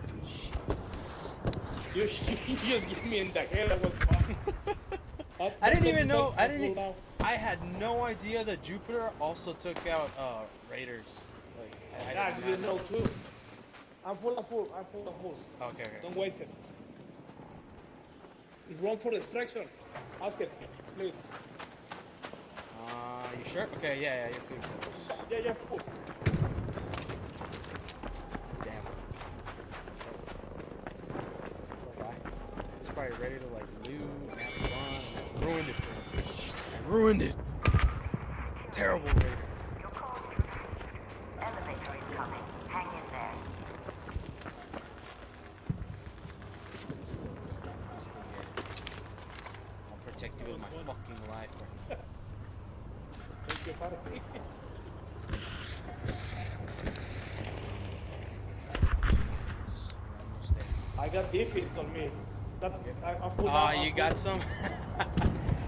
Shit. You just give me in the head. That was fun. I didn't even know. I had no idea that Jupiter also took out Raiders. Like, I didn't know too. I'm full. Okay. Don't waste it. Run for distraction. Ask it, please. You sure? Okay, yeah, you're good. Yeah, cool. Damn. He's probably ready to like loot and have fun. And I ruined it for him. I ruined it. Terrible Raider. Elevator is coming. Hang in there. I'll protect you with my fucking life. I got defense on me. I'm full you got some?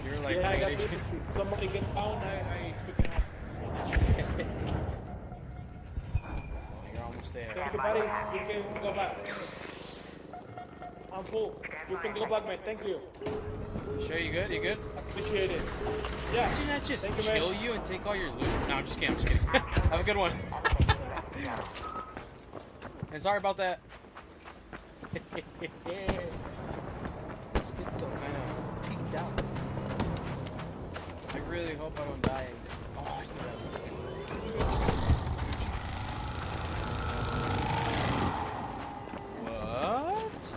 You're like, yeah, I got defense. Somebody get down, I pick it up. You're almost there. Thank you, buddy. You can go back. I'm full. You can go back, man. Thank you. Sure, you good? You good? Appreciate it. Yeah. Didn't that just Thank you, kill man. you and take all your loot? No, I'm just kidding. Have a good one. And sorry about that. Let's get some kind of peeked out. I really hope I don't die. Oh, I still have What?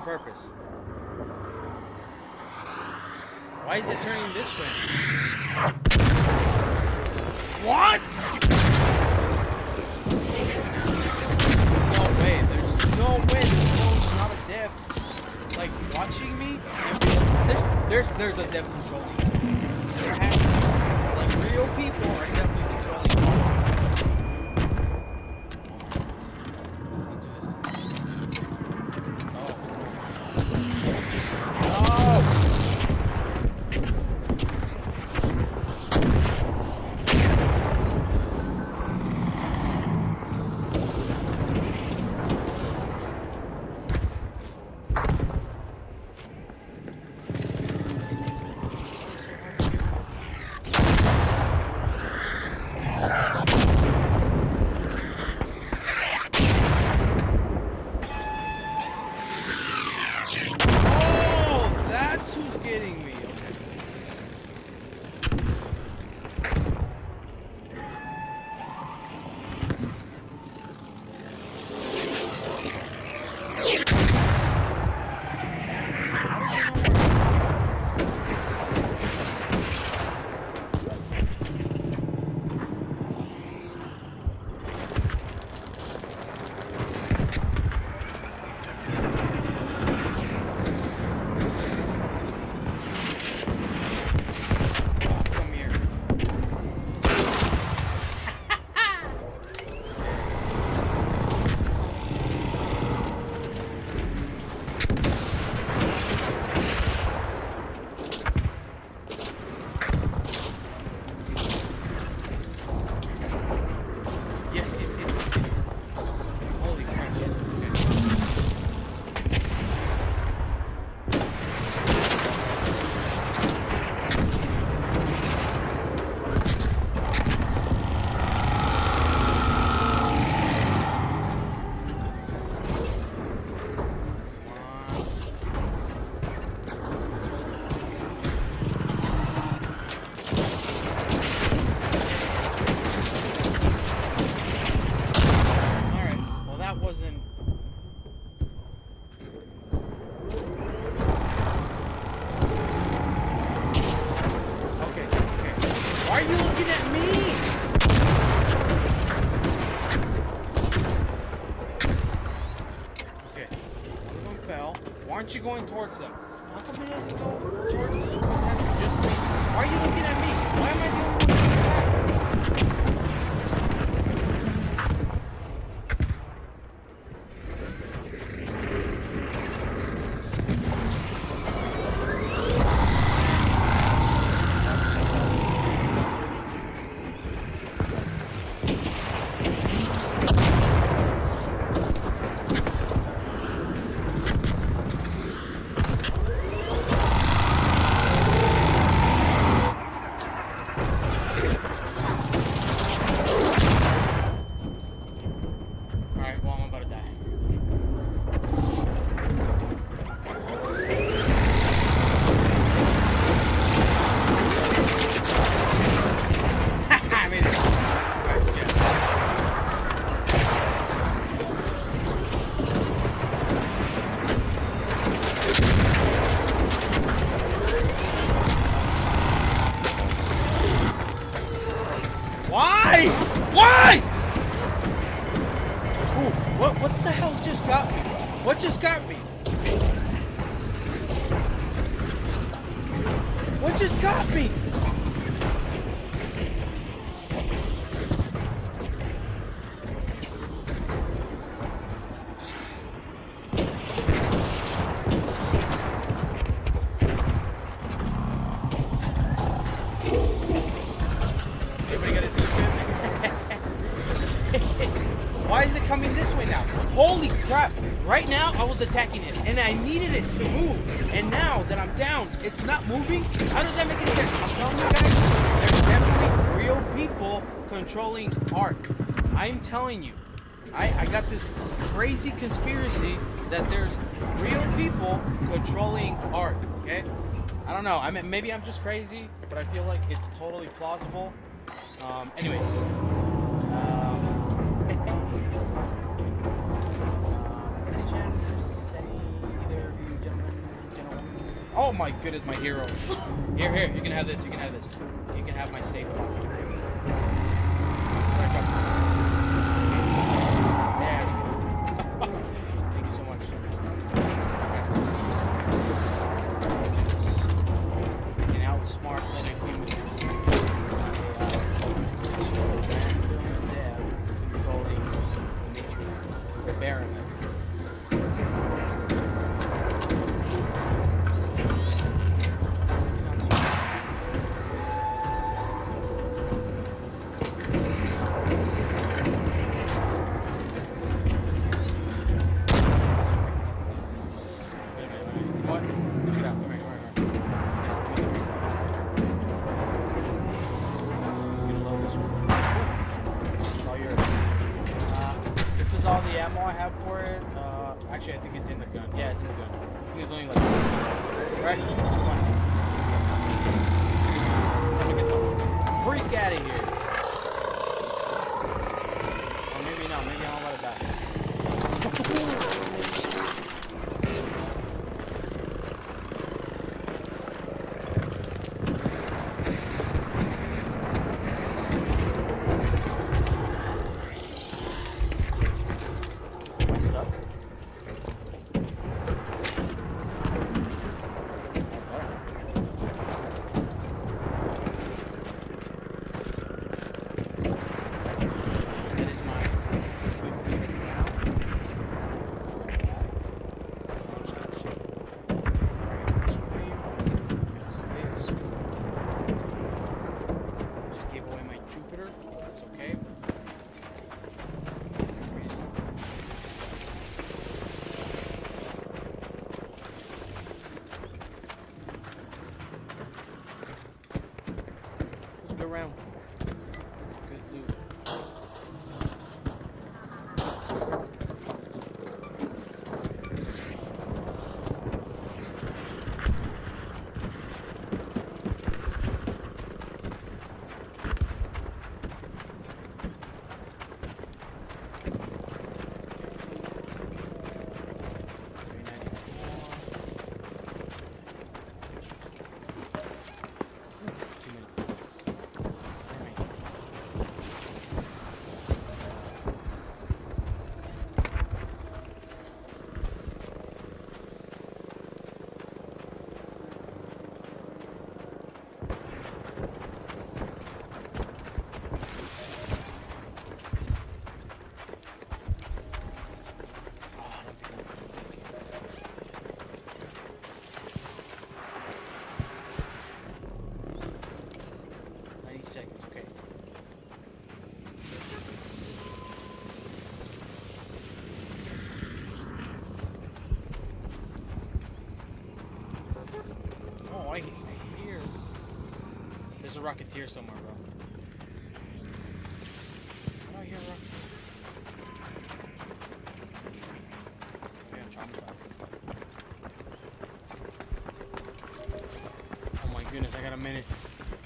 purpose. Why is it turning this way? What? No way. There's no way. There's not a dev like watching me. And there's a dev controlling me. There has to be. Like real people are definitely controlling me. Aren't you going towards them? How come he doesn't go towards just me? Why are you looking at me? Why am I the only one being Why? Why? Ooh, what the hell just got me? What just got me? What just got me? Why is it coming this way now? Holy crap! Right now, I was attacking it, and I needed it to move. And now that I'm down, it's not moving? How does that make any sense? I'm telling you guys, there's definitely real people controlling Ark. I'm telling you. I got this crazy conspiracy that there's real people controlling Ark, okay? I don't know. I mean, maybe I'm just crazy, but I feel like it's totally plausible. Anyways. Any chance any either of you Oh my goodness, my hero. Here, you can have this, you can have this. You can have my safe lock. There we go. Thank you so much. You can outsmart other humans. Random dev controlling nature. Preparing them. This is all the ammo I have for it. Actually, I think it's in the gun. Yeah, it's in the gun. I think it's only like... Right? Time to get the freak out of here. Or maybe not. Maybe I'll let it die. Around. Good loot. I hear there's a Rocketeer somewhere, bro. How do I hear a Rocketeer? Maybe I'm traumatized. Oh my goodness, I got a minute.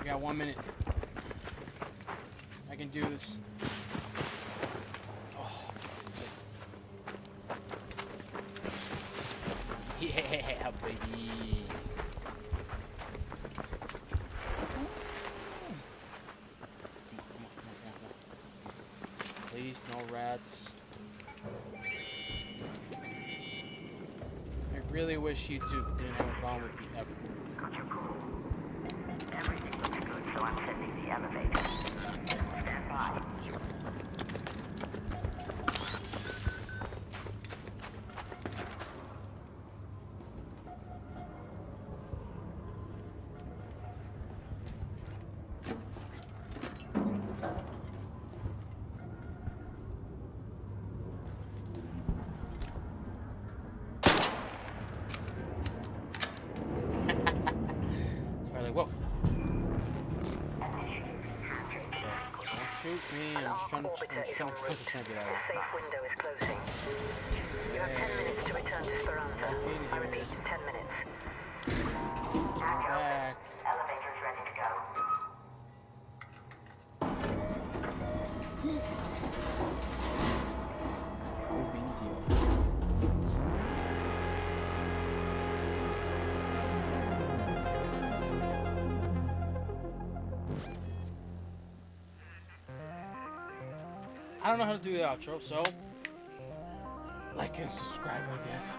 I got 1 minute. I can do this. Oh. Yeah, baby. Please, no rats. I really wish YouTube didn't have a problem with the F word. Everything looks good, so I'm sending the elevator. Stand by. Whoa. Don't shoot me. I'm just trying to get out of The safe window is closing. You have 10 minutes to return to Speranza. I repeat, 10 minutes. Back. Elevator's ready to go. I don't know how to do the outro, so like and subscribe, I guess.